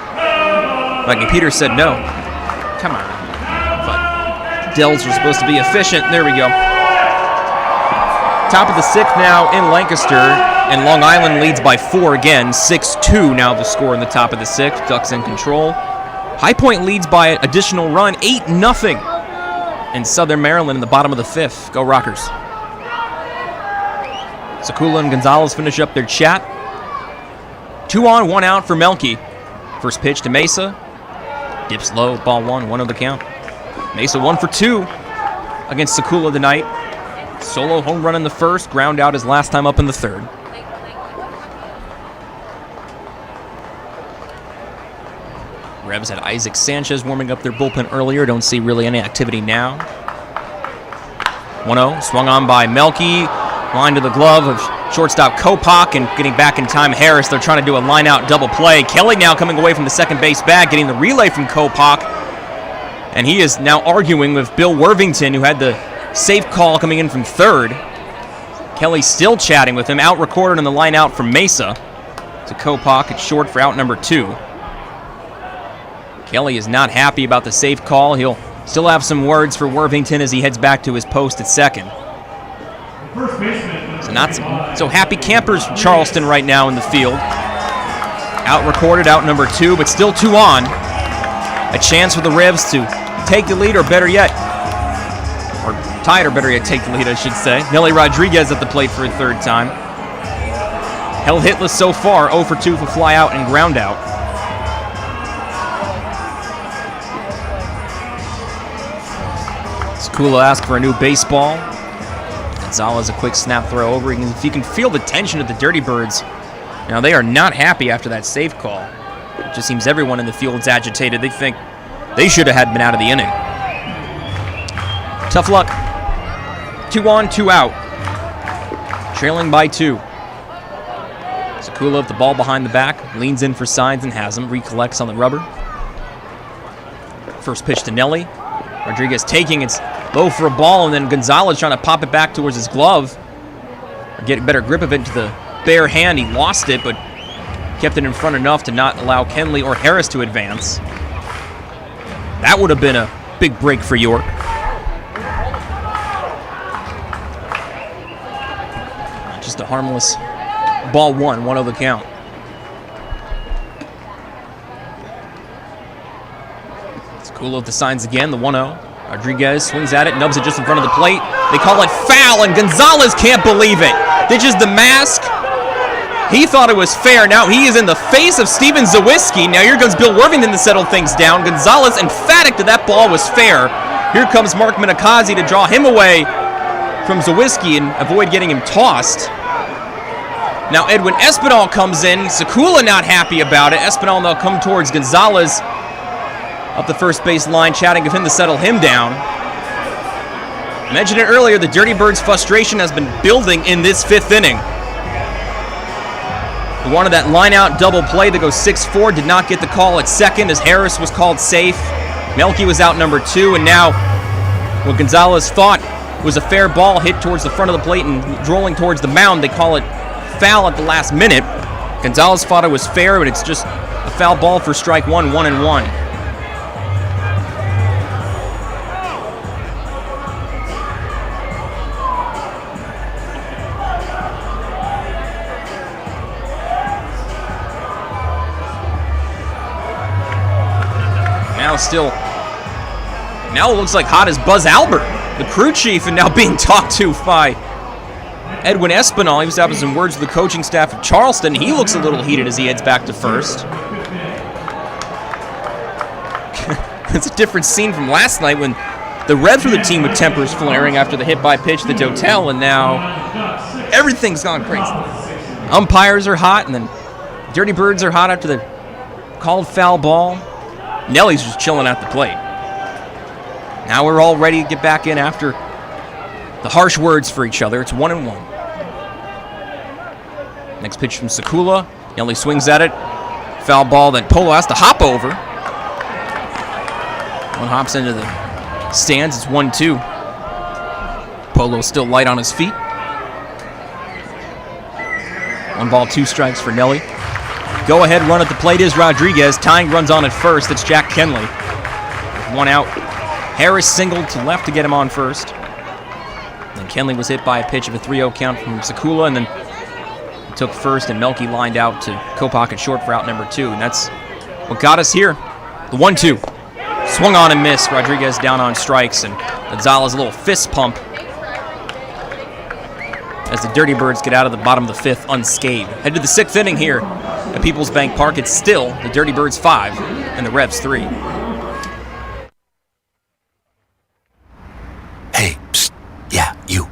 Mikey Peters said no. Come on. But Dells were supposed to be efficient. There we go. Top of the sixth now in Lancaster, and Long Island leads by 4 again. 6-2 now the score in the top of the sixth. Ducks in control. High Point leads by an additional run, 8-0. In Southern Maryland in the bottom of the fifth. Go Rockers. Sakula and Gonzalez finish up their chat. 2 on, 1 out for Melky. First pitch to Mesa. Dips low, ball 1-0 the count. Mesa 1 for 2 against Sakula tonight. Solo home run in the first, ground out his last time up in the third. Revs had Isaac Sanchez warming up their bullpen earlier. Don't see really any activity now. 1-0, swung on by Melky. Line to the glove of shortstop Kopak, and getting back in time Harris. They're trying to do a line-out double play. Kelly now coming away from the second base bag, getting the relay from Kopak. And he is now arguing with Bill Worthington, who had the safe call coming in from third. Kelly still chatting with him, out recorded on the line out from Mesa to Kopak at short for out number 2. Kelly is not happy about the safe call. He'll still have some words for Worthington as he heads back to his post at second. So not so happy campers from Charleston right now in the field. Out recorded, out number 2, but still 2 on. A chance for the Revs to take the lead, or better yet, or tied, or better yet, take the lead, I should say. Nelly Rodriguez at the plate for a third time. Held hitless so far, 0 for 2 for fly out and ground out. Sakula asked for a new baseball. Gonzalez a quick snap throw over. If you can feel the tension of the Dirty Birds, now they are not happy after that save call. It just seems everyone in the field's agitated. They think they should have been out of the inning. Tough luck. 2 on, 2 out. Trailing by 2. Sakula with the ball behind the back, leans in for signs and has him. Recollects on the rubber. First pitch to Nelly. Rodriguez taking, it's low for a ball, and then Gonzalez trying to pop it back towards his glove. Or get a better grip of it into the bare hand. He lost it, but kept it in front enough to not allow Kenley or Harris to advance. That would have been a big break for York. Just a harmless ball 1-0 the count. Sakula with the signs again, the 1-0. Rodriguez swings at it, nubs it just in front of the plate. They call it foul, and Gonzalez can't believe it. Ditches the mask. He thought it was fair. Now he is in the face of Steven Zawiski. Now here comes Bill Worthington to settle things down. Gonzalez emphatic that that ball was fair. Here comes Mark Minakazi to draw him away from Zawiski and avoid getting him tossed. Now Edwin Espinal comes in. Sakula not happy about it. Espinal now come towards Gonzalez up the first base line, chatting with him to settle him down. I mentioned it earlier, the Dirty Birds' frustration has been building in this 5th inning. They wanted that line-out double play that goes 6-4, did not get the call at second as Harris was called safe. Melky was out number 2, and now what Gonzalez thought was a fair ball hit towards the front of the plate and rolling towards the mound, they call it foul at the last minute. Gonzalez thought it was fair, but it's just a foul ball for strike 1, 1-1. Now it looks like hot as Buzz Albert, the crew chief, and now being talked to by Edwin Espinal. He was having some words with the coaching staff of Charleston. He looks a little heated as he heads back to first. It's a different scene from last night when the Reds were the team with tempers flaring after the hit by pitch to Dotel, and now everything's gone crazy. Umpires are hot, and then Dirty Birds are hot after the called foul ball. Nelly's just chilling at the plate. Now we're all ready to get back in after the harsh words for each other. It's 1-1. Next pitch from Sakula. Nelly swings at it. Foul ball that Polo has to hop over. One hops into the stands. It's 1-2. Polo still light on his feet. 1 ball, 2 strikes for Nelly. Go ahead run at the plate is Rodriguez. Tying runs on at first. It's Jack Kenley. With 1 out. Harris singled to left to get him on first. Then Kenley was hit by a pitch of a 3-0 count from Sakula, and then he took first, and Melky lined out to Kopach at short for out number 2, and that's what got us here. The 1-2. Swung on and missed. Rodriguez down on strikes, and Gonzalez a little fist pump as the Dirty Birds get out of the bottom of the 5th unscathed. Head to the 6th inning here at PeoplesBank Park. It's still the Dirty Birds 5 and the Revs 3. Hey, psst. Yeah, you.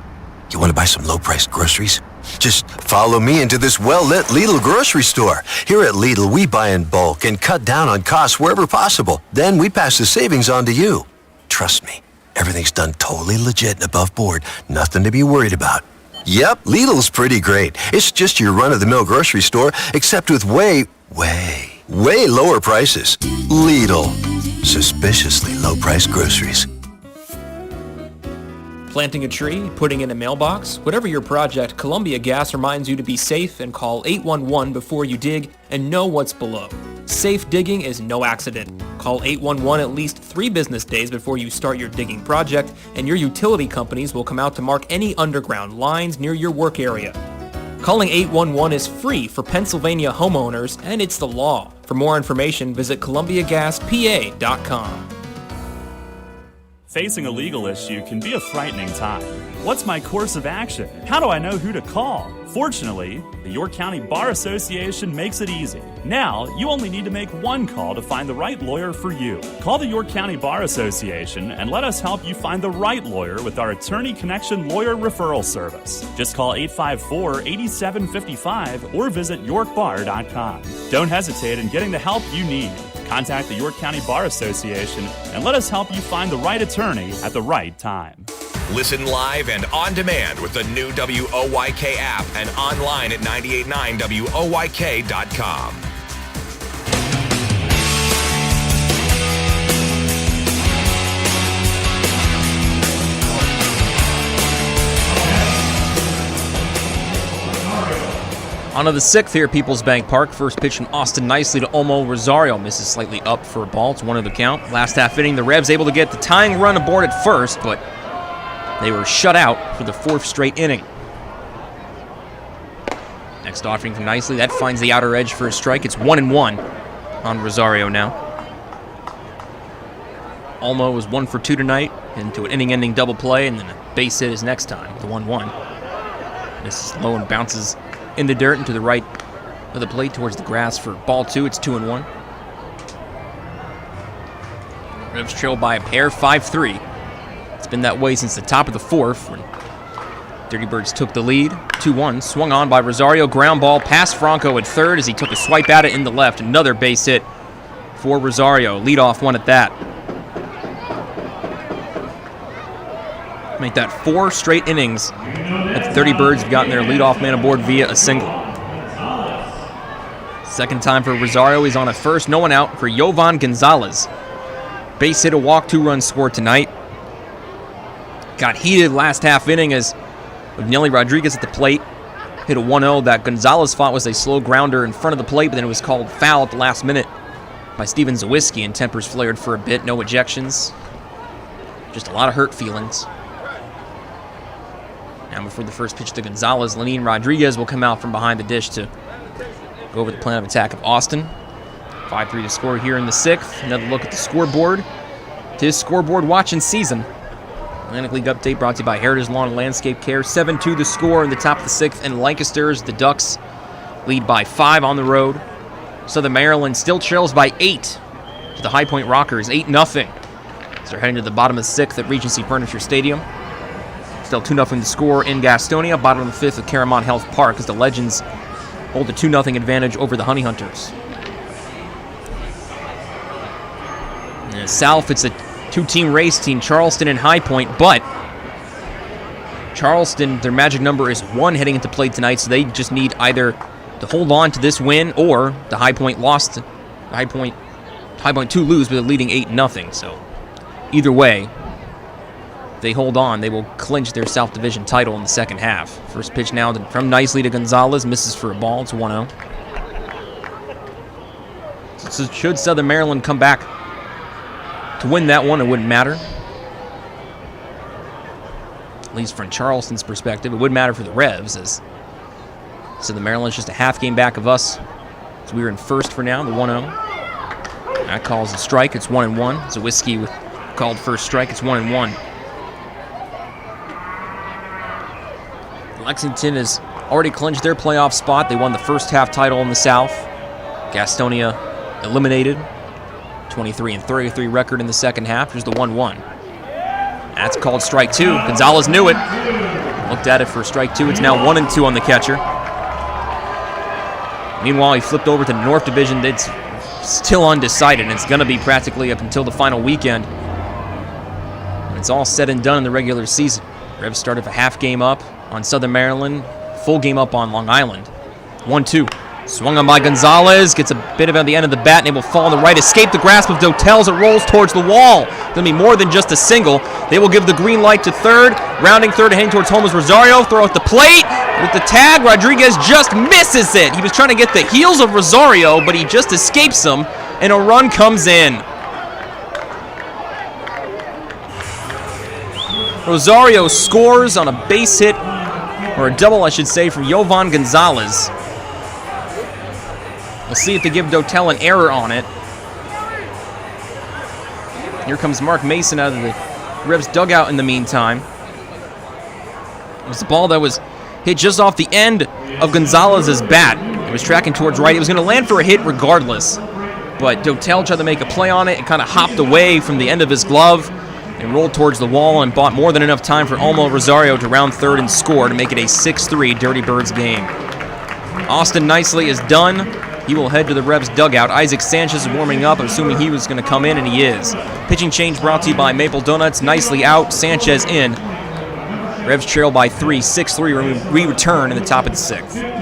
You want to buy some low-priced groceries? Just follow me into this well-lit Lidl grocery store. Here at Lidl, we buy in bulk and cut down on costs wherever possible. Then we pass the savings on to you. Trust me, everything's done totally legit and above board. Nothing to be worried about. Yep, Lidl's pretty great. It's just your run-of-the-mill grocery store, except with way lower prices. Lidl. Suspiciously low-priced groceries. Planting a tree, putting in a mailbox, whatever your project, Columbia Gas reminds you to be safe and call 811 before you dig and know what's below. Safe digging is no accident. Call 811 at least 3 business days before you start your digging project, and your utility companies will come out to mark any underground lines near your work area. Calling 811 is free for Pennsylvania homeowners, and it's the law. For more information, visit ColumbiaGasPA.com. Facing a legal issue can be a frightening time. What's my course of action? How do I know who to call? Fortunately, the York County Bar Association makes it easy. Now, you only need to make 1 call to find the right lawyer for you. Call the York County Bar Association and let us help you find the right lawyer with our Attorney Connection Lawyer Referral Service. Just call 854-8755 or visit yorkbar.com. Don't hesitate in getting the help you need. Contact the York County Bar Association and let us help you find the right attorney at the right time. Listen live and on demand with the new WOYK app and online at 989WOYK.com. On to the 6th here at PeoplesBank Park. First pitch from Austin nicely to Olmo. Rosario misses slightly up for a ball. It's 1 of the count. Last half inning, the Revs able to get the tying run aboard at first, but they were shut out for the 4th straight inning. Next offering from Nicely. That finds the outer edge for a strike. It's 1-1 on Rosario now. Olmo was 1 for 2 tonight into an inning-ending double play, and then a base hit his next time, the 1-1. This is low and bounces in the dirt and to the right of the plate towards the grass for ball 2. It's 2-1. Revs trail by a pair, 5-3. It's been that way since the top of the 4th when Dirty Birds took the lead. 2-1. Swung on by Rosario. Ground ball past Franco at third as he took a swipe at it in the left. Another base hit for Rosario. Leadoff one at that. Make that 4 straight innings that the Dirty Birds have gotten their leadoff man aboard via a single. Second time for Rosario. He's on at first. No one out for Yovan Gonzalez. Base hit, a walk, 2-run score tonight. Got heated last half inning as Nelly Rodriguez at the plate hit a 1-0 that Gonzalez thought was a slow grounder in front of the plate, but then it was called foul at the last minute by Steven Zawiski, and tempers flared for a bit. No ejections. Just a lot of hurt feelings. Now before the first pitch to Gonzalez, Lenin Rodriguez will come out from behind the dish to go over the plan of attack of Austin. 5-3 to score here in the 6th. Another look at the scoreboard. Tis scoreboard watching season. Atlantic League update brought to you by Heritage Lawn and Landscape Care. 7-2 the score in the top of the 6th. And Lancaster's, the Ducks lead by 5 on the road. Southern Maryland still trails by 8 to the High Point Rockers. 8-0. So they're heading to the bottom of the 6th at Regency Furniture Stadium. Still 2-0 to score in Gastonia. Bottom of the 5th at Caramont Health Park as the Legends hold a 2-0 advantage over the Honey Hunters. In the South, it's a 2-team race between Charleston and High Point, but Charleston, their magic number is 1 heading into play tonight, so they just need either to hold on to this win or the High Point lost. High Point 2 lose, but they're leading 8-0. So either way, If they hold on, they will clinch their South Division title in the second half. First pitch now from Nicely to Gonzalez. Misses for a ball. It's 1-0. So should Southern Maryland come back to win that one, it wouldn't matter. At least from Charleston's perspective, it would matter for the Revs, as Southern Maryland's just a half game back of us. So we are in first for now, the 1-0. That calls a strike. It's 1-1. Zawicki with called first strike. It's 1-1. Lexington has already clinched their playoff spot. They won the first half title in the South. Gastonia eliminated. 23-33 record in the second half. Here's the 1-1. That's called strike 2. Gonzalez knew it. Looked at it for strike 2. It's now 1-2 on the catcher. Meanwhile, he flipped over to the North Division. It's still undecided, and it's going to be practically up until the final weekend. And it's all said and done in the regular season. Revs started a half game up on Southern Maryland, full game up on Long Island. 1-2. Swung on by Gonzalez, gets a bit about the end of the bat, and able to fall on the right. Escape the grasp of Dotel as it rolls towards the wall. Going to be more than just a single. They will give the green light to third. Rounding third and heading towards home is Rosario. Throw at the plate with the tag. Rodriguez just misses it. He was trying to get the heels of Rosario, but he just escapes them, and a run comes in. Rosario scores on a base hit, or a double, I should say, from Jovan Gonzalez. We'll see if they give Dotel an error on it. Here comes Mark Mason out of the Revs dugout in the meantime. It was the ball that was hit just off the end of Gonzalez's bat. It was tracking towards right. It was going to land for a hit regardless. But Dotel tried to make a play on it and kind of hopped away from the end of his glove and rolled towards the wall and bought more than enough time for Olmo Rosario to round third and score to make it a 6-3 Dirty Birds game. Austin Nicely is done. He will head to the Revs dugout. Isaac Sanchez is warming up, assuming he was going to come in, and he is. Pitching change brought to you by Maple Donuts. Nicely out, Sanchez in. Revs trail by 3, 6-3. We return in the top of the 6th.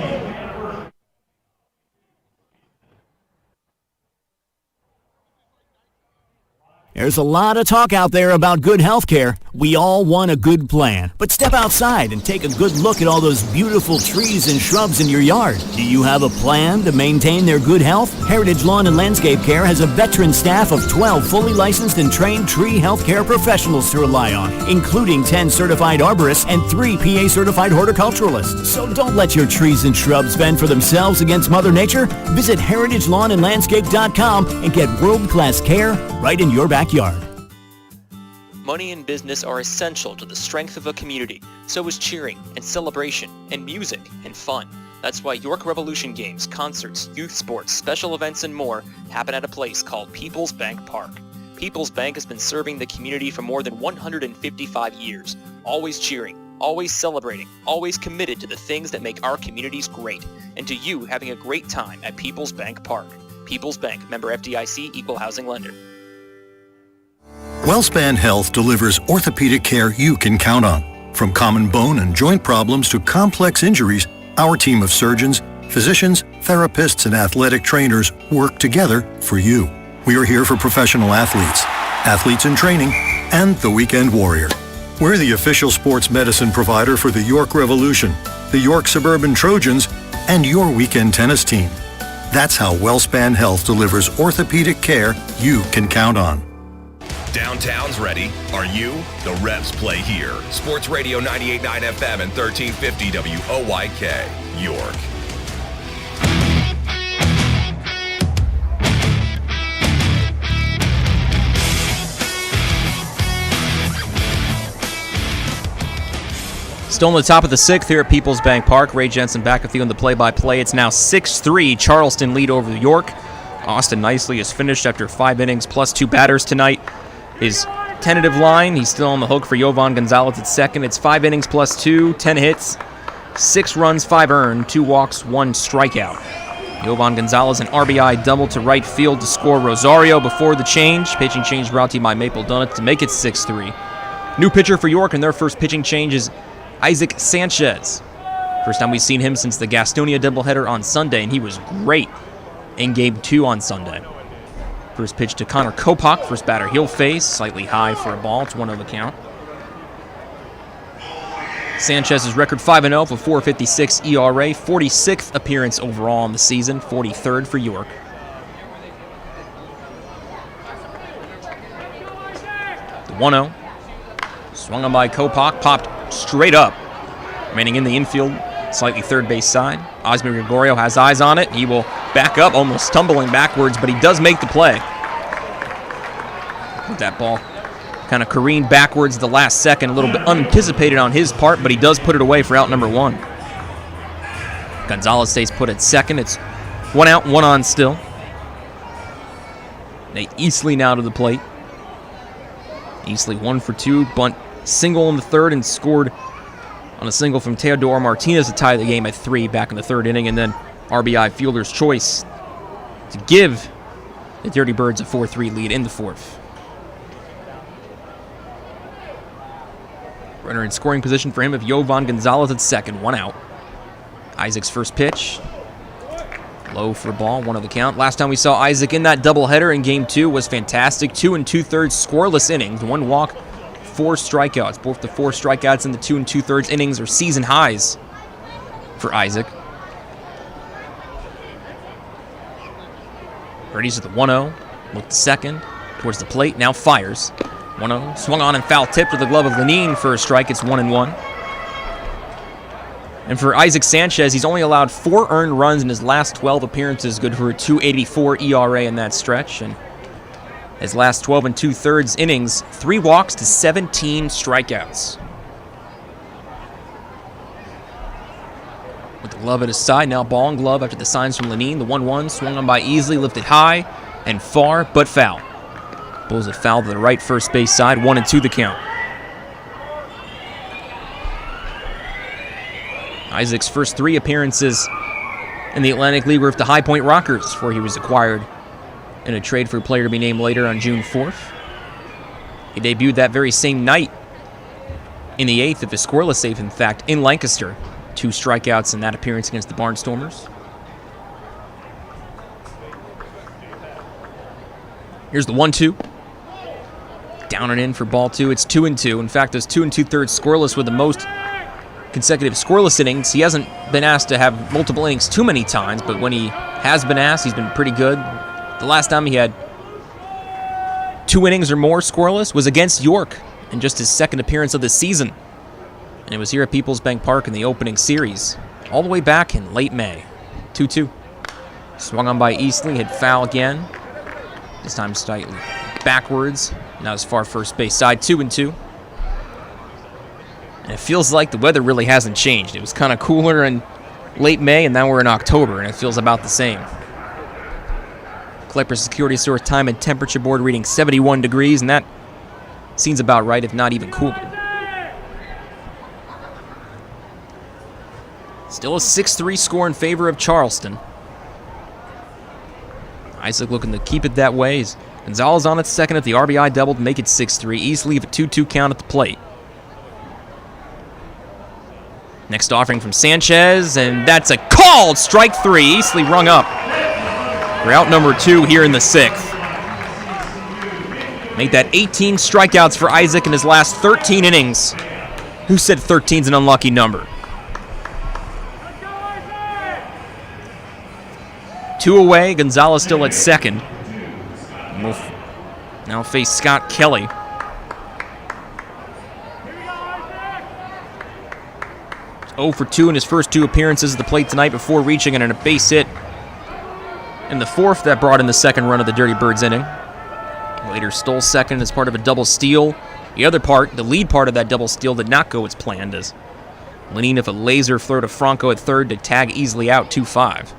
There's a lot of talk out there about good health care. We all want a good plan. But step outside and take a good look at all those beautiful trees and shrubs in your yard. Do you have a plan to maintain their good health? Heritage Lawn and Landscape Care has a veteran staff of 12 fully licensed and trained tree health care professionals to rely on, including 10 certified arborists and 3 PA certified horticulturalists. So don't let your trees and shrubs fend for themselves against Mother Nature. Visit heritagelawnandlandscape.com and get world-class care right in your backyard. Money and business are essential to the strength of a community. So is cheering and celebration and music and fun. That's why York Revolution games, concerts, youth sports, special events, and more happen at a place called PeoplesBank Park. PeoplesBank has been serving the community for more than 155 years, always cheering, always celebrating, always committed to the things that make our communities great, and to you having a great time at PeoplesBank Park. PeoplesBank, member FDIC, equal housing lender. WellSpan Health delivers orthopedic care you can count on. From common bone and joint problems to complex injuries, our team of surgeons, physicians, therapists, and athletic trainers work together for you. We are here for professional athletes, athletes in training, and the weekend warrior. We're the official sports medicine provider for the York Revolution, the York Suburban Trojans, and your weekend tennis team. That's how WellSpan Health delivers orthopedic care you can count on. Downtown's ready. Are you? The Revs play here. Sports Radio 98.9 FM and 1350 WOYK, York. Still in the top of the 6th here at PeoplesBank Park. Ray Jensen back with you in the play-by-play. It's now 6-3. Charleston lead over York. Austin Nicely is finished after 5 innings plus 2 batters tonight. His tentative line, he's still on the hook for Jovan Gonzalez at second. It's 5 innings plus 2, 10 hits, 6 runs, 5 earned, 2 walks, 1 strikeout. Jovan Gonzalez an RBI double to right field to score Rosario before the change. Pitching change brought to you by Maple Donuts to make it 6-3. New pitcher for York, and their first pitching change is Isaac Sanchez. First time we've seen him since the Gastonia doubleheader on Sunday, and he was great in Game 2 on Sunday. First pitch to Connor Kopak. First batter he'll face. Slightly high for a ball. It's 1-0 count. Sanchez's record 5-0 with 4.56 ERA, 46th appearance overall in the season, 43rd for York. The 1-0. Swung on by Kopak, popped straight up. Remaining in the infield, slightly third base side. Osmer Gregorio has eyes on it. He will back up, almost stumbling backwards, but he does make the play. That ball kind of careened backwards at the last second, a little bit unanticipated on his part, but he does put it away for out number 1. Gonzalez stays put at second. It's 1 out, 1 on still. Nate Easley now to the plate. Easley 1 for 2, bunt single in the third and scored on a single from Teodoro Martinez to tie the game at 3 back in the third inning, and then RBI fielder's choice to give the Dirty Birds a 4-3 lead in the fourth. Runner in scoring position for him of Yovan Gonzalez at second, 1 out. Isaac's first pitch. Low for ball, 1 of the count. Last time we saw Isaac in that doubleheader in Game 2 was fantastic. 2 2/3 scoreless innings, 1 walk, 4 strikeouts. Both the 4 strikeouts in the 2 2/3 innings are season highs for Isaac. Birdie's at the 1-0. Looked second, towards the plate, now fires. 1-0, swung on and foul tipped with the glove of Lenine for a strike. It's 1-1. And for Isaac Sanchez, he's only allowed 4 earned runs in his last 12 appearances, good for a 2.84 ERA in that stretch. And his last 12 2/3 innings, 3 walks to 17 strikeouts. With the glove at his side, now ball and glove after the signs from Lenine. The 1-1 swung on by Easley, lifted high and far, but foul. Bulls it foul to the right first base side, 1-2 the count. Isaac's first 3 appearances in the Atlantic League were with the High Point Rockers before he was acquired in a trade for a player to be named later on June 4th. He debuted that very same night in the 8th of his scoreless save, in fact, in Lancaster. 2 strikeouts in that appearance against the Barnstormers. Here's the 1-2. Down and in for ball 2. It's 2-2. In fact, those 2 2/3 scoreless were the most consecutive scoreless innings. He hasn't been asked to have multiple innings too many times, but when he has been asked, he's been pretty good. The last time he had 2 innings or more scoreless was against York in just his second appearance of the season. And it was here at PeoplesBank Park in the opening series, all the way back in late May. 2-2. Swung on by Eastley, hit foul again. This time slightly backwards. Now as far first base side, 2-2. And it feels like the weather really hasn't changed. It was kind of cooler in late May, and now we're in October, and it feels about the same. Clipper Security Store time and temperature board reading 71 degrees, and that seems about right, if not even cooler. Still a 6-3 score in favor of Charleston. Isaac looking to keep it that way. Gonzalez on at second at the RBI double to make it 6-3. Eastley with a 2-2 count at the plate. Next offering from Sanchez, and that's a called strike 3. Eastley rung up for out number 2 here in the 6th. Make that 18 strikeouts for Isaac in his last 13 innings. Who said 13's an unlucky number? 2 away, Gonzalez still at second. We'll now face Scott Kelly. He's 0 for 2 in his first 2 appearances at the plate tonight before reaching in a base hit in the 4th that brought in the second run of the Dirty Birds inning. Later stole second as part of a double steal. The other part, the lead part of that double steal, did not go as planned, as Lenine with a laser throw to Franco at third to tag Easley out 2-5.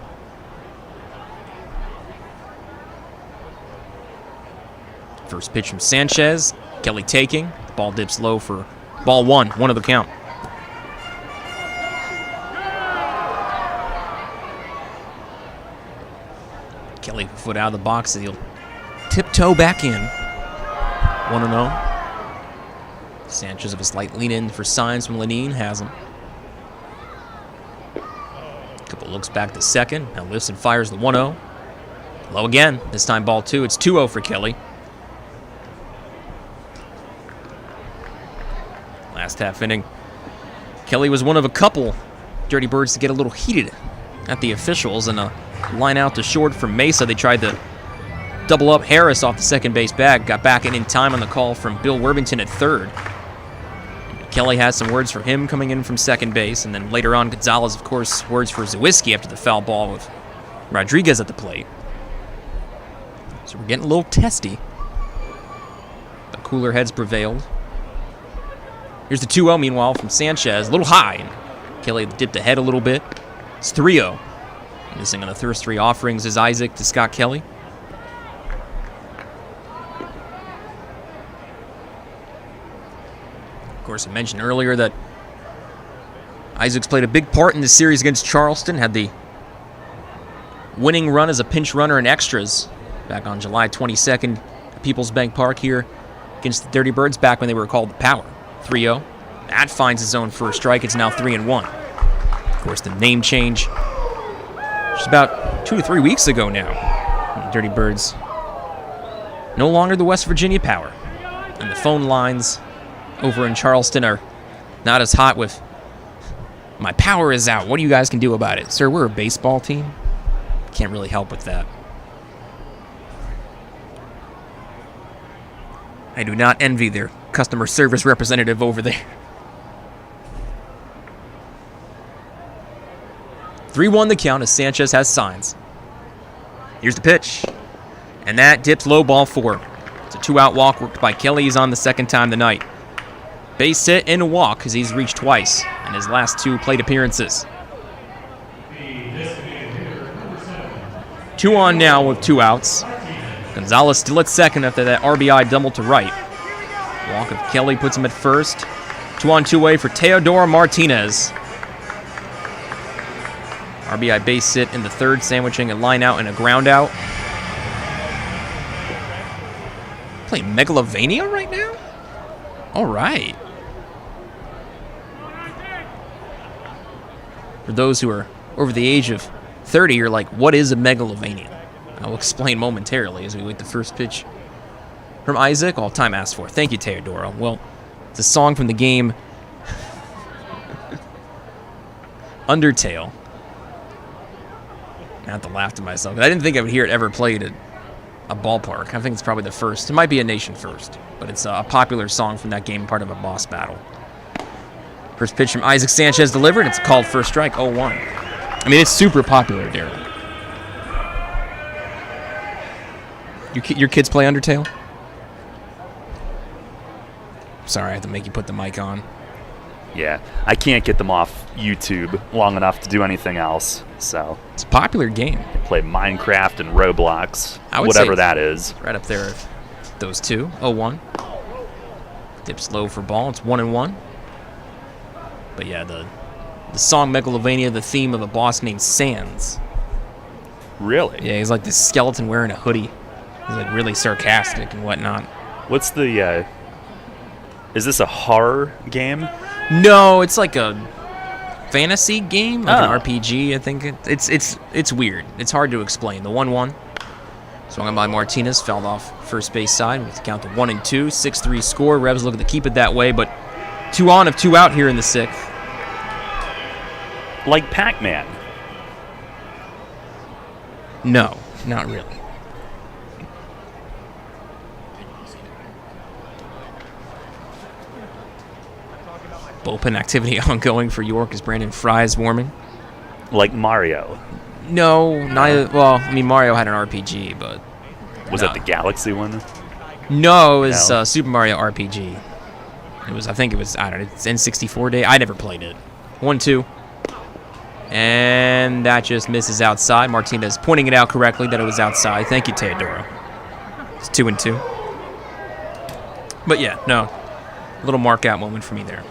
First pitch from Sanchez. Kelly taking. The ball dips low for ball 1. 1 of the count. Kelly foot out of the box, and he'll tiptoe back in. 1-0. Sanchez with a slight lean in for signs from Lenine. Has him. Couple looks back to second. Now lifts and fires the 1-0. Low again. This time ball 2. It's 2-0 for Kelly. Last half inning Kelly was one of a couple Dirty Birds to get a little heated at the officials, and a line out to short from Mesa. They tried to double up Harris off the second base bag, got back in time on the call from Bill Worthington at third. Kelly has some words for him coming in from second base, and then later on, Gonzalez, of course, words for Zawiski after the foul ball with Rodriguez at the plate. So we're getting a little testy. But cooler heads prevailed. Here's the 2-0, meanwhile, from Sanchez. A little high. Kelly dipped ahead a little bit. It's 3-0. Missing on the first three offerings is Isaac to Scott Kelly. Of course, I mentioned earlier that Isaac's played a big part in this series against Charleston. Had the winning run as a pinch runner in extras back on July 22nd at PeoplesBank Park here against the Dirty Birds back when they were called the Power. 3-0. That finds his own first strike. It's now 3-1. Of course, the name change just about 2 to 3 weeks ago now. The Dirty Birds no longer the West Virginia Power. And the phone lines over in Charleston are not as hot with "my power is out. What do you guys can do about it?" Sir, we're a baseball team. Can't really help with that. I do not envy their customer service representative over there. 3-1 the count as Sanchez has signs. Here's the pitch. And that dips low, ball 4. It's a 2-out walk worked by Kelly. He's on the second time tonight. Base hit and a walk as he's reached twice in his last 2 plate appearances. 2 on now with 2 outs. Gonzalez still at second after that RBI double to right. Walk of Kelly puts him at first. 2 on 2 away for Teodoro Martinez. RBI base hit in the third, sandwiching a line out and a ground out. Playing Megalovania right now? All right. For those who are over the age of 30, you're like, what is a Megalovania? I'll explain momentarily as we wait the first pitch from Isaac. All time asked for. Thank you, Teodoro. Well, it's a song from the game Undertale. I have to laugh to myself. I didn't think I would hear it ever played at a ballpark. I think it's probably the first. It might be a nation first, but it's a popular song from that game, part of a boss battle. First pitch from Isaac Sanchez delivered. It's called first strike, 0-1. I mean, it's super popular, Darren. Your kids play Undertale? Sorry, I have to make you put the mic on. Yeah, I can't get them off YouTube long enough to do anything else, so. It's a popular game. They play Minecraft and Roblox, I would whatever say that is. Right up there with those two. 0-1. Dips low for ball. It's 1-1. But yeah, the song Megalovania, the theme of a boss named Sans. Really? Yeah, he's like this skeleton wearing a hoodie. He's like really sarcastic and whatnot. What's the, is this a horror game? No, it's like a fantasy game, like an RPG. I think it's weird. It's hard to explain. The 1-1 swung by Martinez, fouled off first base side with the count to 1-2, 6-3 score. Revs looking to keep it that way, but 2 on of 2 out here in the 6th. Like Pac-Man. No, not really. Bullpen activity ongoing for York as Brandon Fry is warming. Like Mario. No, not well. I mean, Mario had an RPG, but was that the Galaxy one? No, it was Super Mario RPG. It was. I think it was. I don't know. It's N64 day. I never played it. 1-2, and that just misses outside. Martinez pointing it out correctly that it was outside. Thank you, Teodoro. It's 2-2. But yeah, no, a little mark out moment for me there.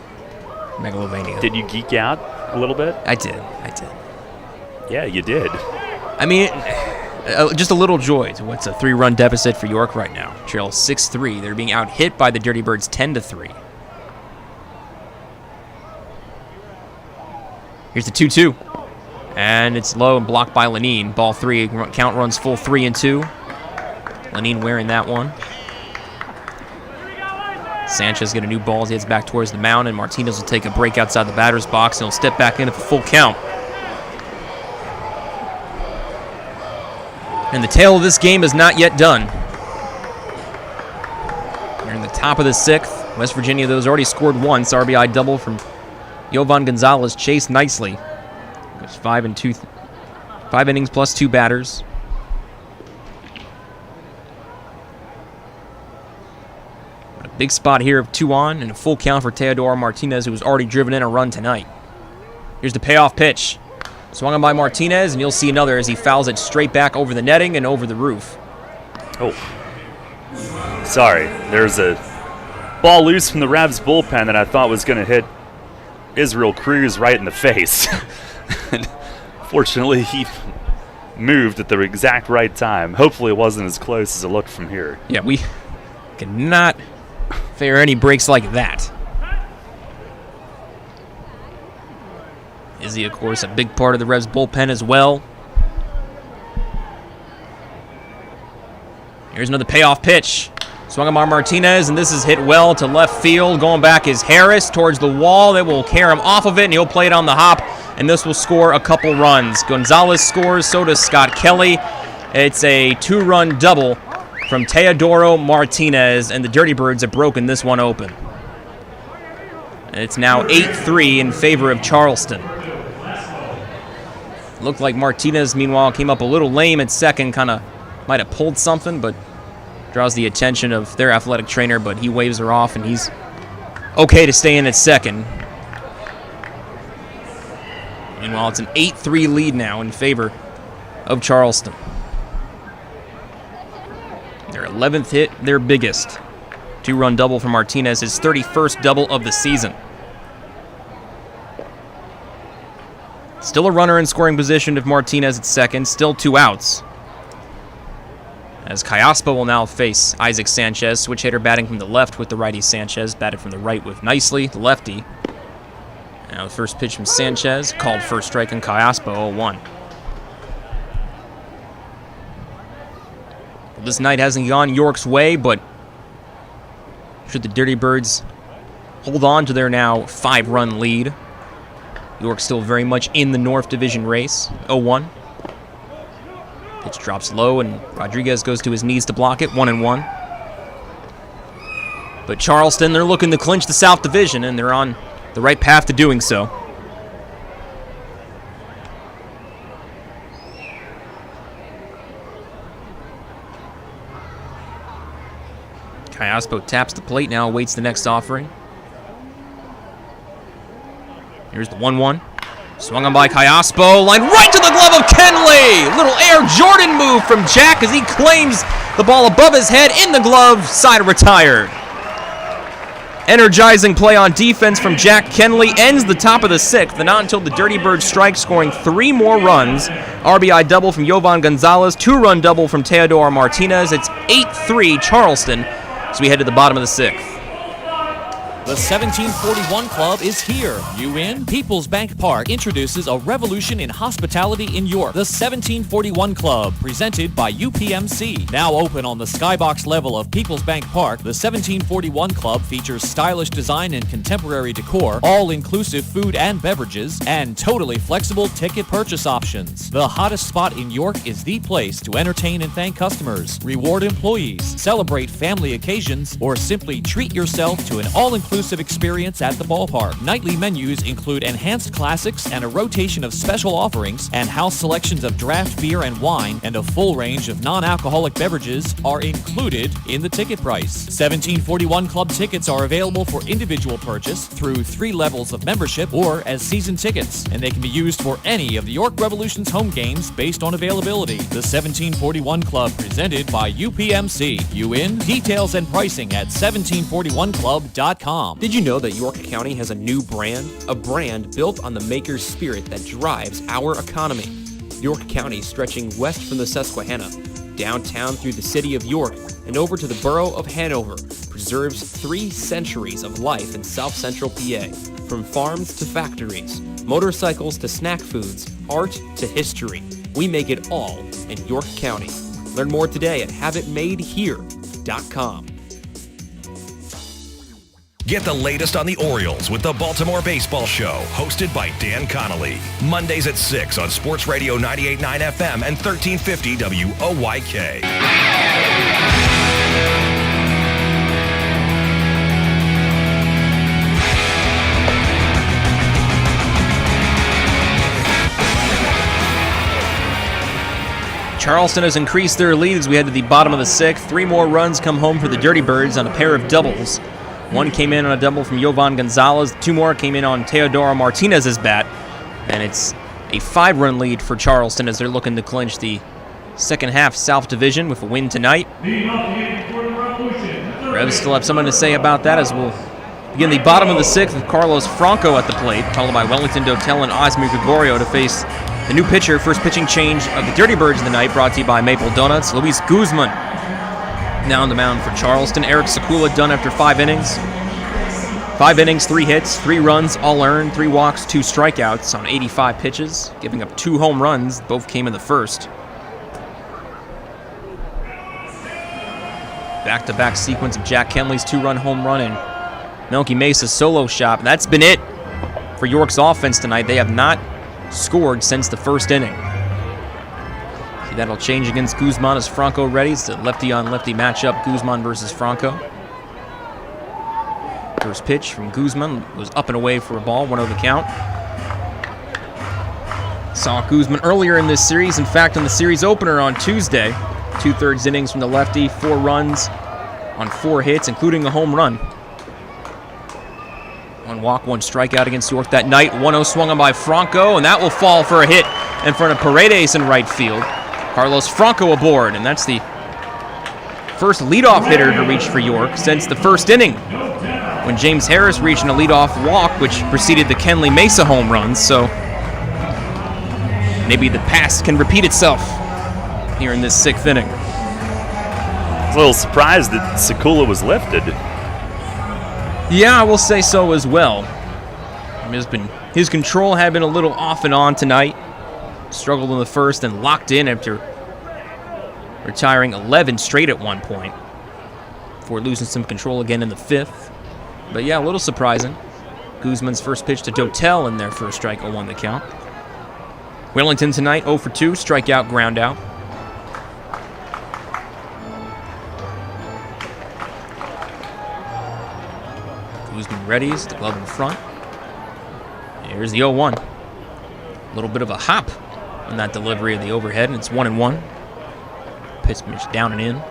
Megalovania. Did you geek out a little bit? I did. Yeah, you did. I mean, just a little joy to what's a 3-run deficit for York right now. Trail 6-3. They're being out-hit by the Dirty Birds 10-3. Here's the 2-2. And it's low and blocked by Lenine. Ball 3. Count runs full 3-2. Lenine wearing that one. Sanchez get a new ball as he heads back towards the mound, and Martinez will take a break outside the batter's box, and he'll step back in at the full count. And the tale of this game is not yet done. We're in the top of the 6th. West Virginia, though, has already scored once. RBI double from Yovan Gonzalez, chased nicely. It's 5 innings plus 2 batters. A big spot here of 2 on and a full count for Teodoro Martinez, who was already driven in a run tonight. Here's the payoff pitch. Swung on by Martinez, and you'll see another as he fouls it straight back over the netting and over the roof. Oh. Sorry. There's a ball loose from the Revs bullpen that I thought was going to hit Israel Cruz right in the face. Fortunately, he moved at the exact right time. Hopefully it wasn't as close as it looked from here. Yeah, we cannot fare any breaks like that. Izzy, of course, a big part of the Revs bullpen as well. Here's another payoff pitch. Swung on by Martinez, and this is hit well to left field. Going back is Harris towards the wall. They will carry him off of it, and he'll play it on the hop, and this will score a couple runs. Gonzalez scores, so does Scott Kelly. It's a 2-run double from Teodoro Martinez, and the Dirty Birds have broken this one open. And it's now 8-3 in favor of Charleston. Looked like Martinez, meanwhile, came up a little lame at second, kind of might have pulled something, but draws the attention of their athletic trainer, but he waves her off, and he's okay to stay in at second. Meanwhile, it's an 8-3 lead now in favor of Charleston. Their 11th hit, their biggest. 2-run double for Martinez, his 31st double of the season. Still a runner in scoring position of Martinez at second, still 2 outs. As Callaspo will now face Isaac Sanchez, switch hitter batting from the left with the righty Sanchez, batted from the right with Nicely, the lefty. Now the first pitch from Sanchez, called first strike on Callaspo, 0-1. Well, this night hasn't gone York's way, but should the Dirty Birds hold on to their now 5-run lead, York still very much in the North Division race, 0-1. Pitch drops low, and Rodriguez goes to his knees to block it, 1-1. But Charleston, they're looking to clinch the South Division, and they're on the right path to doing so. Callaspo taps the plate now, awaits the next offering. Here's the 1-1. Swung on by Callaspo, lined right to the glove of Kenley. Little Air Jordan move from Jack as he claims the ball above his head in the glove, side retired. Energizing play on defense from Jack Kenley ends the top of the 6th, and not until the Dirty Birds strike, scoring 3 more runs. RBI double from Yovan Gonzalez, 2-run double from Teodoro Martinez. It's 8-3 Charleston as we head to the bottom of the 6th. The 1741 Club is here. You in? PeoplesBank Park introduces a revolution in hospitality in York. The 1741 Club, presented by UPMC. Now open on the skybox level of PeoplesBank Park, the 1741 Club features stylish design and contemporary decor, all-inclusive food and beverages, and totally flexible ticket purchase options. The hottest spot in York is the place to entertain and thank customers, reward employees, celebrate family occasions, or simply treat yourself to an all-inclusive experience at the ballpark. Nightly menus include enhanced classics and a rotation of special offerings, and house selections of draft beer and wine and a full range of non-alcoholic beverages are included in the ticket price. 1741 Club tickets are available for individual purchase through 3 levels of membership or as season tickets, and they can be used for any of the York Revolution's home games based on availability. The 1741 Club, presented by UPMC. You in? Details and pricing at 1741club.com. Did you know that York County has a new brand? A brand built on the maker's spirit that drives our economy. York County, stretching west from the Susquehanna, downtown through the city of York, and over to the borough of Hanover, preserves 3 centuries of life in South Central PA. From farms to factories, motorcycles to snack foods, art to history, we make it all in York County. Learn more today at haveitmadehere.com. Get the latest on the Orioles with the Baltimore Baseball Show, hosted by Dan Connolly. Mondays at 6 on Sports Radio 98.9 FM and 1350 WOYK. Charleston has increased their lead as we head to the bottom of the 6th. 3 more runs come home for the Dirty Birds on a pair of doubles. One came in on a double from Yovan Gonzalez. 2 more came in on Teodoro Martinez's bat. And it's a 5-run lead for Charleston as they're looking to clinch the second half South Division with a win tonight. Revs still have something to say about that as we'll begin the bottom of the 6th with Carlos Franco at the plate, followed by Wellington Dotel and Osmer Gregorio to face the new pitcher. First pitching change of the Dirty Birds of the night, brought to you by Maple Donuts. Luis Guzman now on the mound for Charleston. Eric Sekula done after 5 innings. 5 innings, 3 hits, 3 runs, all earned, 3 walks, 2 strikeouts on 85 pitches, giving up 2 home runs. Both came in the first. Back-to-back sequence of Jack Kenley's 2-run home run and Melky Mesa's solo shot. That's been it for York's offense tonight. They have not scored since the first inning. See, that'll change against Guzman as Franco ready. It's a lefty-on-lefty matchup, Guzman versus Franco. First pitch from Guzman was up and away for a ball, 1-0 the count. Saw Guzman earlier in this series, in fact, in the series opener on Tuesday. 2/3 innings from the lefty, 4 runs on 4 hits, including a home run. 1 walk, 1 strikeout against York that night. 1-0 swung on by Franco, and that will fall for a hit in front of Paredes in right field. Carlos Franco aboard, and that's the first leadoff hitter to reach for York since the first inning, when James Harris reached in a leadoff walk, which preceded the Kenley Mesa home runs. So maybe the past can repeat itself here in this 6th inning. I was a little surprised that Sekula was lifted. Yeah, I will say so as well. I mean, his control had been a little off and on tonight. Struggled in the first and locked in after retiring 11 straight at one point before losing some control again in the 5th. But yeah, a little surprising. Guzman's first pitch to Dotel in there for a strike, 0-1 the count. Wellington tonight, 0 for 2, strikeout, ground out. Guzman readies, the glove in front. Here's the 0-1. A little bit of a hop on that delivery of the overhead, and it's 1-1. Pitch down and in.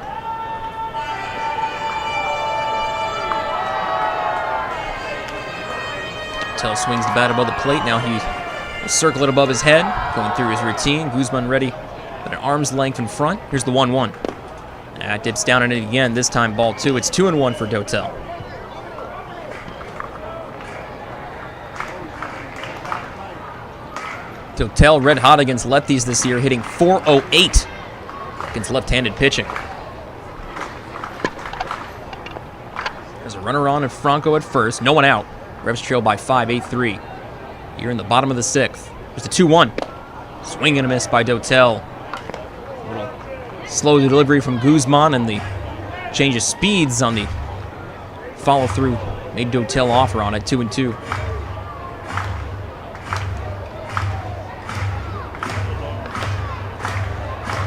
Tell swings the bat above the plate. Now he will circle it above his head, going through his routine. Guzman ready at an arm's length in front. Here's the 1-1. That dips down and in again, this time ball 2. It's 2-1 for Dotel. Dotel red hot against lefties this year, hitting .408 against left-handed pitching. There's a runner on and Franco at first, no one out. Revs trail by 5, 8-3. Here in the bottom of the 6th. There's the 2-1. Swing and a miss by Dotel. A little slow delivery from Guzman, and the change of speeds on the follow-through made Dotel offer on it, 2-2.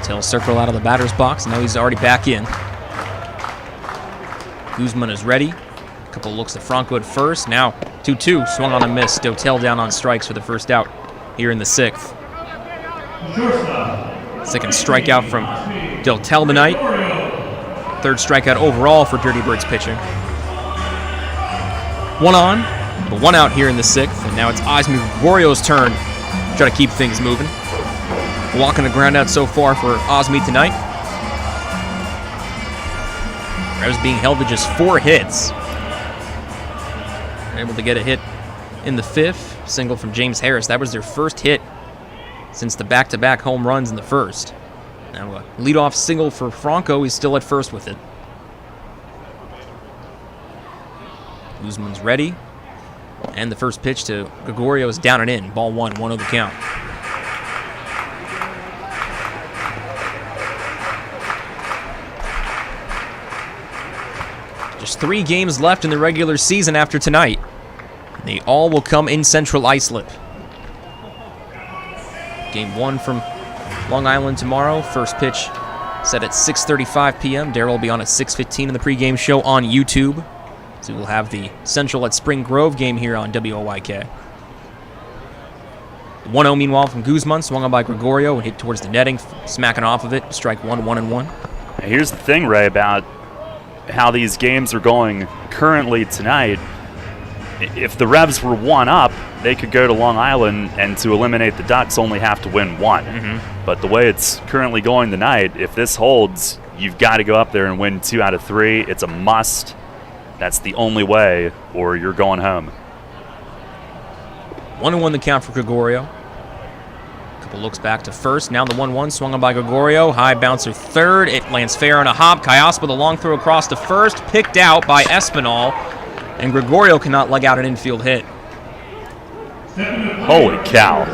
Dotel circle out of the batter's box, and now he's already back in. Guzman is ready. A couple looks at Franco at first. Now 2-2, swung on a miss. Dotel down on strikes for the first out here in the 6th. Second strikeout from Dotel tonight. 3rd strikeout overall for Dirty Birds pitching. 1 on, but 1 out here in the 6th, and now it's Osmer Gregorio's turn to try to keep things moving. Walking the ground out so far for Osme tonight. Revs being held to just 4 hits. Able to get a hit in the 5th. Single from James Harris. That was their first hit since the back-to-back home runs in the 1st. Now a leadoff single for Franco. He's still at first with it. Guzman's ready. And the first pitch to Gregorio is down and in. Ball 1, 1-0 the count. Just There's 3 games left in the regular season after tonight. They all will come in Central Islip. Game 1 from Long Island tomorrow. First pitch set at 6:35 p.m. Darryl will be on at 6:15 in the pregame show on YouTube. So we'll have the Central at Spring Grove game here on WOYK. 1-0 meanwhile from Guzman, swung on by Gregorio and hit towards the netting, smacking off of it. Strike 1, 1-1. Here's the thing, Ray, about how these games are going currently tonight. If the Revs were 1 up, they could go to Long Island, and to eliminate the Ducks only have to win 1. But the way it's currently going tonight, if this holds, you've got to go up there and win 2 out of 3. It's a must. That's the only way, or you're going home. 1-1 the count for Gregorio. Couple looks back to first. Now the 1-1 swung on by Gregorio. High bouncer third. It lands fair on a hop. Kayas with a long throw across to first. Picked out by Espinal. And Gregorio cannot lug out an infield hit. Holy cow.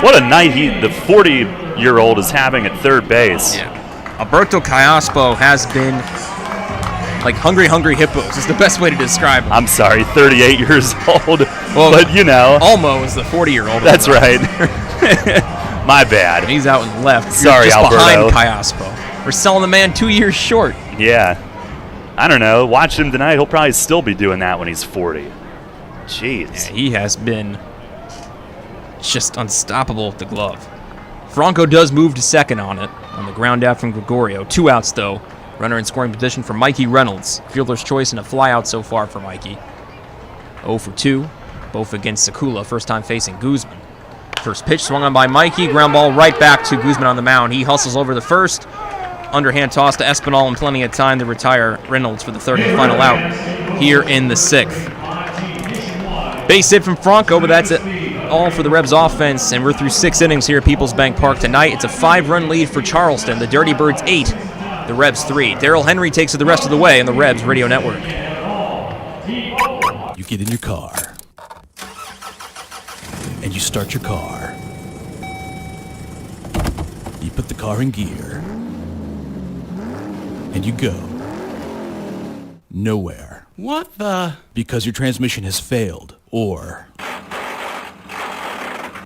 What a night the 40-year-old is having at third base. Yeah. Alberto Callaspo has been like hungry hippos is the best way to describe him. I'm sorry, 38 years old. Well, but you know. Almo is the 40-year-old. That's right. My bad. And he's out in left. Sorry, just Alberto. Behind Callaspo. We're selling the man 2 years short. Yeah. I don't know. Watch him tonight. He'll probably still be doing that when he's 40. Jeez. Yeah, he has been just unstoppable with the glove. Franco does move to second on it, on the ground out from Gregorio. 2 outs, though. Runner in scoring position for Mikey Reynolds. Fielder's choice and a flyout so far for Mikey. 0 for 2, both against Sakula, first time facing Guzman. First pitch swung on by Mikey. Ground ball right back to Guzman on the mound. He hustles over the first. Underhand toss to Espinal and plenty of time to retire Reynolds for the third and final out here in the 6th. Base hit from Franco, but that's it all for the Revs offense, and we're through 6 innings here at PeoplesBank Park tonight. It's a 5-run lead for Charleston. The Dirty Birds 8, the Revs 3. Darryl Henry takes it the rest of the way on the Revs Radio Network. You get in your car, and you start your car. You put the car in gear, and you go nowhere. What the? Because your transmission has failed, or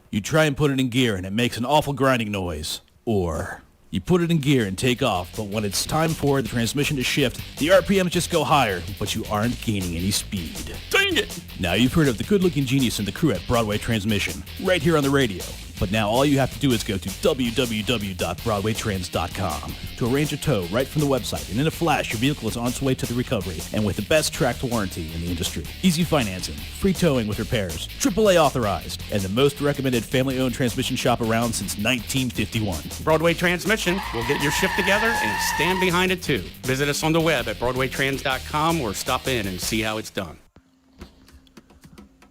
you try and put it in gear and it makes an awful grinding noise, or you put it in gear and take off, but when it's time for the transmission to shift, the RPMs just go higher, but you aren't gaining any speed. Dang it! Now you've heard of the good-looking genius and the crew at Broadway Transmission, right here on the radio. But now all you have to do is go to www.broadwaytrans.com to arrange a tow right from the website, and in a flash, your vehicle is on its way to the recovery, and with the best tracked warranty in the industry. Easy financing, free towing with repairs, AAA authorized, and the most recommended family-owned transmission shop around since 1951. Broadway Transmission will get your shift together and stand behind it too. Visit us on the web at broadwaytrans.com or stop in and see how it's done.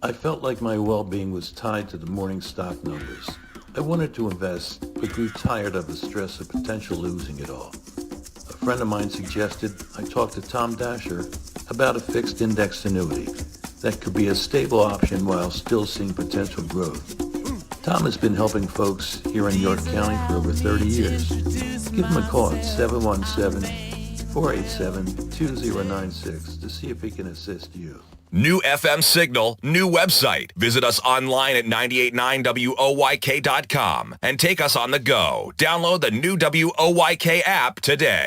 I felt like my well-being was tied to the morning stock numbers. I wanted to invest, but grew tired of the stress of potential losing it all. A friend of mine suggested I talk to Tom Dasher about a fixed index annuity that could be a stable option while still seeing potential growth. Tom has been helping folks here in York County for over 30 years. Give him a call at 717-487-2096 to see if he can assist you. New FM signal, new website. Visit us online at 989WOYK.com and take us on the go. Download the new WOYK app today.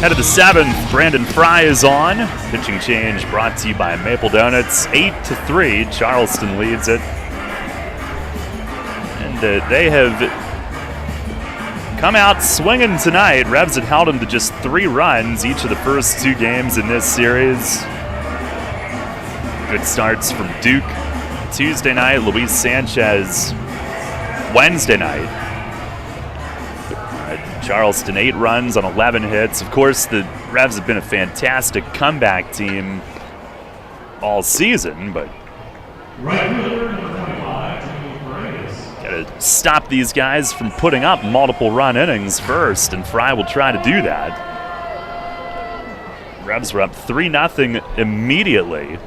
Head of the 7th, Brandon Fry is on. Pitching change brought to you by Maple Donuts. 8-3, Charleston leads it. And they have come out swinging tonight. Revs had held them to just 3 runs each of the first 2 games in this series. Good starts from Duke Tuesday night, Luis Sanchez Wednesday night. Charleston 8 runs on 11 hits. Of course, the Revs have been a fantastic comeback team all season, but gotta stop these guys from putting up multiple run innings first, and Fry will try to do that. Revs were up 3-0 immediately.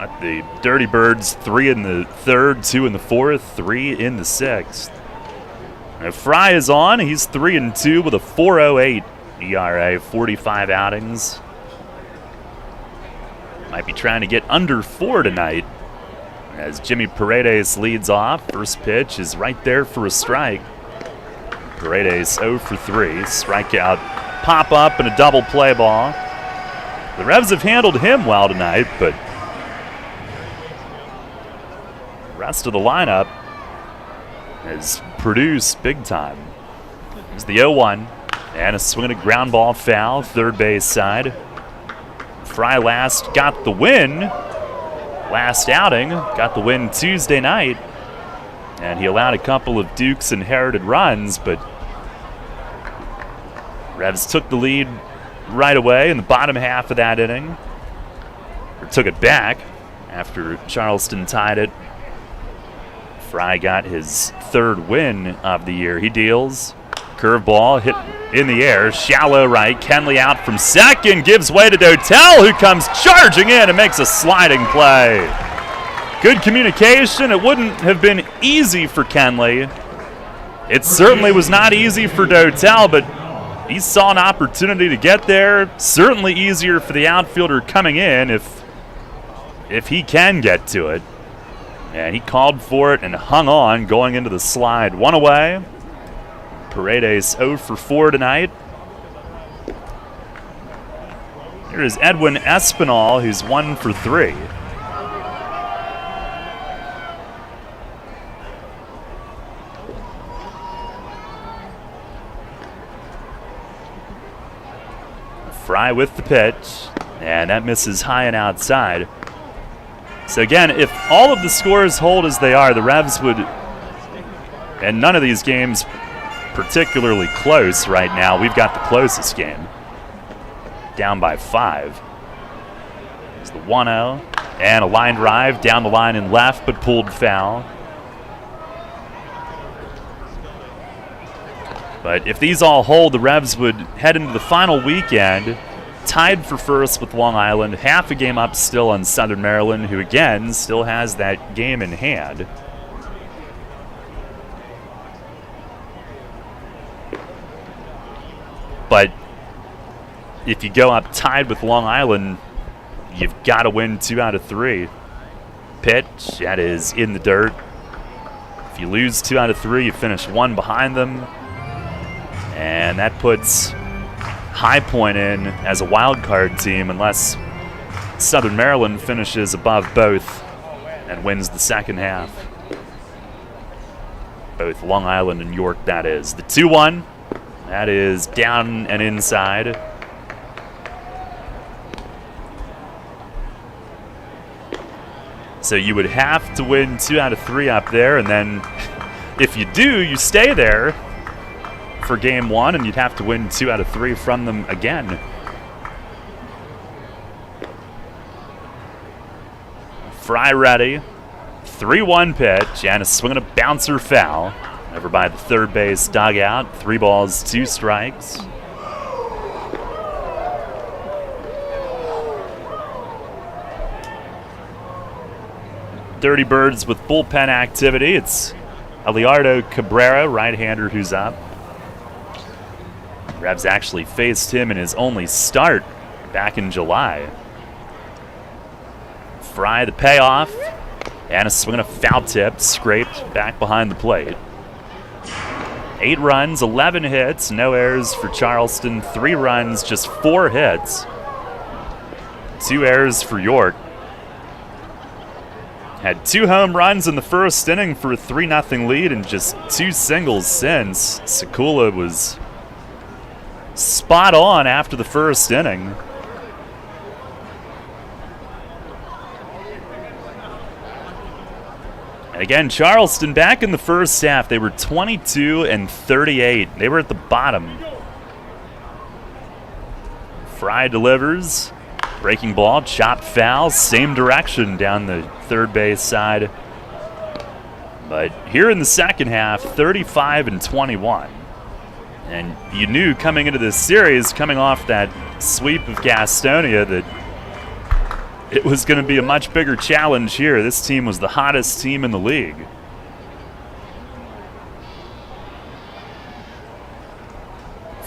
Got the Dirty Birds 3 in the third, 2 in the fourth, 3 in the sixth. Now Fry is on. He's 3-2 with a 4.08 ERA, 45 outings. Might be trying to get under 4 tonight as Jimmy Paredes leads off. First pitch is right there for a strike. Paredes 0 for 3. Strikeout, pop up, and a double play ball. The Revs have handled him well tonight, but the rest of the lineup has produced big time. There's the 0-1, and a swing and a ground ball foul, third base side. Fry last got the win. Last outing, got the win Tuesday night, and he allowed a couple of Duke's inherited runs, but Revs took the lead right away in the bottom half of that inning, or took it back after Charleston tied it. Fry got his third win of the year. He deals. Curveball hit in the air. Shallow right. Kenley out from second. Gives way to Dotel, who comes charging in and makes a sliding play. Good communication. It wouldn't have been easy for Kenley. It certainly was not easy for Dotel, but he saw an opportunity to get there. Certainly easier for the outfielder coming in if he can get to it. And he called for it and hung on going into the slide. One away. Paredes 0 for 4 tonight. Here is Edwin Espinal, who's 1 for 3. Fry with the pitch, and that misses high and outside. So again, if all of the scores hold as they are, the Revs would, and none of these games particularly close right now. We've got the closest game, down by 5. It's the 1-0, and a line drive down the line and left, but pulled foul. But if these all hold, the Revs would head into the final weekend tied for first with Long Island, half a game up still on Southern Maryland, who again still has that game in hand. But if you go up tied with Long Island, you've got to win 2 out of 3. Pitch, that is in the dirt. If you lose 2 out of 3, you finish 1 behind them. And that puts High Point in as a wild card team unless Southern Maryland finishes above both and wins the second half. Both Long Island and York, that is. The 2-1, that is down and inside. So you would have to win 2 out of 3 up there, and then if you do, you stay there for game 1, and you'd have to win 2 out of 3 from them again. Fry ready. 3-1 pitch, and a swing and a bouncer foul. Over by the third base dugout. 3 balls, 2 strikes. Dirty Birds with bullpen activity. It's Eliardo Cabrera, right-hander, who's up. Revs actually faced him in his only start back in July. Fry the payoff, and a swing and a foul tip, scraped back behind the plate. 8 runs, 11 hits, no errors for Charleston. 3 runs, just 4 hits. 2 errors for York. Had 2 home runs in the first inning for a 3-0 lead and just 2 singles since. Sekula was spot on after the first inning. And again, Charleston back in the first half, they were 22-38. They were at the bottom. Fry delivers. Breaking ball, chopped foul, same direction down the third base side. But here in the second half, 35-21. And you knew coming into this series, coming off that sweep of Gastonia, that it was going to be a much bigger challenge here. This team was the hottest team in the league.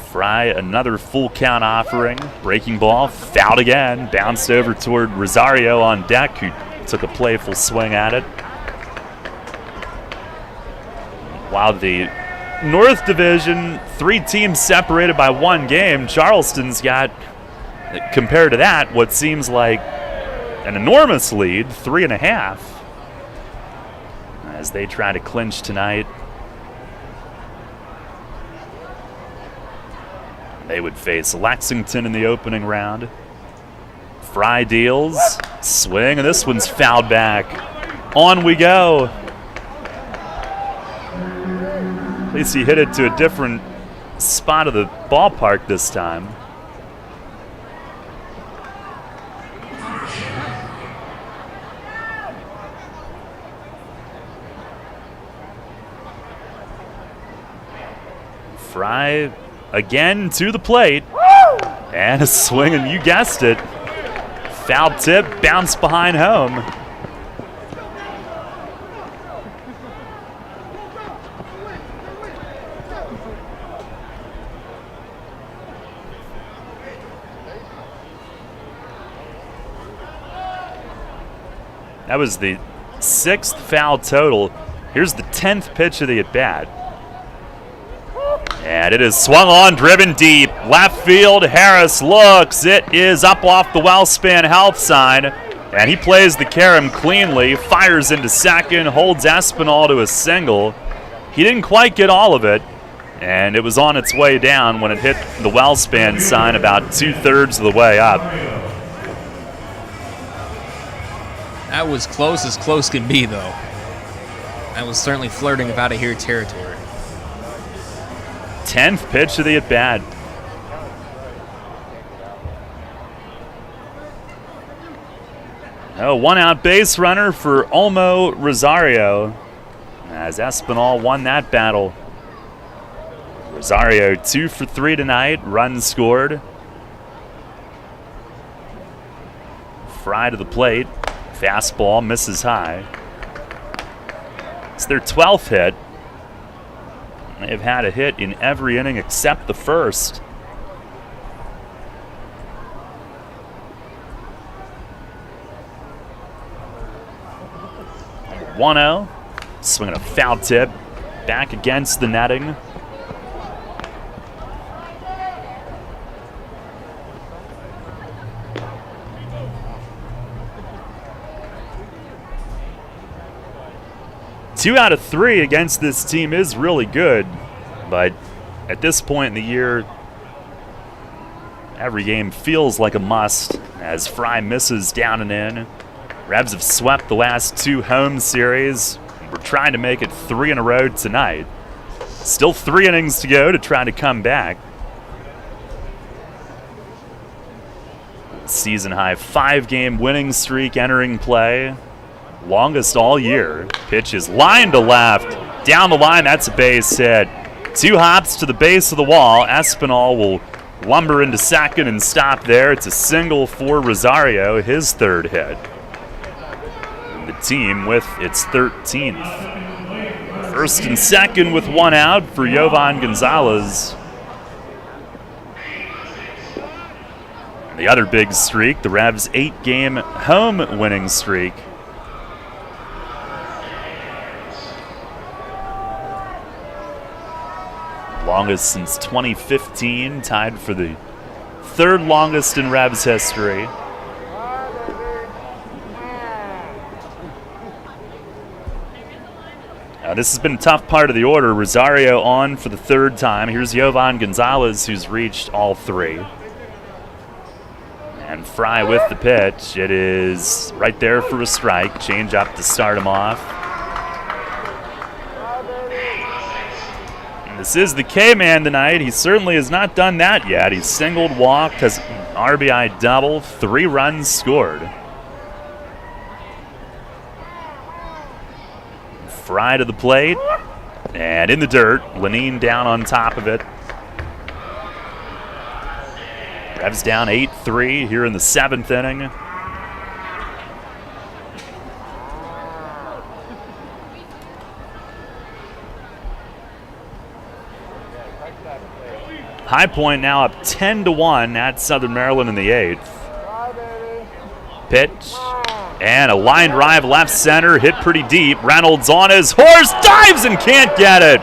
Fry, another full count offering. Breaking ball, fouled again. Bounced over toward Rosario on deck, who took a playful swing at it. While the North Division, 3 teams separated by 1 game, Charleston's got, compared to that, what seems like an enormous lead, 3.5, as they try to clinch tonight. They would face Lexington in the opening round. Fry deals, swing, and this one's fouled back. On we go. At least he hit it to a different spot of the ballpark this time. Fry again to the plate. And a swing, and you guessed it. Foul tip, bounce behind home. That was the 6th foul total. Here's the 10th pitch of the at-bat. And it is swung on, driven deep. Left field, Harris looks. It is up off the well-span health sign. And he plays the carom cleanly, fires into second, holds Espinal to a single. He didn't quite get all of it, and it was on its way down when it hit the well-span sign about 2/3 of the way up. That was close as close can be, though. That was certainly flirting with out-of-here territory. 10th pitch of the at-bat. A 1-out base runner for Olmo Rosario, as Espinal won that battle. Rosario 2 for 3 tonight, runs scored. Fry to the plate, fastball misses high. It's their 12th hit. They've had a hit in every inning except the first. Number 1-0, swinging a foul tip, back against the netting. Two out of 3 against this team is really good, but at this point in the year, every game feels like a must as Fry misses down and in. Rebs have swept the last 2 home series. We're trying to make it 3 in a row tonight. Still 3 innings to go to try to come back. Season high 5-game winning streak entering play. Longest all year. Pitch is line to left. Down the line, that's a base hit. 2 hops to the base of the wall. Espinal will lumber into second and stop there. It's a single for Rosario, his 3rd hit. And the team with its 13th. First and second with 1 out for Jovan Gonzalez. The other big streak, the Revs' 8-game home winning streak. Longest since 2015, tied for the 3rd longest in Revs history. Now, this has been a tough part of the order. Rosario on for the 3rd time. Here's Jovan Gonzalez, who's reached all 3. And Fry with the pitch. It is right there for a strike. Change up to start him off. This is the K-man tonight. He certainly has not done that yet. He's singled, walked, has an RBI double, 3 runs scored. Fry to the plate, and in the dirt. Lenine down on top of it. Revs down 8-3 here in the 7th inning. High Point now up 10-1 at Southern Maryland in the 8th. Pitch. And a line drive left center, hit pretty deep. Reynolds on his horse, dives and can't get it.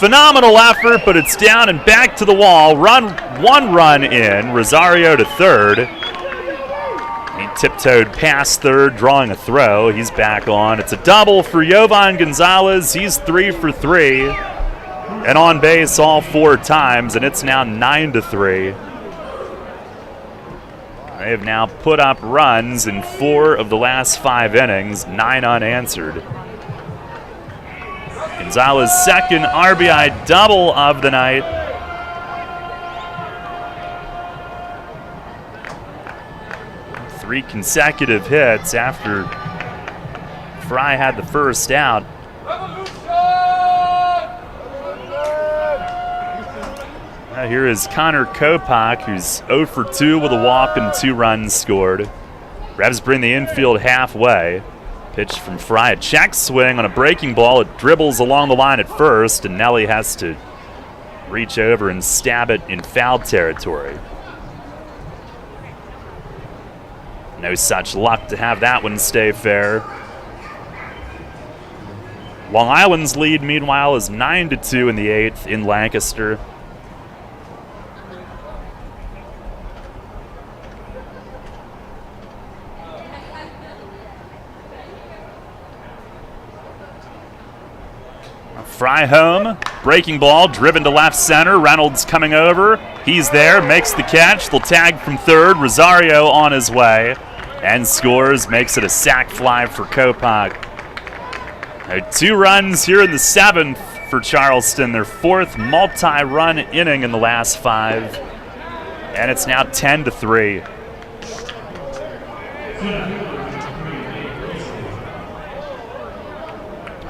Phenomenal effort, but it's down and back to the wall. One run in, Rosario to third. He tiptoed past third, drawing a throw. He's back on. It's a double for Jovan Gonzalez. He's 3 for 3. And on base all 4 times, and it's now 9-3. They have now put up runs in 4 of the last 5 innings, 9 unanswered. Gonzalez' second RBI double of the night. Three consecutive hits after Fry had the first out. Here is Connor Kopak, who's 0 for 2 with a walk and 2 runs scored. Revs bring the infield halfway. Pitch from Fry, a check swing on a breaking ball. It dribbles along the line at first, and Nelly has to reach over and stab it in foul territory. No such luck to have that one stay fair. Long Island's lead, meanwhile, is 9-2 in the 8th in Lancaster. Fry home, breaking ball, driven to left center. Reynolds coming over. He's there, makes the catch. They'll tag from third. Rosario on his way and scores, makes it a sac fly for Kopak. 2 runs here in the 7th for Charleston, their 4th multi-run inning in the last 5. And it's now 10-3.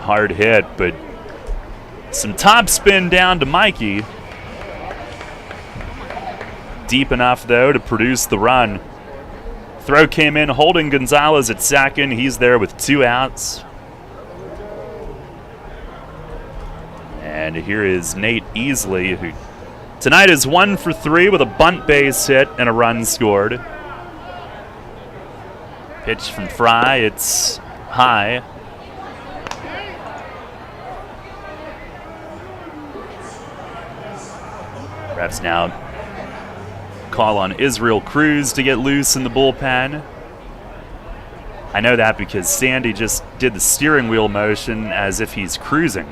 Hard hit, but some top spin down to Mikey. Deep enough, though, to produce the run. Throw came in holding Gonzalez at second. He's there with 2 outs. And here is Nate Easley, who tonight is 1 for 3 with a bunt base hit and a run scored. Pitch from Fry, it's high. Refs now call on Israel Cruz to get loose in the bullpen. I know that because Sandy just did the steering wheel motion as if he's cruising.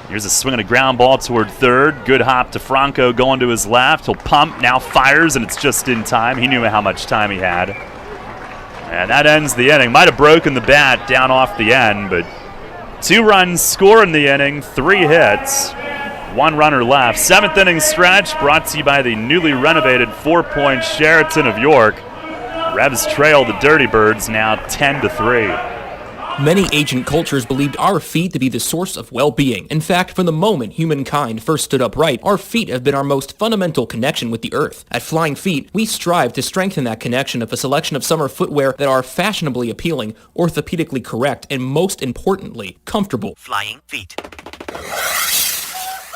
Here's a swing and a ground ball toward third. Good hop to Franco going to his left. He'll pump, now fires, and it's just in time. He knew how much time he had. And that ends the inning. Might have broken the bat down off the end, but 2 runs score in the inning, 3 hits. 1 runner left. 7th inning stretch brought to you by the newly renovated 4 Point Sheraton of York. Revs trail the Dirty Birds now 10-3. Many ancient cultures believed our feet to be the source of well-being. In fact, from the moment humankind first stood upright, our feet have been our most fundamental connection with the earth. At Flying Feet, we strive to strengthen that connection with a selection of summer footwear that are fashionably appealing, orthopedically correct, and most importantly, comfortable. Flying Feet.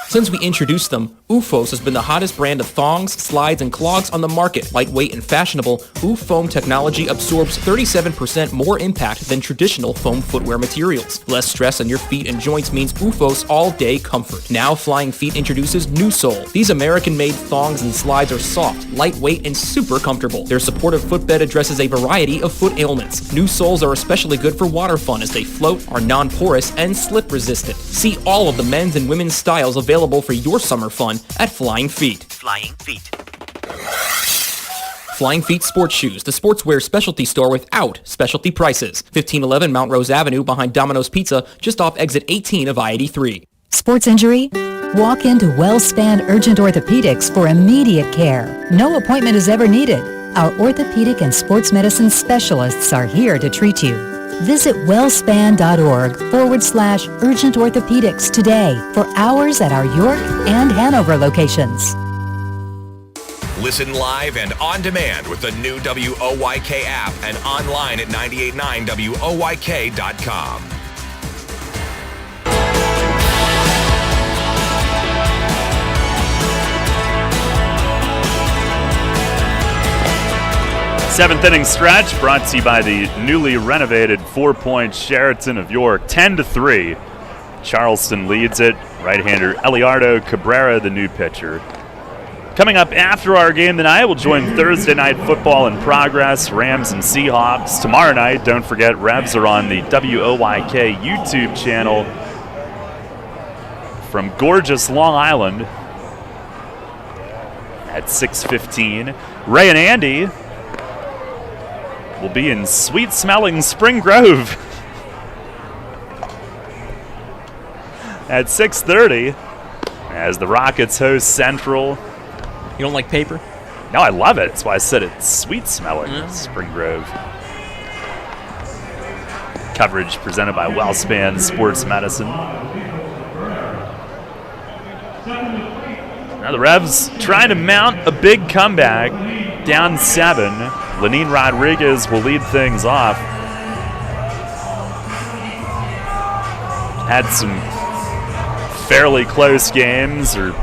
Since we introduced them, OOFOS has been the hottest brand of thongs, slides, and clogs on the market. Lightweight and fashionable, OOFOam technology absorbs 37% more impact than traditional foam footwear materials. Less stress on your feet and joints means OOFOS all-day comfort. Now Flying Feet introduces New Sole. These American-made thongs and slides are soft, lightweight, and super comfortable. Their supportive footbed addresses a variety of foot ailments. New soles are especially good for water fun as they float, are non-porous, and slip-resistant. See all of the men's and women's styles available for your summer fun at Flying Feet. Flying Feet. Flying Feet Sports Shoes, the sportswear specialty store without specialty prices. 1511 Mount Rose Avenue behind Domino's Pizza, just off exit 18 of I-83. Sports injury? Walk into WellSpan Urgent Orthopedics for immediate care. No appointment is ever needed. Our orthopedic and sports medicine specialists are here to treat you. Visit wellspan.org/urgent orthopedics today for hours at our York and Hanover locations. Listen live and on demand with the new WOYK app and online at 989WOYK.com. Seventh inning stretch brought to you by the newly renovated 4 Point Sheraton of York. 10-3. Charleston leads it. Right-hander Eliardo Cabrera, the new pitcher. Coming up after our game tonight, we'll join Thursday Night Football in progress, Rams and Seahawks. Tomorrow night, don't forget, Revs are on the WOYK YouTube channel from gorgeous Long Island at 6:15. Ray and Andy will be in sweet-smelling Spring Grove at 6:30 as the Rockets host Central. You don't like paper? No, I love it. That's why I said it's sweet-smelling Spring Grove. Coverage presented by WellSpan Sports Medicine. Now the Revs trying to mount a big comeback, down 7. Lenine Rodriguez will lead things off. Had some fairly close games, or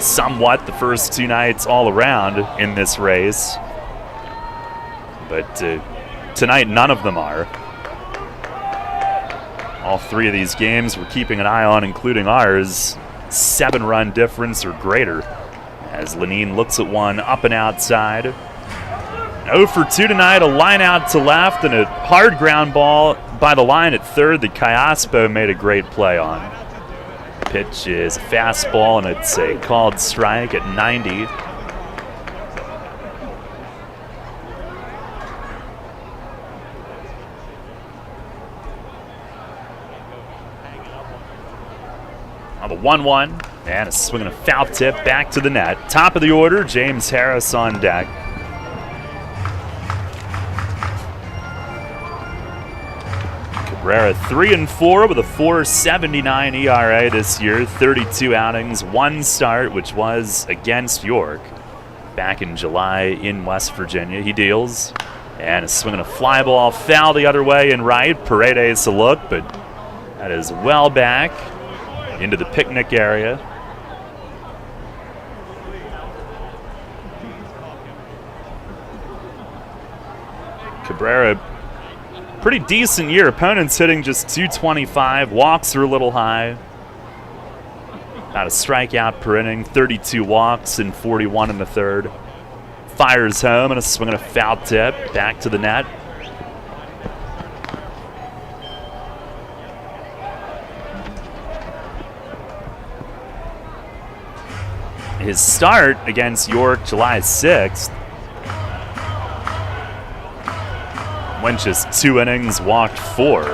somewhat, the first 2 nights all around in this race. But tonight, none of them are. All 3 of these games we're keeping an eye on, including ours. 7-run difference or greater as Lenine looks at one up and outside. 0 for 2 tonight, a line out to left and a hard ground ball by the line at third that Kayaspo made a great play on. Pitch is a fastball and it's a called strike at 90. On the 1-1, and a swing and a foul tip back to the net. Top of the order, James Harris on deck. Cabrera 3-4 with a 4.79 ERA this year. 32 outings, 1 start, which was against York back in July in West Virginia. He deals, and a swing and a fly ball, foul the other way and right. Paredes a look, but that is well back into the picnic area. Cabrera, pretty decent year. Opponents hitting just 225. Walks are a little high. About a strikeout per inning. 32 walks and 41 in the third. Fires home and a swing and a foul tip back to the net. His start against York July 6th went just 2 innings, walked 4.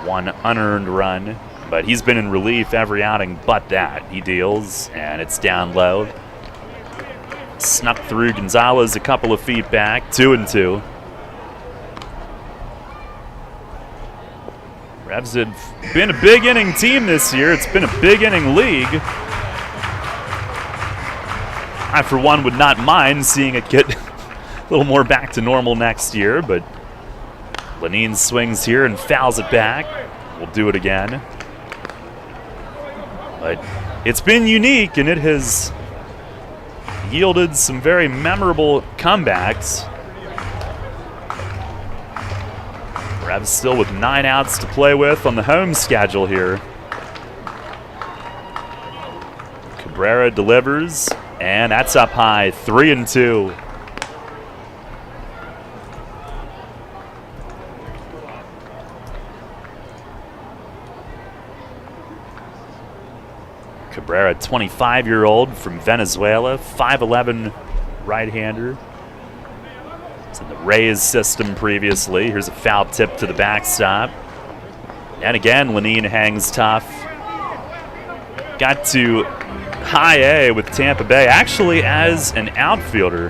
1 unearned run, but he's been in relief every outing but that. He deals, and it's down low. Snuck through Gonzalez a couple of feet back, 2-2. Revs have been a big inning team this year. It's been a big inning league. I, for one, would not mind seeing it get a little more back to normal next year, but Lenine swings here and fouls it back. We'll do it again. But it's been unique, and it has yielded some very memorable comebacks. Revs still with 9 outs to play with on the home schedule here. Cabrera delivers, and that's up high, 3-2. Cabrera, 25-year-old from Venezuela, 5'11" right-hander. It's in the Rays system previously. Here's a foul tip to the backstop. And again, Lenine hangs tough. Got to high A with Tampa Bay, actually as an outfielder.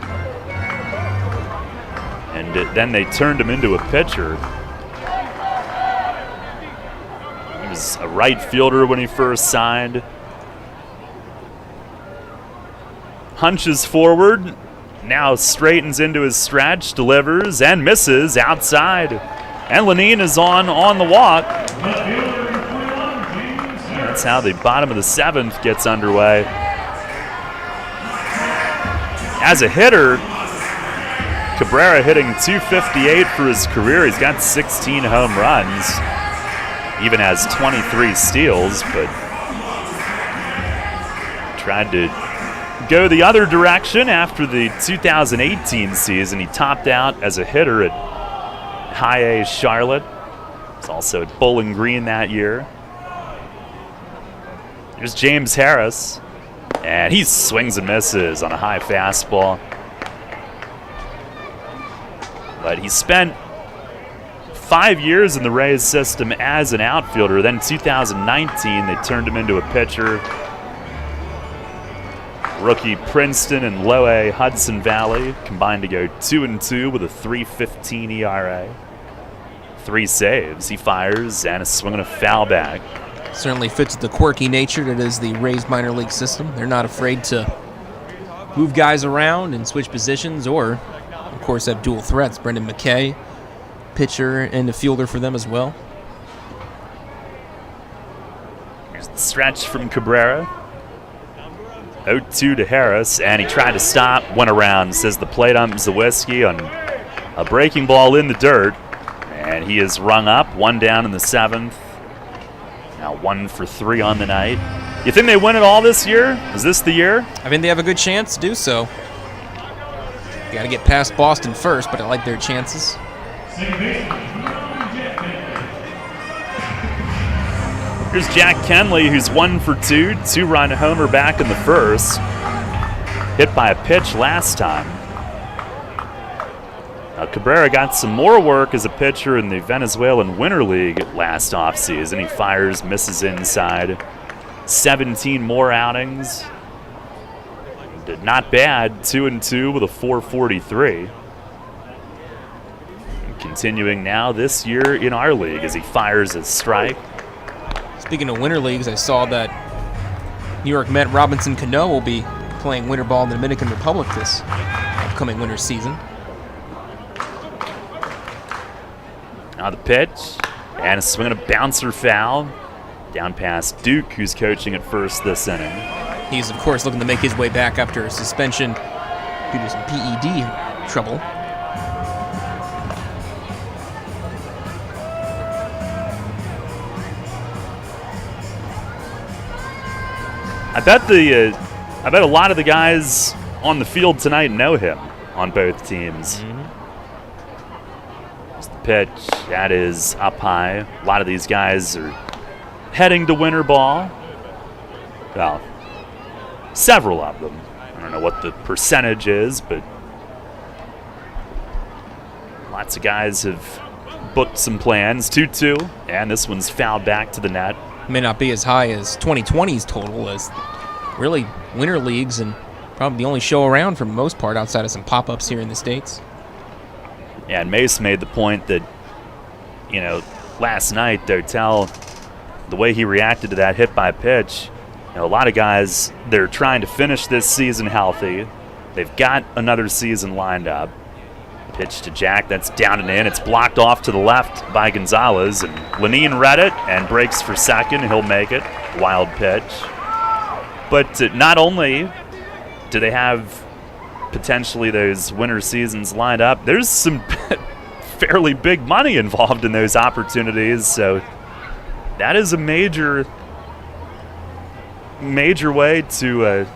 And then they turned him into a pitcher. He was a right fielder when he first signed. Hunches forward, now straightens into his stretch, delivers and misses outside. And Lenine is on the walk. That's how the bottom of the 7th gets underway. As a hitter, Cabrera hitting .258 for his career. He's got 16 home runs. Even has 23 steals, but tried to go the other direction after the 2018 season. He topped out as a hitter at High A Charlotte. He's also at Bowling Green that year. Here's James Harris, and he swings and misses on a high fastball. But he spent 5 years in the Rays system as an outfielder. Then 2019, they turned him into a pitcher. Rookie Princeton and Low A Hudson Valley combined to go 2-2 with a .315 ERA. 3 saves. He fires and a swing and a foul back. Certainly fits the quirky nature that is the Rays minor league system. They're not afraid to move guys around and switch positions, or, of course, have dual threats. Brendan McKay, pitcher and a fielder for them as well. Here's the stretch from Cabrera. 0-2 to Harris, and he tried to stop, went around, says the plate ump Zawiski on a breaking ball in the dirt, and he is rung up, 1 down in the 7th. Now 1 for 3 on the night. You think they win it all this year? Is this the year? I mean, they have a good chance to do so. Got to get past Boston first, but I like their chances. Here's Jack Kenley, who's 1 for 2, 2-run homer back in the first. Hit by a pitch last time. Now, Cabrera got some more work as a pitcher in the Venezuelan Winter League last offseason. He fires, misses inside. 17 more outings. Did not bad, 2-2 with a .443. Continuing now this year in our league as he fires a strike. Speaking of winter leagues, I saw that New York Met Robinson Cano will be playing winter ball in the Dominican Republic this upcoming winter season. Now the pitch, and a swing and a bouncer foul. Down past Duke, who's coaching at first this inning. He's, of course, looking to make his way back after a suspension due to some PED trouble. I bet a lot of the guys on the field tonight know him on both teams. There's the pitch. That is up high. A lot of these guys are heading to winter ball. Well, several of them. I don't know what the percentage is, but lots of guys have booked some plans. 2-2, and this one's fouled back to the net. May not be as high as 2020's total, as really winter leagues and probably the only show around for the most part outside of some pop-ups here in the States. Yeah, and Mace made the point that, last night, Dotel, the way he reacted to that hit by pitch, a lot of guys, they're trying to finish this season healthy. They've got another season lined up. Pitch to Jack, that's down and in. It's blocked off to the left by Gonzalez, and Lenine read it and breaks for second. He'll make it. Wild pitch. But not only do they have potentially those winter seasons lined up, there's some fairly big money involved in those opportunities. So that is a major way to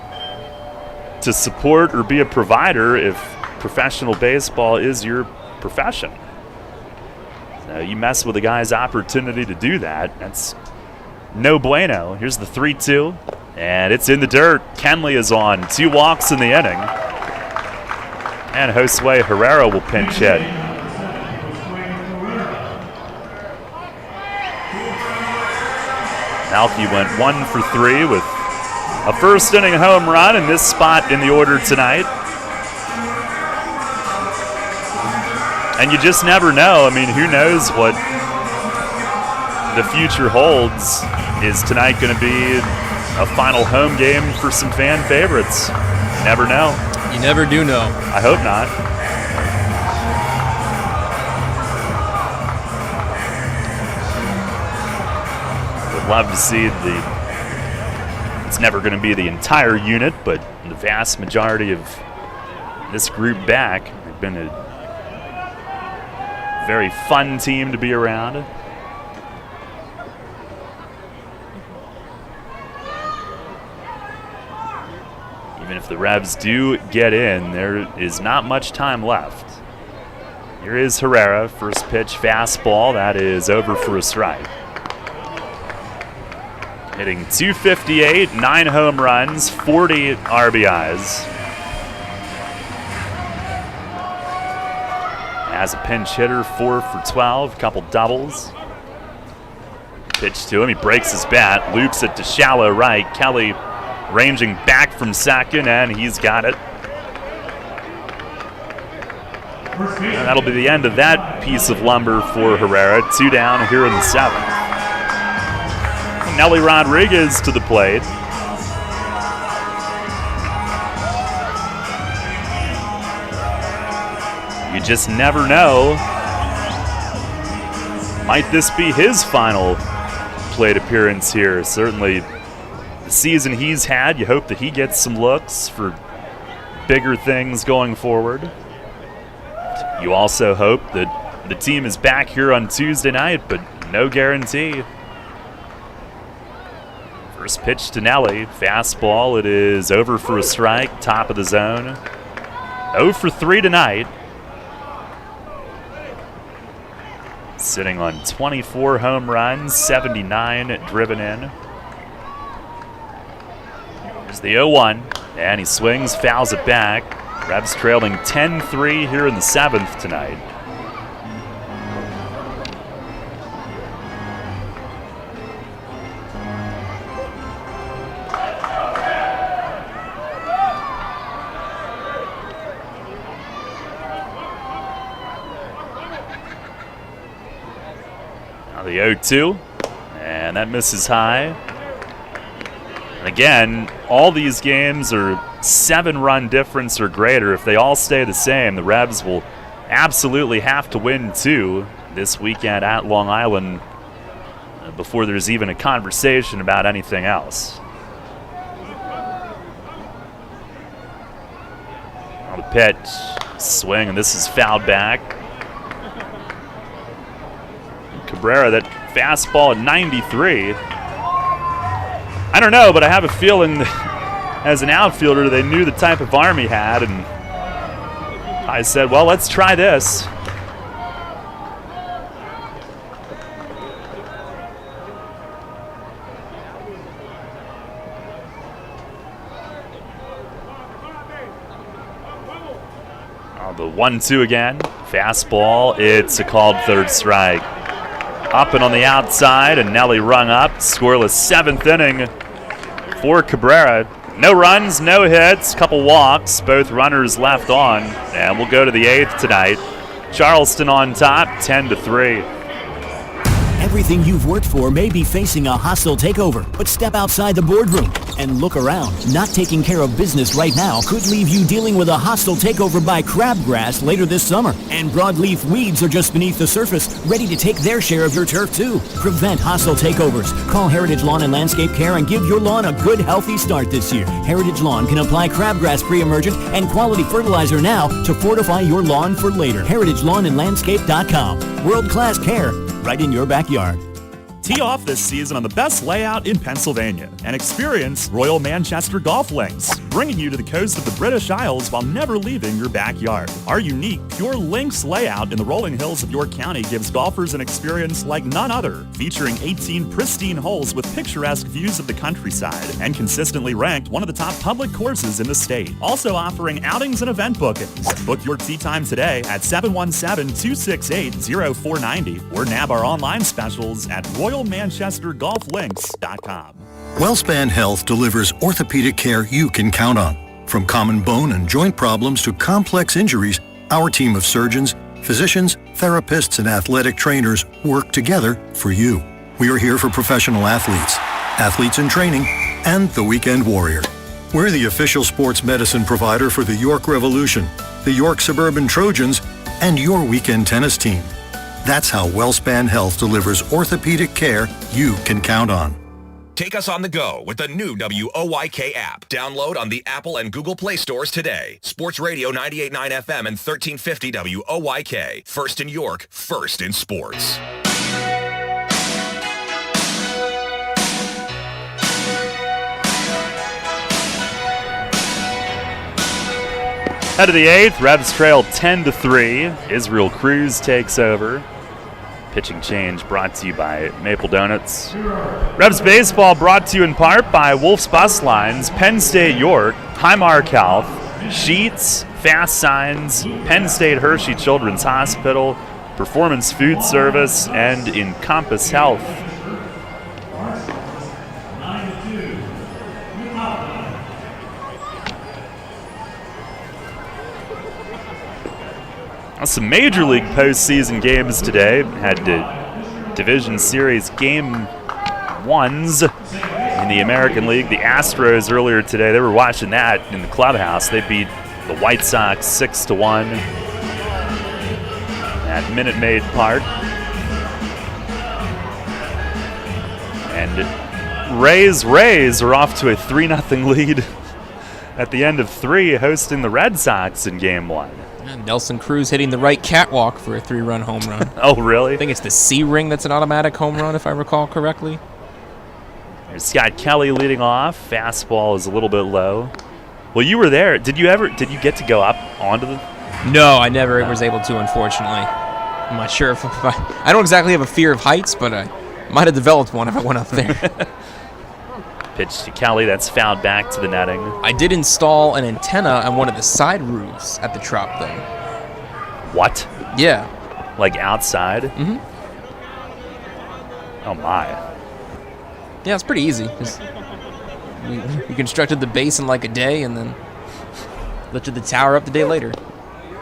support or be a provider if professional baseball is your profession. So you mess with a guy's opportunity to do that, that's no bueno. Here's the 3-2, and it's in the dirt. Kenley is on. 2 walks in the inning. And Josue Herrera will pinch hit. Malky went 1 for 3 with a first inning home run in this spot in the order tonight. And you just never know. I mean, who knows what the future holds? Is tonight going to be a final home game for some fan favorites? You never know. You never do know. I hope not. Would love to see it's never going to be the entire unit, but the vast majority of this group back. They've been a very fun team to be around. Even if the Revs do get in, there is not much time left. Here is Herrera, first pitch fastball, that is over for a strike. Hitting .258, 9 home runs, 40 RBIs. As a pinch hitter, 4 for 12, a couple doubles. Pitch to him, he breaks his bat, loops it to shallow right. Kelly ranging back from second, and he's got it. And that'll be the end of that piece of lumber for Herrera. 2 down here in the 7th. Nelly Rodriguez to the plate. You just never know. Might this be his final plate appearance here? Certainly the season he's had, you hope that he gets some looks for bigger things going forward. You also hope that the team is back here on Tuesday night, but no guarantee. First pitch to Nelly, fastball, it is over for a strike, top of the zone. 0 for 3 tonight. Sitting on 24 home runs, 79 driven in. There's the 0-1, and he swings, fouls it back. Revs trailing 10-3 here in the 7th tonight. Now the 0-2, and that misses high. And again, all these games are 7-run difference or greater. If they all stay the same, the Revs will absolutely have to win 2 this weekend at Long Island before there's even a conversation about anything else. Now the pitch, swing, and this is fouled back. Cabrera, that fastball at 93. I don't know, but I have a feeling that as an outfielder, they knew the type of arm he had, and I said, well, let's try this. Oh, the 1-2 again. Fastball, it's a called third strike. Up and on the outside, and Nelly rung up. Scoreless 7th inning for Cabrera. No runs, no hits, couple walks, both runners left on, and we'll go to the 8th tonight. Charleston on top, 10-3. Everything you've worked for may be facing a hostile takeover, but step outside the boardroom and look around. Not taking care of business right now could leave you dealing with a hostile takeover by crabgrass later this summer. And broadleaf weeds are just beneath the surface, ready to take their share of your turf too. Prevent hostile takeovers. Call Heritage Lawn and Landscape Care and give your lawn a good, healthy start this year. Heritage Lawn can apply crabgrass pre-emergent and quality fertilizer now to fortify your lawn for later. HeritageLawnandLandscape.com. World-class care right in your backyard. Tee off this season on the best layout in Pennsylvania and experience Royal Manchester Golf Links, bringing you to the coast of the British Isles while never leaving your backyard. Our unique, pure links layout in the rolling hills of York County gives golfers an experience like none other, featuring 18 pristine holes with picturesque views of the countryside and consistently ranked one of the top public courses in the state. Also offering outings and event bookings. Book your tee time today at 717-268-0490 or nab our online specials at RoyalManchesterGolfLinks.com. WellSpan Health delivers orthopedic care you can count on. From common bone and joint problems to complex injuries, our team of surgeons, physicians, therapists, and athletic trainers work together for you. We are here for professional athletes, athletes in training, and the weekend warrior. We're the official sports medicine provider for the York Revolution, the York Suburban Trojans, and your weekend tennis team. That's how WellSpan Health delivers orthopedic care you can count on. Take us on the go with the new WOYK app. Download on the Apple and Google Play stores today. Sports Radio 98.9 FM and 1350 WOYK. First in York, first in sports. Head of the 8th, Revs trail 10-3. Israel Cruz takes over. Pitching change brought to you by Maple Donuts. Revs baseball brought to you in part by Wolf's Bus Lines, Penn State York, Highmark Health, Sheets, Fast Signs, Penn State Hershey Children's Hospital, Performance Food Service, and Encompass Health. Some Major League postseason games today. Had Division Series Game 1s in the American League. The Astros earlier today, they were watching that in the clubhouse. They beat the White Sox 6-1 at Minute Maid Park. And Rays are off to a 3-0 lead at the end of 3, hosting the Red Sox in Game 1. Nelson Cruz hitting the right catwalk for a 3-run home run. Oh, really? I think it's the C ring that's an automatic home run, if I recall correctly. There's Scott Kelly leading off. Fastball is a little bit low. Well, you were there. Did you get to go up onto the... No, I never was able to, unfortunately. I'm not sure if I don't exactly have a fear of heights, but I might have developed one if I went up there. Pitch to Kelly, that's fouled back to the netting. I did install an antenna on one of the side roofs at the Trop, though. What? Yeah. Like outside? Mm-hmm. Oh, my. Yeah, it's pretty easy. We constructed the base in like a day and then lifted the tower up the day later.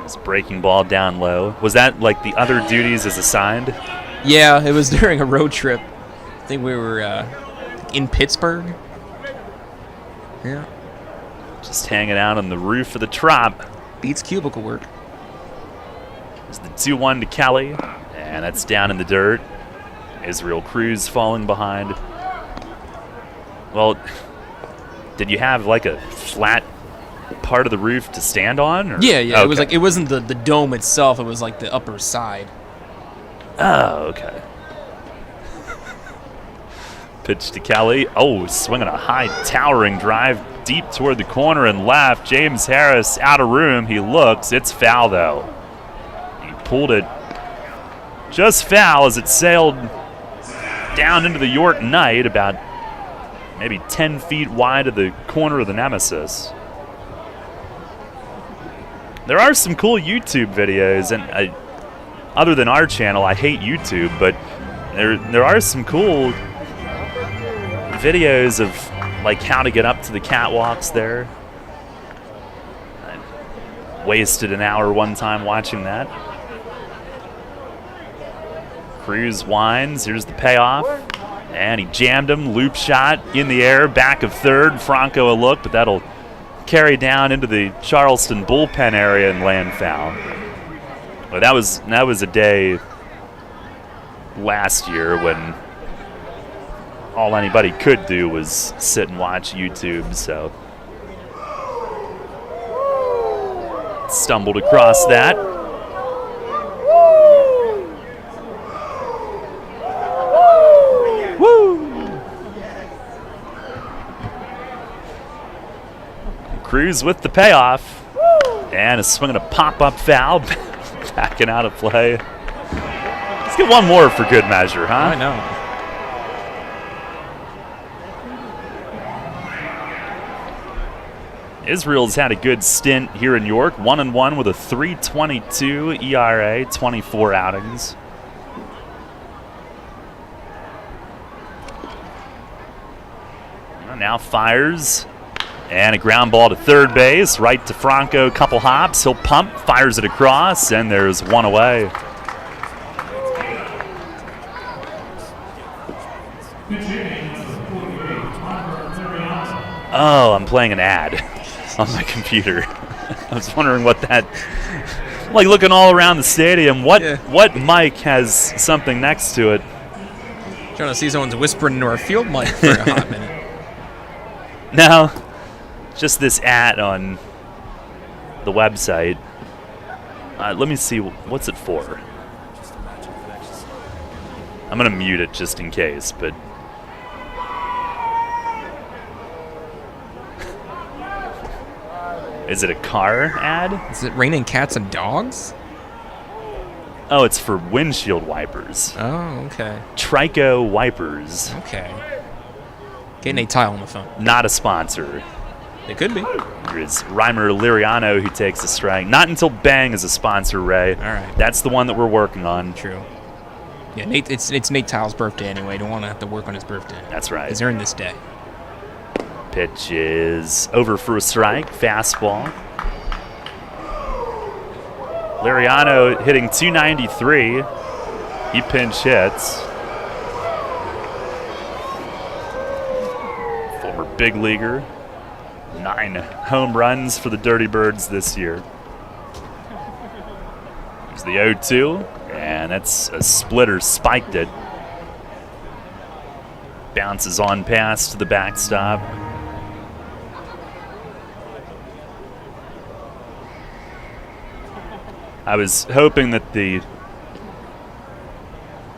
It's breaking ball down low. Was that like the other duties as assigned? Yeah, it was during a road trip. I think we were in Pittsburgh. Yeah. Just hanging out on the roof of the Trop. Beats cubicle work. It's the 2-1 to Kelly, and that's down in the dirt. Israel Cruz falling behind. Well, did you have like a flat part of the roof to stand on? Or? Yeah. Okay. It was like it wasn't the dome itself. It was like the upper side. Oh, okay. Pitch to Kelly. Oh, swinging a high towering drive deep toward the corner and left. James Harris out of room. He looks. It's foul, though. He pulled it just foul as it sailed down into the York Knight about maybe 10 feet wide of the corner of the Nemesis. There are some cool YouTube videos, and other than our channel, I hate YouTube, but there are some cool videos of like how to get up to the catwalks there. I wasted an hour one time watching that. Cruz winds. Here's the payoff. And he jammed him. Loop shot in the air. Back of third. Franco a look, but that'll carry down into the Charleston bullpen area and land foul. Well, that was a day last year when all anybody could do was sit and watch YouTube, so stumbled across that. Woo! Cruz with the payoff, and is swinging a pop-up foul, backing out of play. Let's get one more for good measure, huh? I know. Israel's had a good stint here in York, 1-1 with a 3.22 ERA, 24 outings. Now fires, and a ground ball to third base, right to Franco, couple hops, he'll pump, fires it across, and there's one away. Oh, I'm playing an ad on my computer. I was wondering what that, like looking all around the stadium, what mic has something next to it? Trying to see someone's whispering into our field mic for a hot minute. No, just this ad on the website. Let me see, what's it for? I'm going to mute it just in case, but... Is it a car ad? Is it raining cats and dogs? Oh, it's for windshield wipers. Oh, okay. Trico wipers. Okay. Getting a tile on the phone. Not a sponsor. It could be. There's Reimer Liriano who takes a strike. Not until Bang is a sponsor, Ray. All right. That's the one that we're working on. True. Yeah, Nate. It's Nate Tile's birthday anyway. Don't want to have to work on his birthday. That's right. He's earned this day. Pitch is over for a strike. Fastball. Liriano hitting .293. He pinch hits. Former big leaguer. 9 home runs for the Dirty Birds this year. There's the 0-2, and that's a splitter, spiked it. Bounces on past to the backstop. I was hoping that the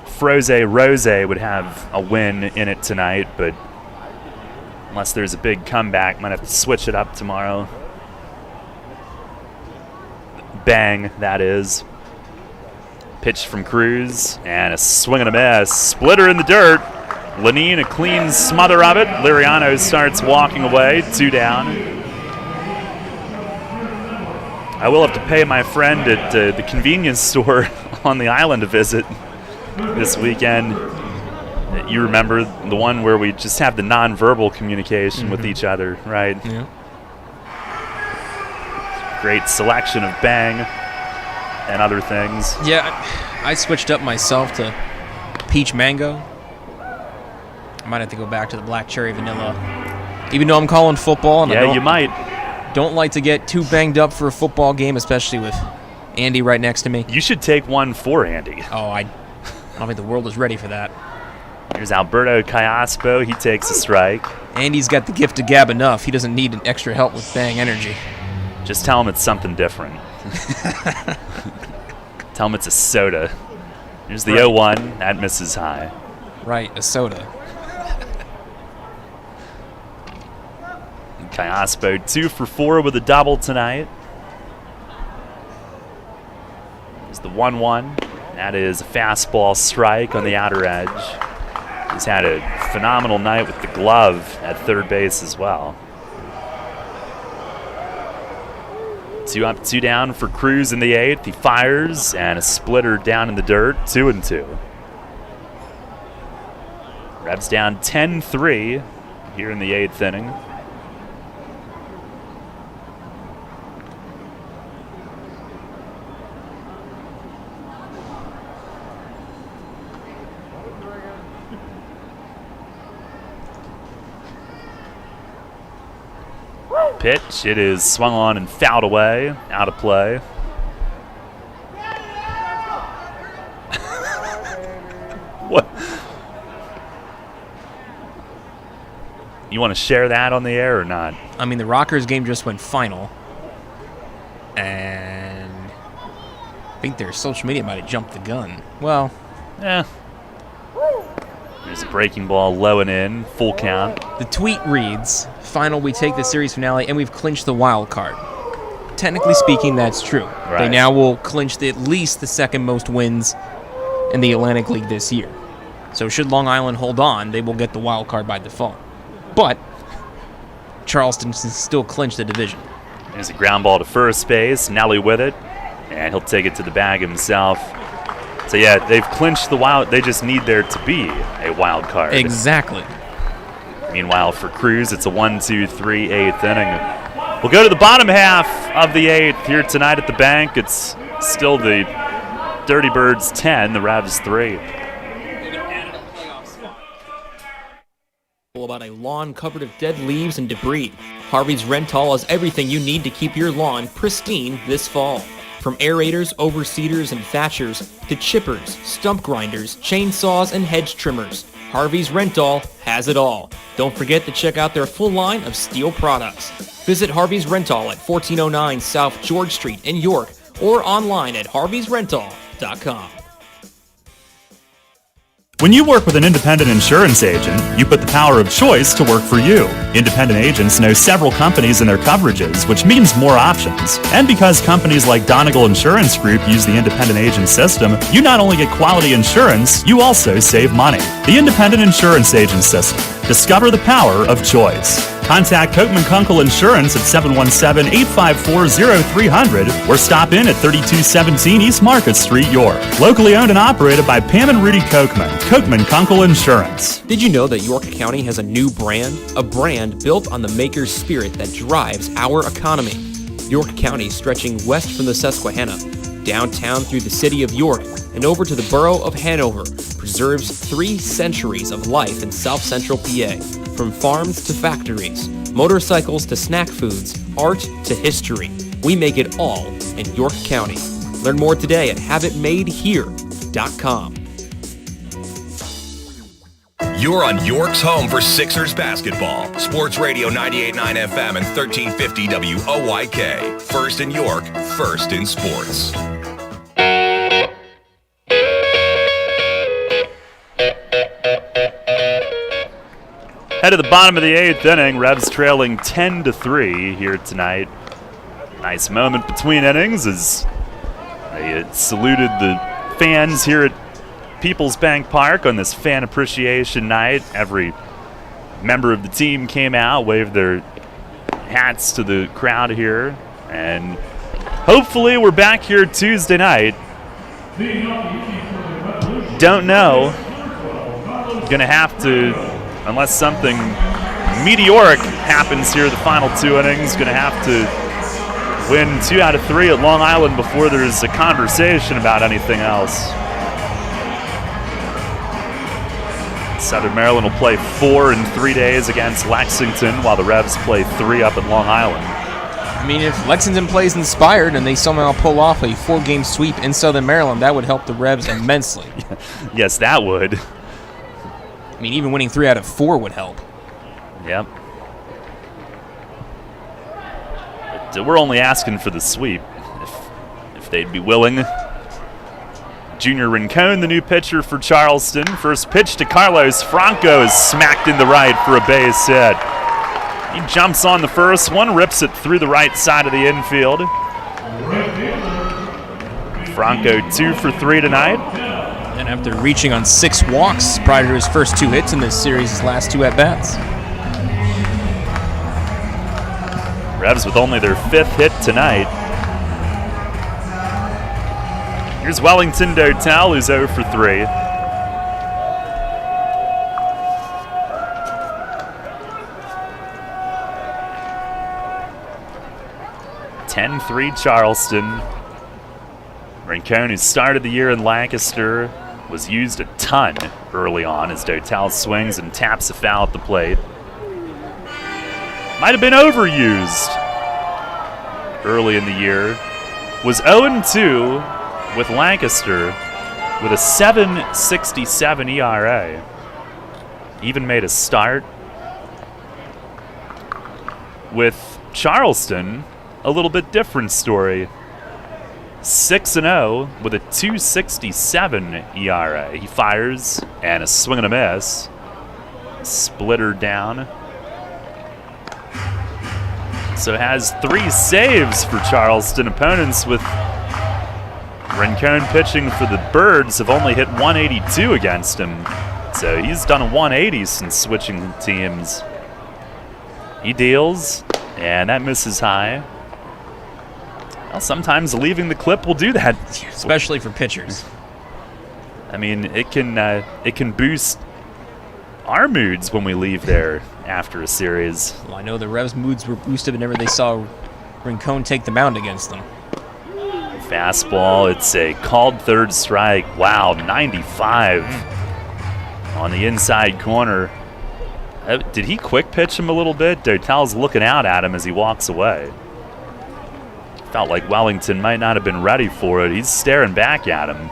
Froze Rose would have a win in it tonight, but unless there's a big comeback, might have to switch it up tomorrow. Bang, that is. Pitch from Cruz, and a swing and a miss. Splitter in the dirt. Lenine, a clean smother of it. Liriano starts walking away, 2 down. I will have to pay my friend at the convenience store on the island a visit this weekend. You remember the one where we just have the nonverbal communication with each other, right? Yeah. Great selection of Bang and other things. Yeah, I switched up myself to peach mango. I might have to go back to the black cherry vanilla. Even though I'm calling football, and yeah, you might. Don't like to get too banged up for a football game, especially with Andy right next to me. You should take one for Andy. Oh, I don't think the world is ready for that. Here's Alberto Callaspo. He takes a strike. Andy's got the gift of gab enough. He doesn't need an extra help with Bang energy. Just tell him it's something different. Tell him it's a soda. Here's the 0-1. That misses high. Right, a soda. Callaspo 2 for 4 with a double tonight. Here's the 1-1. That is a fastball strike on the outer edge. He's had a phenomenal night with the glove at third base as well. 2 up, 2 down for Cruz in the 8th. He fires, and a splitter down in the dirt, 2-2. Revs down 10-3 here in the 8th inning. Pitch, it is swung on and fouled away, out of play. What? You want to share that on the air or not? I mean, the Rockers game just went final, and I think their social media might have jumped the gun. Well, yeah. There's a breaking ball low and in, full count. The tweet reads, "Final, we take the series finale, and we've clinched the wild card." Technically speaking, that's true. Right. They now will clinch at least the second most wins in the Atlantic League this year. So should Long Island hold on, they will get the wild card by default. But Charleston can still clinch the division. There's a ground ball to first base. Nelly with it, and he'll take it to the bag himself. So yeah, they've clinched the wild. They just need there to be a wild card. Exactly. Meanwhile, for Cruz, it's a 1-2-3 8th inning. We'll go to the bottom half of the 8th here tonight at the bank. It's still the Dirty Birds 10, the Revs 3. About a lawn covered of dead leaves and debris. Harvey's Rental has everything you need to keep your lawn pristine this fall. From aerators, overseeders, and thatchers to chippers, stump grinders, chainsaws, and hedge trimmers. Harvey's Rental has it all. Don't forget to check out their full line of steel products. Visit Harvey's Rental at 1409 South George Street in York or online at harveysrental.com. When you work with an independent insurance agent, you put the power of choice to work for you. Independent agents know several companies and their coverages, which means more options. And because companies like Donegal Insurance Group use the independent agent system, you not only get quality insurance, you also save money. The independent insurance agent system. Discover the power of choice. Contact Kochman Kunkel Insurance at 717-854-0300 or stop in at 3217 East Market Street, York. Locally owned and operated by Pam and Rudy Kochman. Kochman Kunkel Insurance. Did you know that York County has a new brand? A brand built on the maker's spirit that drives our economy. York County stretching west from the Susquehanna, downtown through the city of York, and over to the borough of Hanover, preserves 3 centuries of life in South Central PA. From farms to factories, motorcycles to snack foods, art to history, we make it all in York County. Learn more today at haveitmadehere.com. You're on York's home for Sixers basketball. Sports Radio 98.9 FM and 1350 WOYK. First in York, first in sports. Head to the bottom of the 8th inning. Revs trailing 10-3 here tonight. Nice moment between innings as they saluted the fans here at PeoplesBank Park on this fan appreciation night. Every member of the team came out, waved their hats to the crowd here, and hopefully we're back here Tuesday night. Don't know. Gonna have to, unless something meteoric happens here the final 2 innings, gonna have to win 2 out of 3 at Long Island before there's a conversation about anything else. Southern Maryland will play 4 in 3 days against Lexington, while the Revs play 3 up at Long Island. I mean, if Lexington plays inspired and they somehow pull off a 4-game sweep in Southern Maryland, that would help the Revs immensely. Yes, that would. I mean, even winning 3 out of 4 would help. Yep. But we're only asking for the sweep, if they'd be willing. Junior Rincon, the new pitcher for Charleston. First pitch to Carlos Franco is smacked in the right for a base hit. He jumps on the first one, rips it through the right side of the infield. Franco 2 for 3 tonight. And after reaching on 6 walks prior to his first 2 hits in this series, his last 2 at-bats. Revs with only their 5th hit tonight. Here's Wellington Dotel, who's 0 for 3. (10-3) Charleston. Rincon, who started the year in Lancaster, was used a ton early on as Dotel swings and taps a foul at the plate. Might have been overused early in the year. Was 0-2 with Lancaster with a 7.67 ERA. Even made a start. With Charleston, a little bit different story. 6-0 with a 2.67 ERA. He fires and a swing and a miss. Splitter down. So has 3 saves for Charleston. Opponents with Rincon pitching for the Birds have only hit 182 against him. So he's done a 180 since switching teams. He deals, and that misses high. Well, sometimes leaving the clip will do that. Especially for pitchers. I mean, it can boost our moods when we leave there after a series. Well, I know the Revs' moods were boosted whenever they saw Rincon take the mound against them. Fastball, it's a called 3rd strike. Wow, 95 on the inside corner. Did he quick pitch him a little bit? Dotel's looking out at him as he walks away. Felt like Wellington might not have been ready for it. He's staring back at him.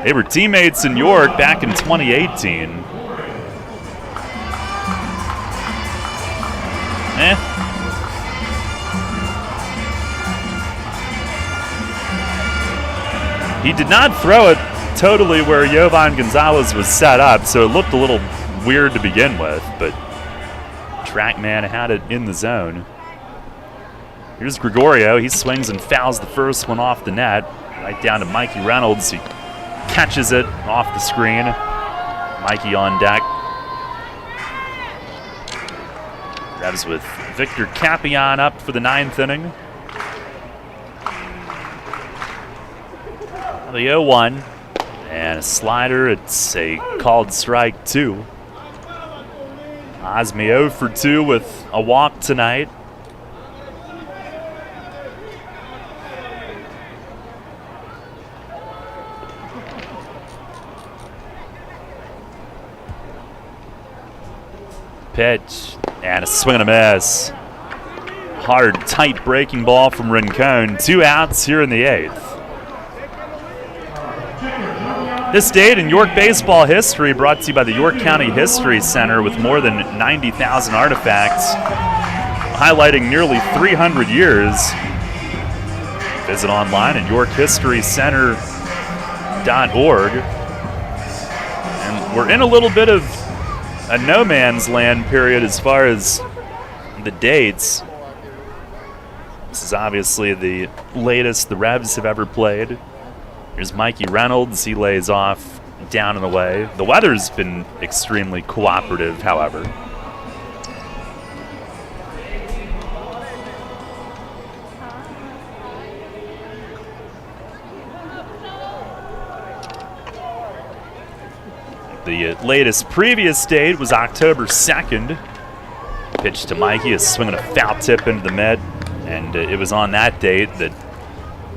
They were teammates in York back in 2018. He did not throw it totally where Jovan Gonzalez was set up, so it looked a little weird to begin with, but Trackman had it in the zone. Here's Gregorio. He swings and fouls the first one off the net. Right down to Mikey Reynolds. He catches it off the screen. Mikey on deck. Revs with Victor Capion up for the 9th inning. The 0-1. And a slider. It's a called strike 2. Osmi 0 for 2 with a walk tonight. Pitch and a swing and a miss. Hard, tight breaking ball from Rincon. 2 outs here in the 8th. This date in York baseball history brought to you by the York County History Center with more than 90,000 artifacts highlighting nearly 300 years. Visit online at yorkhistorycenter.org. And we're in a little bit of a no man's land period as far as the dates. This is obviously the latest the Revs have ever played. Here's Mikey Reynolds. He lays off down and away. The weather's been extremely cooperative, however. The latest previous date was October 2nd. Pitch to Mikey is swinging a foul tip into the mid, and it was on that date that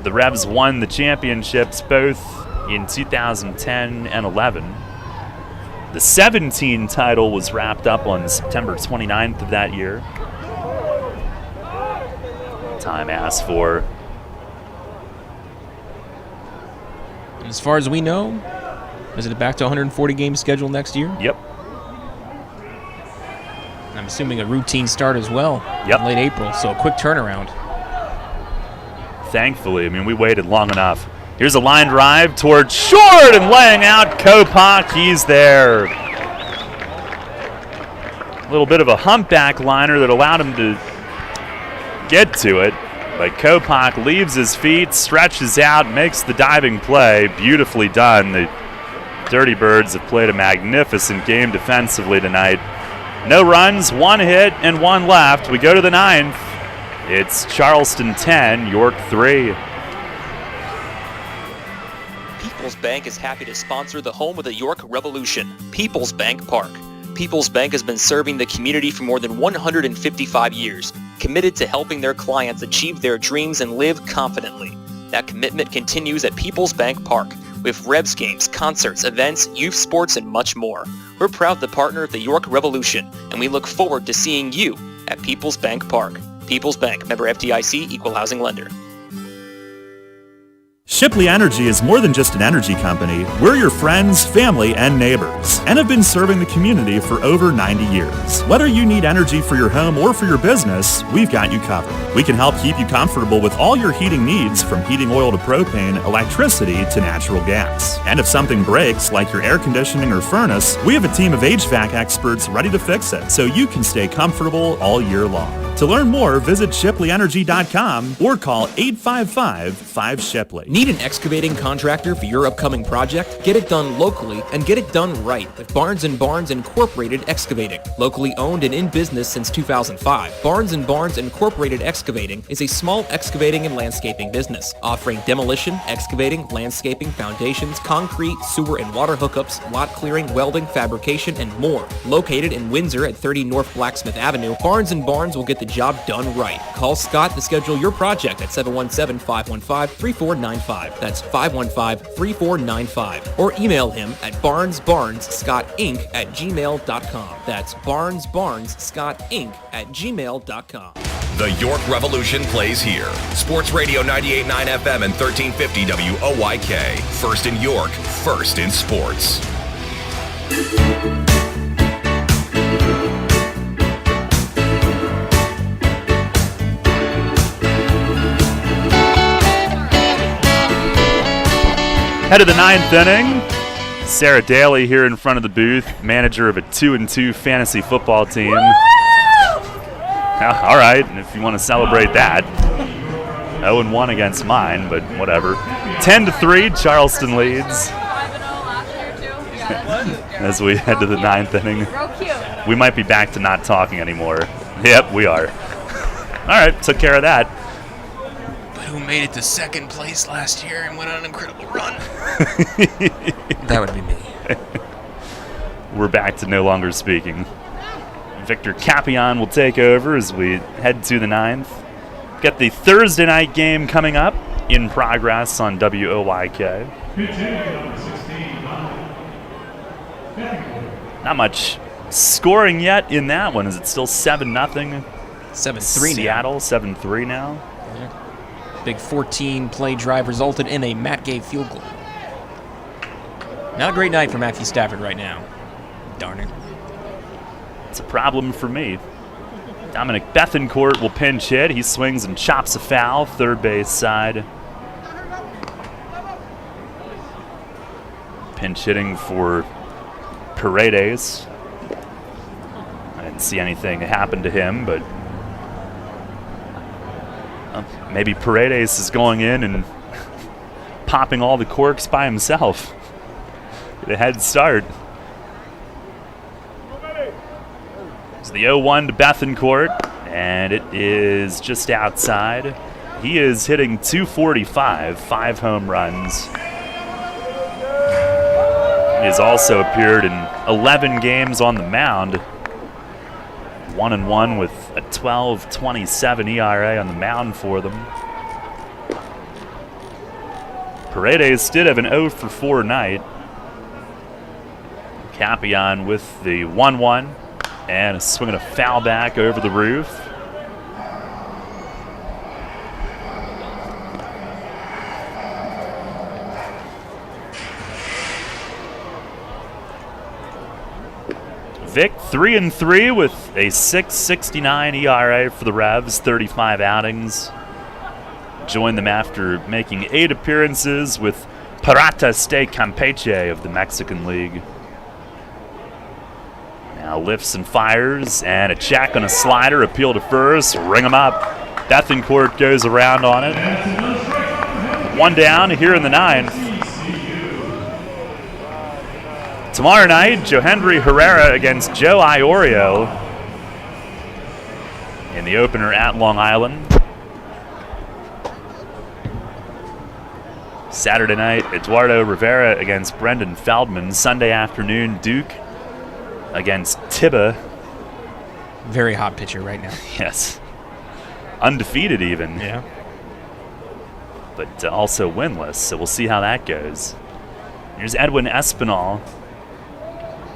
the Revs won the championships both in 2010 and 11. The 17 title was wrapped up on September 29th of that year. Time asked for. And as far as we know, is it back to 140 game schedule next year? Yep. I'm assuming a routine start as well. Yep. In late April, so a quick turnaround. Thankfully, I mean, we waited long enough. Here's a line drive towards short and laying out Kopak. He's there. A little bit of a humpback liner that allowed him to get to it. But Kopak leaves his feet, stretches out, makes the diving play. Beautifully done. The Dirty Birds have played a magnificent game defensively tonight. No runs, 1 hit, and 1 left. We go to the 9th. It's Charleston 10, York 3. PeoplesBank is happy to sponsor the home of the York Revolution, PeoplesBank Park. PeoplesBank has been serving the community for more than 155 years, committed to helping their clients achieve their dreams and live confidently. That commitment continues at PeoplesBank Park, with Revs games, concerts, events, youth sports, and much more. We're proud to partner of the York Revolution, and we look forward to seeing you at PeoplesBank Park. People's Bank, member FDIC, equal housing lender. Shipley Energy is more than just an energy company. We're your friends, family, and neighbors, and have been serving the community for over 90 years. Whether you need energy for your home or for your business, we've got you covered. We can help keep you comfortable with all your heating needs, from heating oil to propane, electricity to natural gas. And if something breaks, like your air conditioning or furnace, we have a team of HVAC experts ready to fix it so you can stay comfortable all year long. To learn more, visit ShipleyEnergy.com or call 855-5-SHIPLEY. Need an excavating contractor for your upcoming project? Get it done locally and get it done right with Barnes & Barnes Incorporated Excavating. Locally owned and in business since 2005, Barnes & Barnes Incorporated Excavating is a small excavating and landscaping business, offering demolition, excavating, landscaping, foundations, concrete, sewer and water hookups, lot clearing, welding, fabrication, and more. Located in Windsor at 30 North Blacksmith Avenue, Barnes & Barnes will get the job done right. Call Scott to schedule your project at 717-515-3495. That's 515-3495. Or email him at barnesbarnesscottinc@gmail.com. That's barnesbarnesscottinc@gmail.com. The York Revolution plays here. Sports Radio 98.9 FM and 1350 WOYK. First in York, first in sports. Head of the 9th inning. Sarah Daly here in front of the booth, manager of a 2-2 fantasy football team. All right, if you want to celebrate that. 0-1 against mine, but whatever. 10-3, Charleston leads. As we head to the 9th inning. We might be back to not talking anymore. Yep, we are. All right, took care of that. But who made it to second place last year and went on an incredible run? That would be me. We're back to no longer speaking. Victor Capion will take over as we head to the 9th. Got the Thursday night game coming up in progress on WOYK. Not much scoring yet in that one. Is it still 7-0? 7-3 Seattle, 7-3 now. Yeah. Big 14-play drive resulted in a Matt Gay field goal. Not a great night for Matthew Stafford right now. Darn it. It's a problem for me. Dominic Bethencourt will pinch hit. He swings and chops a foul, third base side. Pinch hitting for Paredes. I didn't see anything happen to him, but maybe Paredes is going in and popping all the corks by himself. Get a head start. It's the 0-1 to Bethencourt, and it is just outside. He is hitting .245, 5 home runs. He has also appeared in 11 games on the mound. 1-1 with a 12.27 ERA on the mound for them. Paredes did have an 0-for-4 night. Capion with the 1-1 and a swing and a foul back over the roof. Vic 3-3 with a 6.69 ERA for the Revs, 35 outings. Joined them after making 8 appearances with Piratas de Campeche of the Mexican League. Now lifts and fires, and a check on a slider, appeal to first, ring him up. Bethencourt goes around on it. 1 down here in the 9th. Tomorrow night, Johendry Herrera against Joe Iorio in the opener at Long Island. Saturday night, Eduardo Rivera against Brendan Feldman. Sunday afternoon, Duke against Tiba. Very hot pitcher right now. Yes. Undefeated even. Yeah. But also winless, so we'll see how that goes. Here's Edwin Espinal.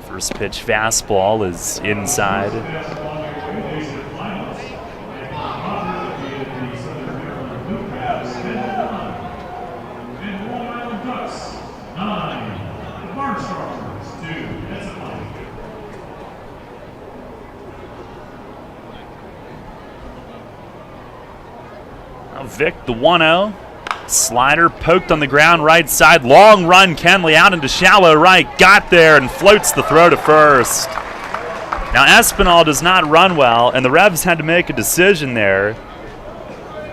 First pitch fastball is inside. Now Vic, the 1-0. Slider poked on the ground right side. Long run, Kenley out into shallow right. Got there and floats the throw to first. Now Espinal does not run well, and the Revs had to make a decision there.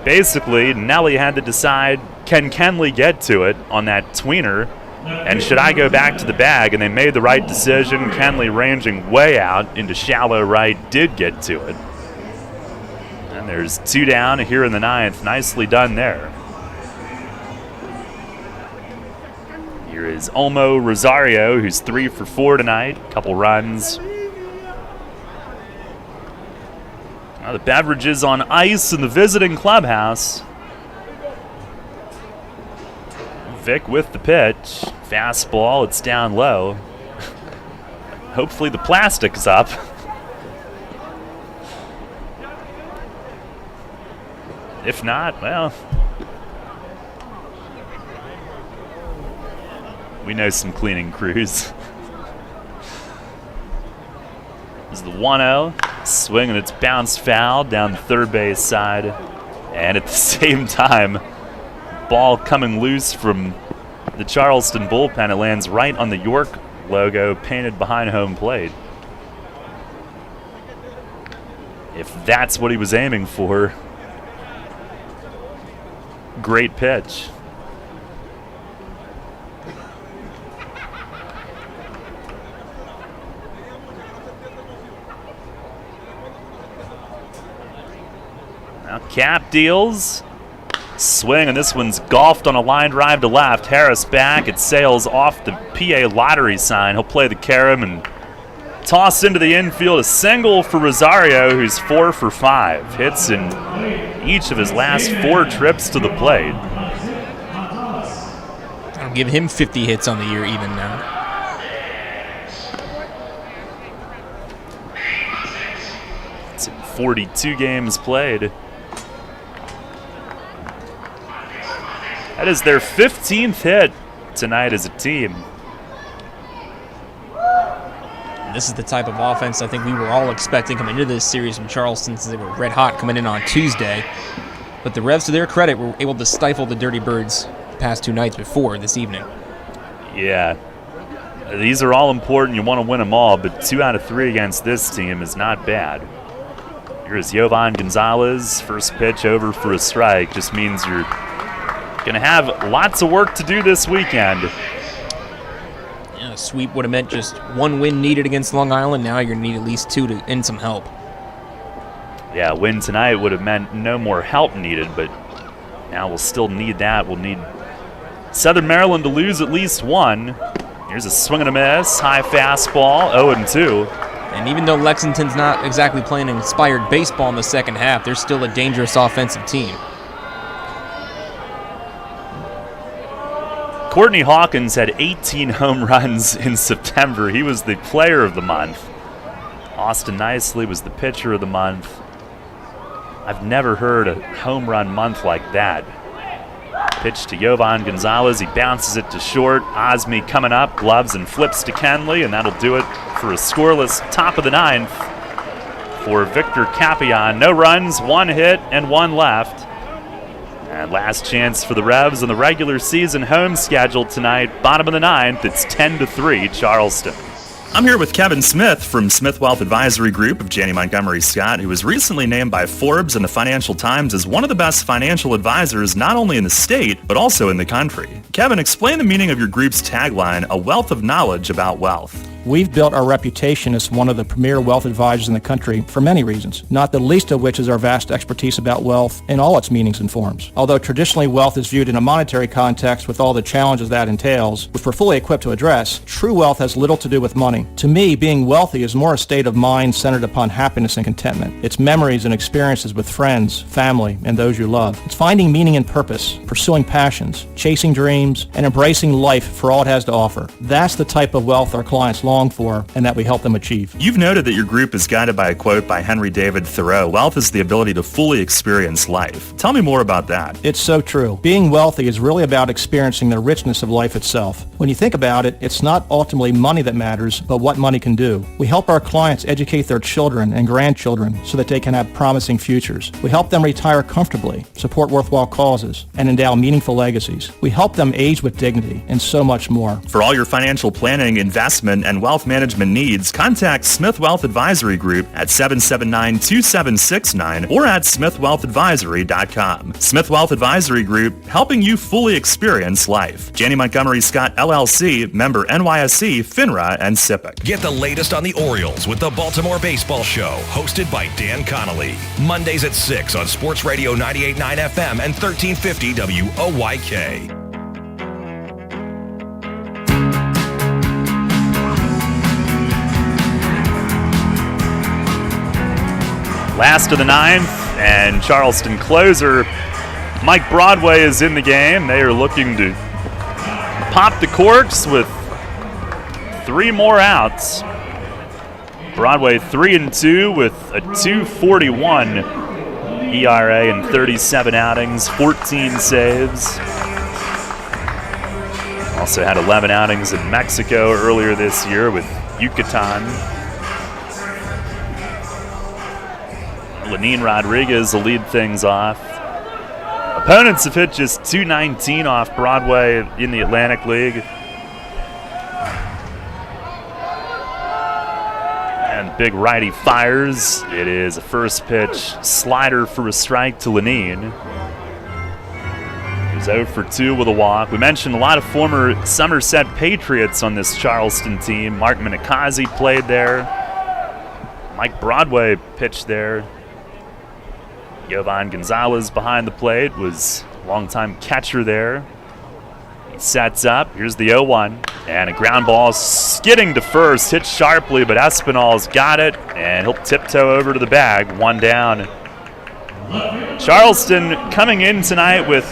Basically, Nelly had to decide, can Kenley get to it on that tweener? And should I go back to the bag? And they made the right decision. Kenley, ranging way out into shallow right, did get to it. And there's 2 down here in the 9th. Nicely done there. Here is Olmo Rosario, who's 3 for 4 tonight. Couple runs. Now the beverages on ice in the visiting clubhouse. Vic with the pitch. Fastball, it's down low. Hopefully the plastic's up. If not, well, we know some cleaning crews. This is the 1-0. Swing and it's bounced foul down the third base side. And at the same time, ball coming loose from the Charleston bullpen. It lands right on the York logo painted behind home plate. If that's what he was aiming for, great pitch. Now Cap deals. Swing, and this one's golfed on a line drive to left. Harris back. It sails off the PA lottery sign. He'll play the carom and toss into the infield. A single for Rosario, who's 4 for 5. Hits in each of his last 4 trips to the plate. I'll give him 50 hits on the year even now. It's in 42 games played. That is their 15th hit tonight as a team. And this is the type of offense I think we were all expecting coming into this series from Charleston, since they were red hot coming in on Tuesday. But the Revs, to their credit, were able to stifle the Dirty Birds the past 2 nights before this evening. Yeah. These are all important. You want to win them all, but 2 out of 3 against this team is not bad. Here's Jovan Gonzalez. First pitch over for a strike. Just means you're going to have lots of work to do this weekend. Yeah, a sweep would have meant just 1 win needed against Long Island. Now you're going to need at least 2 to end some help. Yeah, a win tonight would have meant no more help needed, but now we'll still need that. We'll need Southern Maryland to lose at least 1. Here's a swing and a miss. High fastball, 0-2. And even though Lexington's not exactly playing inspired baseball in the second half, they're still a dangerous offensive team. Courtney Hawkins had 18 home runs in September. He was the player of the month. Austin Nicely was the pitcher of the month. I've never heard a home run month like that. Pitch to Jovan Gonzalez. He bounces it to short. Osme coming up, gloves and flips to Kenley, and that'll do it for a scoreless top of the 9th for Victor Capian. No runs, 1 hit, and 1 left. And last chance for the Revs on the regular season home schedule tonight. Bottom of the 9th, it's 10-3 Charleston. I'm here with Kevin Smith from Smith Wealth Advisory Group of Janney Montgomery Scott, who was recently named by Forbes and the Financial Times as one of the best financial advisors not only in the state, but also in the country. Kevin, explain the meaning of your group's tagline, a wealth of knowledge about wealth. We've built our reputation as one of the premier wealth advisors in the country for many reasons, not the least of which is our vast expertise about wealth in all its meanings and forms. Although traditionally wealth is viewed in a monetary context with all the challenges that entails, which we're fully equipped to address, true wealth has little to do with money. To me, being wealthy is more a state of mind centered upon happiness and contentment. It's memories and experiences with friends, family, and those you love. It's finding meaning and purpose, pursuing passions, chasing dreams, and embracing life for all it has to offer. That's the type of wealth our clients long for and that we help them achieve. You've noted that your group is guided by a quote by Henry David Thoreau, wealth is the ability to fully experience life. Tell me more about that. It's so true. Being wealthy is really about experiencing the richness of life itself. When you think about it, it's not ultimately money that matters, but what money can do. We help our clients educate their children and grandchildren so that they can have promising futures. We help them retire comfortably, support worthwhile causes, and endow meaningful legacies. We help them age with dignity and so much more. For all your financial planning, investment, and wealth management needs, contact Smith Wealth Advisory Group at 779-2769 or at smithwealthadvisory.com. Smith Wealth Advisory Group, helping you fully experience life. Janney Montgomery Scott, LLC, member NYSE, FINRA, and SIPC. Get the latest on the Orioles with the Baltimore Baseball Show, hosted by Dan Connolly. Mondays at 6 on Sports Radio 98.9 FM and 1350 WOYK. Last of the 9th, and Charleston closer Mike Broadway is in the game. They are looking to pop the corks with 3 more outs. Broadway 3-2 with a 2.41 ERA in 37 outings, 14 saves. Also had 11 outings in Mexico earlier this year with Yucatan. Lenin Rodriguez will lead things off. A Opponents have hit just .219 off Broadway in the Atlantic League. And big righty fires. It is a first pitch slider for a strike to Lenine. He's 0 for 2 with a walk. We mentioned a lot of former Somerset Patriots on this Charleston team. Mark Minikazi played there. Mike Broadway pitched there. Jovan Gonzalez behind the plate was a longtime catcher there. He sets up. Here's the 0-1. And a ground ball skidding to first. Hit sharply, but Espinal's got it. And he'll tiptoe over to the bag. 1 down. Charleston coming in tonight with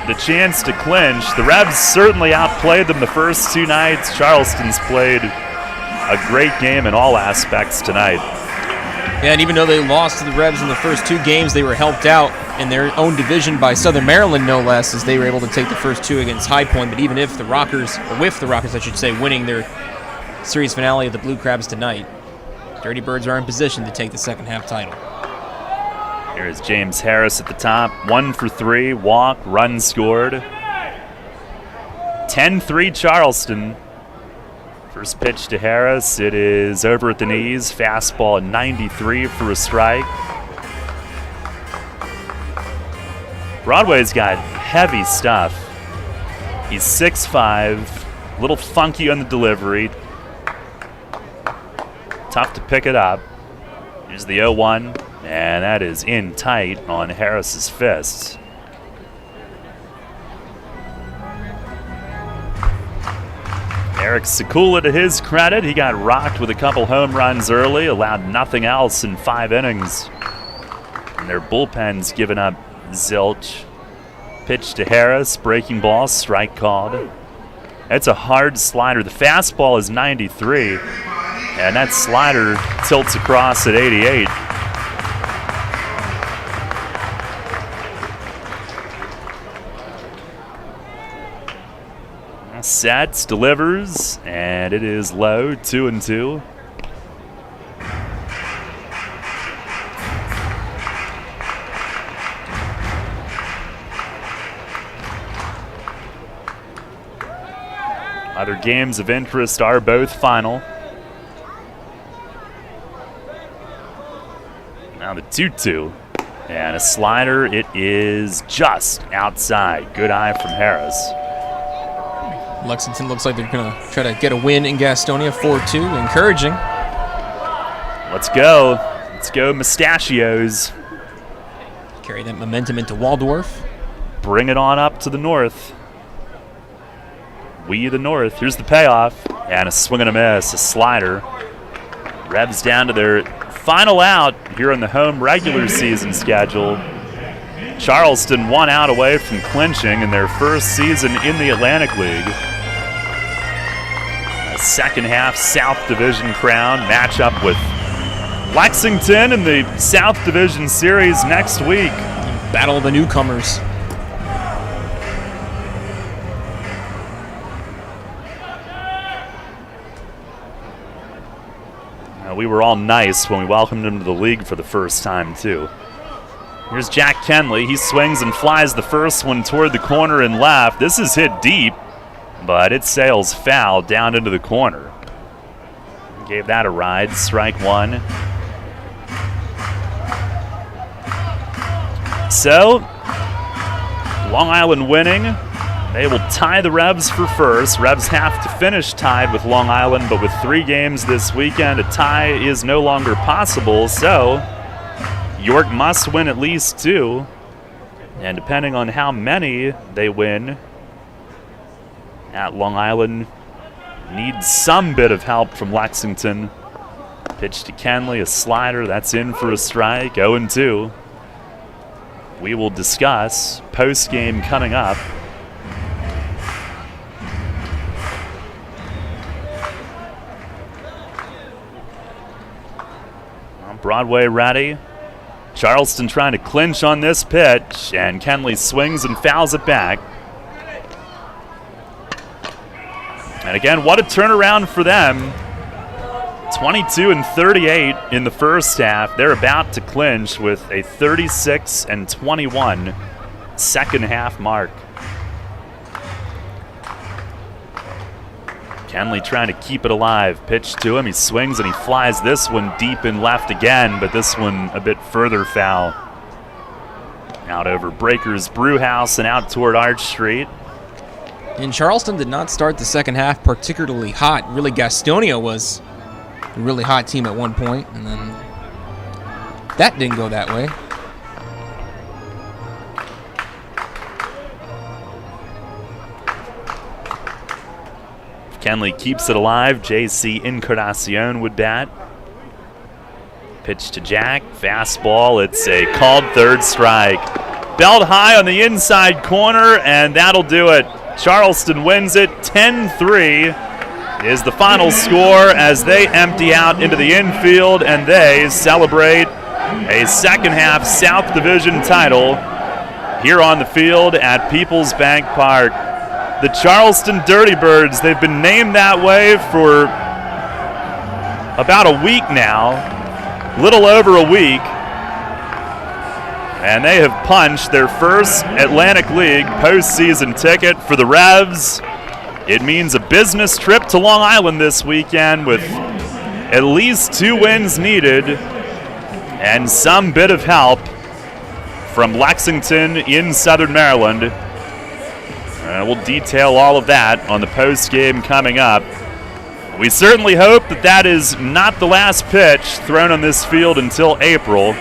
the chance to clinch. The Rebs certainly outplayed them the first 2 nights. Charleston's played a great game in all aspects tonight. Yeah, and even though they lost to the Rebs in the first 2 games, they were helped out in their own division by Southern Maryland, no less, as they were able to take the first 2 against High Point. But even if the Rockers, or with the Rockers, I should say, winning their series finale of the Blue Crabs tonight, Dirty Birds are in position to take the second half title. Here is James Harris at the top. 1 for 3, walk, run scored. 10-3 Charleston. First pitch to Harris. It is over at the knees. Fastball at 93 for a strike. Broadway's got heavy stuff. He's 6'5", a little funky on the delivery. Tough to pick it up. Here's the 0-1, and that is in tight on Harris's fists. Eric Sekula, to his credit, he got rocked with a couple home runs early, allowed nothing else in 5 innings. And their bullpen's given up zilch. Pitch to Harris, breaking ball, strike called. That's a hard slider. The fastball is 93, and that slider tilts across at 88. Sets, delivers, and it is low, 2-2. Other games of interest are both final. Now the 2-2, and a slider. It is just outside. Good eye from Harris. Lexington looks like they're going to try to get a win in Gastonia, 4-2. Encouraging. Let's go. Let's go, Mustachios. Carry that momentum into Waldorf. Bring it on up to the north. We the north. Here's the payoff. And a swing and a miss, a slider. Rebs down to their final out here in the home regular season schedule. Charleston 1 out away from clinching in their first season in the Atlantic League. A second half South Division crown matchup with Lexington in the South Division Series next week. Battle of the newcomers. We were all nice when we welcomed him to the league for the first time, too. Here's Jack Kenley. He swings and flies the first one toward the corner and left. This is hit deep, but it sails foul down into the corner. Gave that a ride. Strike 1. So, Long Island winning. They will tie the Rebs for first. Rebs have to finish tied with Long Island, but with 3 games this weekend, a tie is no longer possible. So, York must win at least 2, and depending on how many they win at Long Island, needs some bit of help from Lexington. Pitch to Kenley, a slider, that's in for a strike, 0-2. We will discuss post-game coming up. Broadway ready. Charleston trying to clinch on this pitch, and Kenley swings and fouls it back. And again, what a turnaround for them. 22-38 in the first half. They're about to clinch with a 36-21 second half mark. Kenley trying to keep it alive. Pitch to him. He swings and he flies this one deep and left again, but this one a bit further foul. Out over Breakers Brewhouse and out toward Arch Street. And Charleston did not start the second half particularly hot. Really, Gastonia was a really hot team at one point, and then that didn't go that way. Kenley keeps it alive. JC Encarnacion would bat. Pitch to Jack. Fastball. It's a called third strike. Belt high on the inside corner, and that'll do it. Charleston wins it. 10-3 is the final score as they empty out into the infield, and they celebrate a second half South Division title here on the field at PeoplesBank Park. The Charleston Dirty Birds, they've been named that way for about a week now, little over a week, and they have punched their first Atlantic League postseason ticket for the Revs. It means a business trip to Long Island this weekend with at least 2 wins needed and some bit of help from Lexington in Southern Maryland. We'll detail all of that on the post game coming up. We certainly hope that that is not the last pitch thrown on this field until April.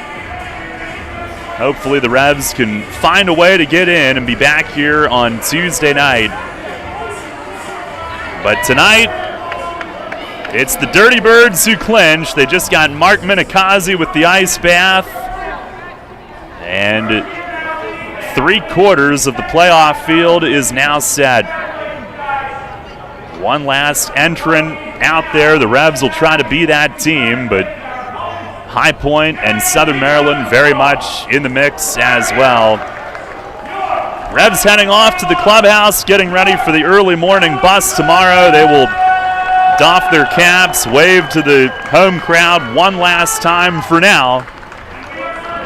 Hopefully the Revs can find a way to get in and be back here on Tuesday night. But tonight, it's the Dirty Birds who clinch. They just got Mark Minikazi with the ice bath. And 3/4 of the playoff field is now set. One last entrant out there. The Revs will try to be that team, but High Point and Southern Maryland very much in the mix as well. Revs heading off to the clubhouse, getting ready for the early morning bus tomorrow. They will doff their caps, wave to the home crowd one last time for now.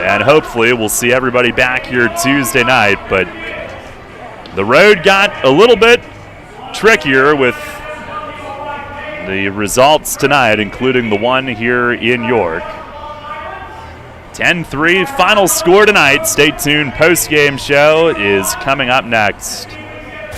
And hopefully we'll see everybody back here Tuesday night. But the road got a little bit trickier with the results tonight, including the one here in York. 10-3 final score tonight. Stay tuned. Post-game show is coming up next.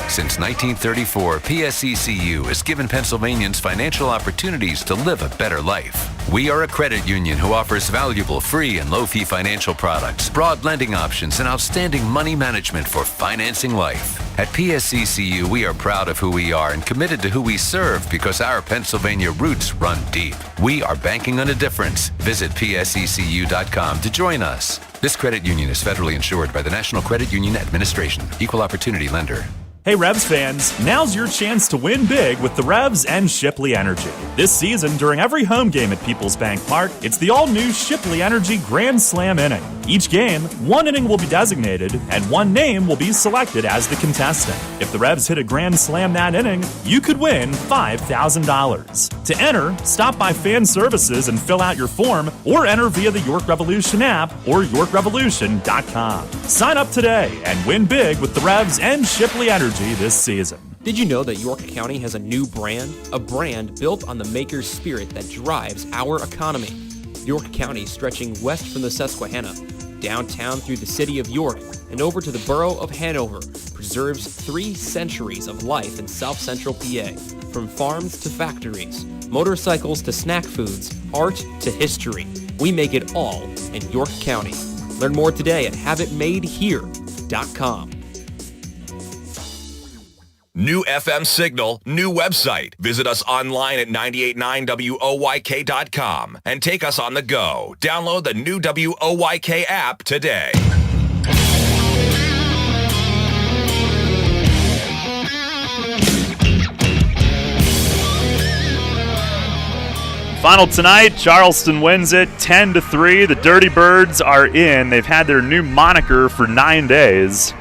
Since 1934, PSECU has given Pennsylvanians financial opportunities to live a better life. We are a credit union who offers valuable free and low-fee financial products, broad lending options, and outstanding money management for financing life. At PSECU, we are proud of who we are and committed to who we serve because our Pennsylvania roots run deep. We are banking on a difference. Visit PSECU.com to join us. This credit union is federally insured by the National Credit Union Administration. Equal Opportunity Lender. Hey Revs fans, now's your chance to win big with the Revs and Shipley Energy. This season, during every home game at PeoplesBank Park, it's the all-new Shipley Energy Grand Slam inning. Each game, one inning will be designated, and one name will be selected as the contestant. If the Revs hit a Grand Slam that inning, you could win $5,000. To enter, stop by Fan Services and fill out your form, or enter via the York Revolution app or YorkRevolution.com. Sign up today and win big with the Revs and Shipley Energy this season. Did you know that York County has a new brand? A brand built on the maker's spirit that drives our economy. York County, stretching west from the Susquehanna, downtown through the city of York, and over to the borough of Hanover, preserves 3 centuries of life in South Central PA. From farms to factories, motorcycles to snack foods, art to history, we make it all in York County. Learn more today at haveitmadehere.com. New FM signal, new website. Visit us online at 989WOYK.com and take us on the go. Download the new WOYK app today. Final tonight, Charleston wins it 10-3. The Dirty Birds are in. They've had their new moniker for 9 days.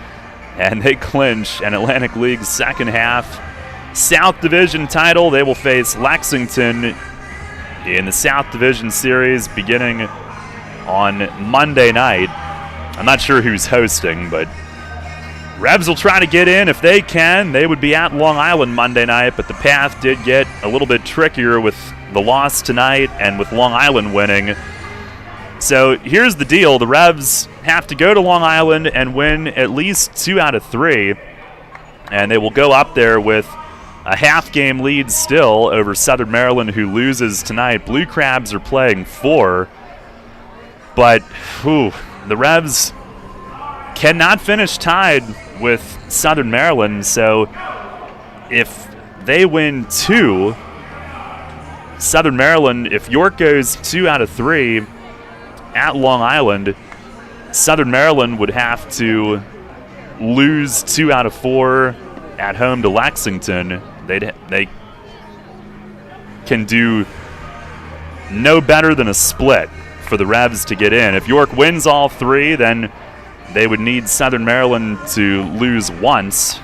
And they clinch an Atlantic League second half South Division title. They will face Lexington in the South Division series beginning on Monday night. I'm not sure who's hosting, but Revs will try to get in if they can. They would be at Long Island Monday night, but the path did get a little bit trickier with the loss tonight and with Long Island winning. So here's the deal. The Revs have to go to Long Island and win at least 2 out of 3, and they will go up there with a half-game lead still over Southern Maryland, who loses tonight. Blue Crabs are playing 4, but the Revs cannot finish tied with Southern Maryland, so if they win 2, Southern Maryland, if York goes 2 out of 3 at Long Island, Southern Maryland would have to lose 2 out of 4 at home to Lexington. They can do no better than a split for the Revs to get in. If York wins all 3, then they would need Southern Maryland to lose once.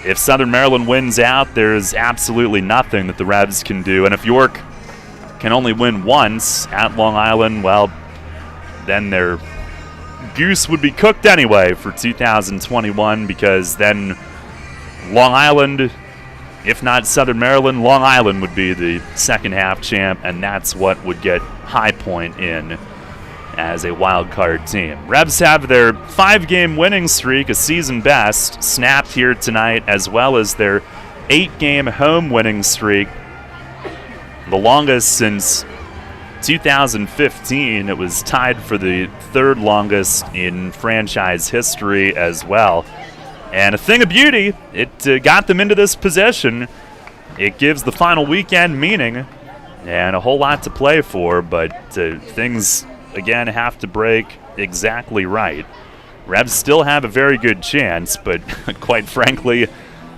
If Southern Maryland wins out, there's absolutely nothing that the Revs can do. And if York can only win once at Long Island, well, then their goose would be cooked anyway for 2021, because then Long Island, if not Southern Maryland, Long Island would be the second half champ, and that's what would get High Point in as a wild card team. Revs have their 5-game winning streak, a season best, snapped here tonight, as well as their 8-game home winning streak, the longest since 2015. It was tied for the 3rd longest in franchise history as well. And a thing of beauty, it got them into this position. It gives the final weekend meaning and a whole lot to play for, but things again have to break exactly right. Revs still have a very good chance, but quite frankly,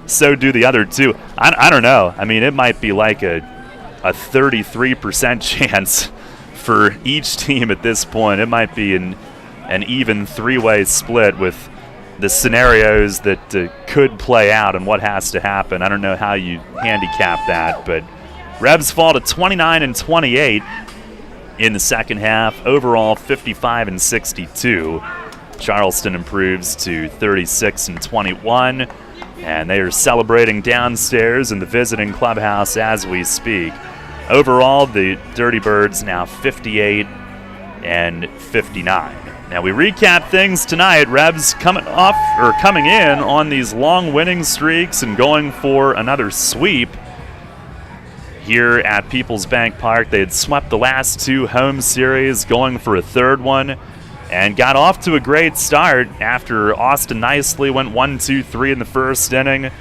so do the other two. I don't know. I mean, it might be like a 33% chance for each team at this point. It might be an even 3-way split with the scenarios that could play out and what has to happen. I don't know how you handicap that, but Revs fall to 29-28 in the second half. Overall, 55-62. Charleston improves to 36-21, and they are celebrating downstairs in the visiting clubhouse as we speak. Overall, the Dirty Birds now 58-59. Now we recap things tonight. Revs coming in on these long winning streaks and going for another sweep here at PeoplesBank Park. They had swept the last 2 home series, going for a 3rd one, and got off to a great start after Austin Nicely went 1-2-3 in the first inning.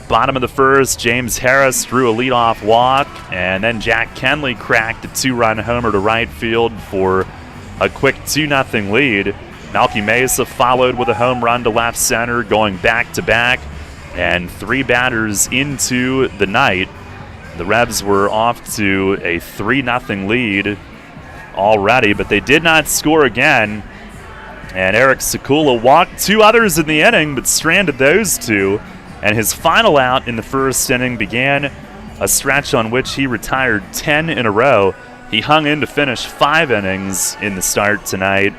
Bottom of the first, James Harris drew a leadoff walk, and then Jack Kenley cracked a 2-run homer to right field for a quick 2-0 lead. Malky Mesa followed with a home run to left center, going back-to-back, and 3 batters into the night. The Revs were off to a 3-0 lead already, but they did not score again. And Eric Sekula walked 2 others in the inning, but stranded those 2. And his final out in the first inning began a stretch on which he retired 10 in a row. He hung in to finish 5 innings in the start tonight.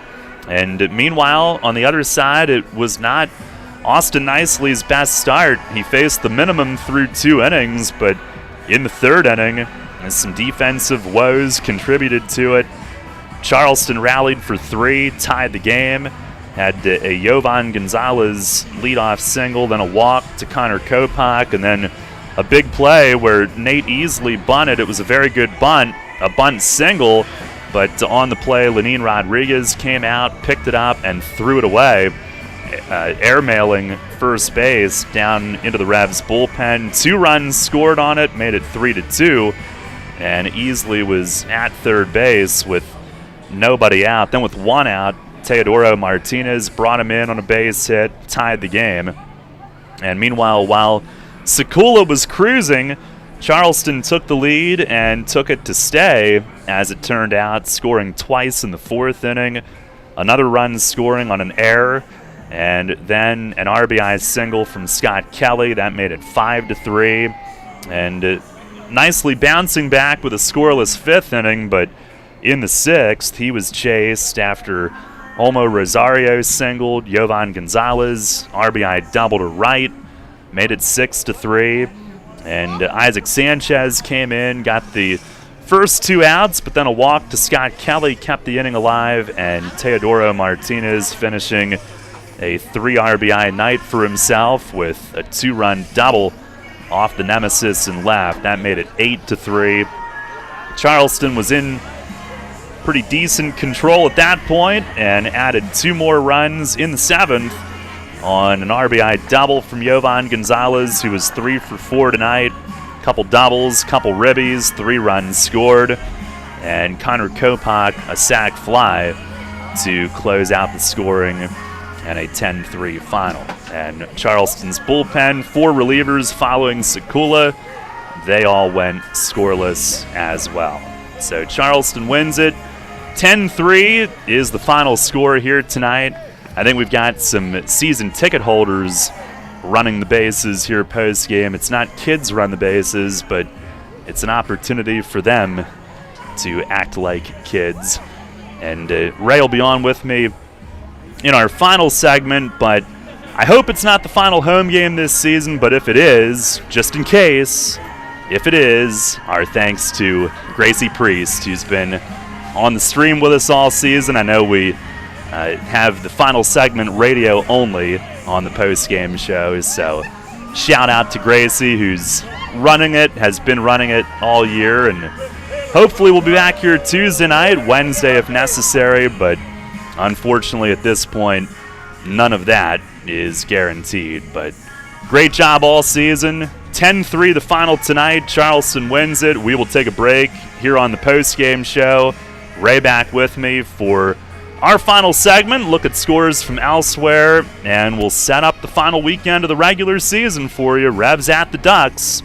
And meanwhile, on the other side, it was not Austin Nicely's best start. He faced the minimum through 2 innings, but in the 3rd inning, as some defensive woes contributed to it, Charleston rallied for 3, tied the game, had a Jovan Gonzalez leadoff single, then a walk to Connor Kopak, and then a big play where Nate Easley bunted. It was a very good bunt, a bunt single, but on the play, Lenin Rodriguez came out, picked it up, and threw it away, airmailing first base down into the Revs bullpen. 2 runs scored on it, made it 3-2, and Easley was at third base with nobody out. Then with 1 out, Teodoro Martinez brought him in on a base hit, tied the game. And meanwhile, while Sekula was cruising, Charleston took the lead and took it to stay, as it turned out, scoring twice in the 4th inning, another run scoring on an error, and then an RBI single from Scott Kelly. That made it 5-3. And nicely bouncing back with a scoreless 5th inning, but in the 6th, he was chased after Olmo Rosario singled. Jovan Gonzalez RBI double to right, made it 6-3. And Isaac Sanchez came in, got the first 2 outs, but then a walk to Scott Kelly kept the inning alive, and Teodoro Martinez finishing a 3 RBI night for himself with a 2-run double off the nemesis in left. That made it 8-3. Charleston was in pretty decent control at that point and added 2 more runs in the 7th on an RBI double from Jovan Gonzalez, who was 3 for 4 tonight. Couple doubles, couple ribbies, 3 runs scored, and Connor Kopak a sac fly to close out the scoring and a 10-3 final. And Charleston's bullpen, 4 relievers following Sekula, they all went scoreless as well. So Charleston wins it. 10-3 is the final score here tonight. I think we've got some season ticket holders running the bases here post-game. It's not kids run the bases, but it's an opportunity for them to act like kids. And Ray will be on with me in our final segment, but I hope it's not the final home game this season, but if it is, just in case, if it is, our thanks to Gracie Priest, who's been on the stream with us all season. I know we have the final segment radio only on the post-game show, so shout out to Gracie, who's running it, has been running it all year, and hopefully we'll be back here Tuesday night, Wednesday if necessary, but unfortunately at this point none of that is guaranteed. But great job all season. 10-3 the final tonight. Charleston wins it. We will take a break here on the post-game show. Ray back with me for our final segment, look at scores from elsewhere, and we'll set up the final weekend of the regular season for you. Revs at the Ducks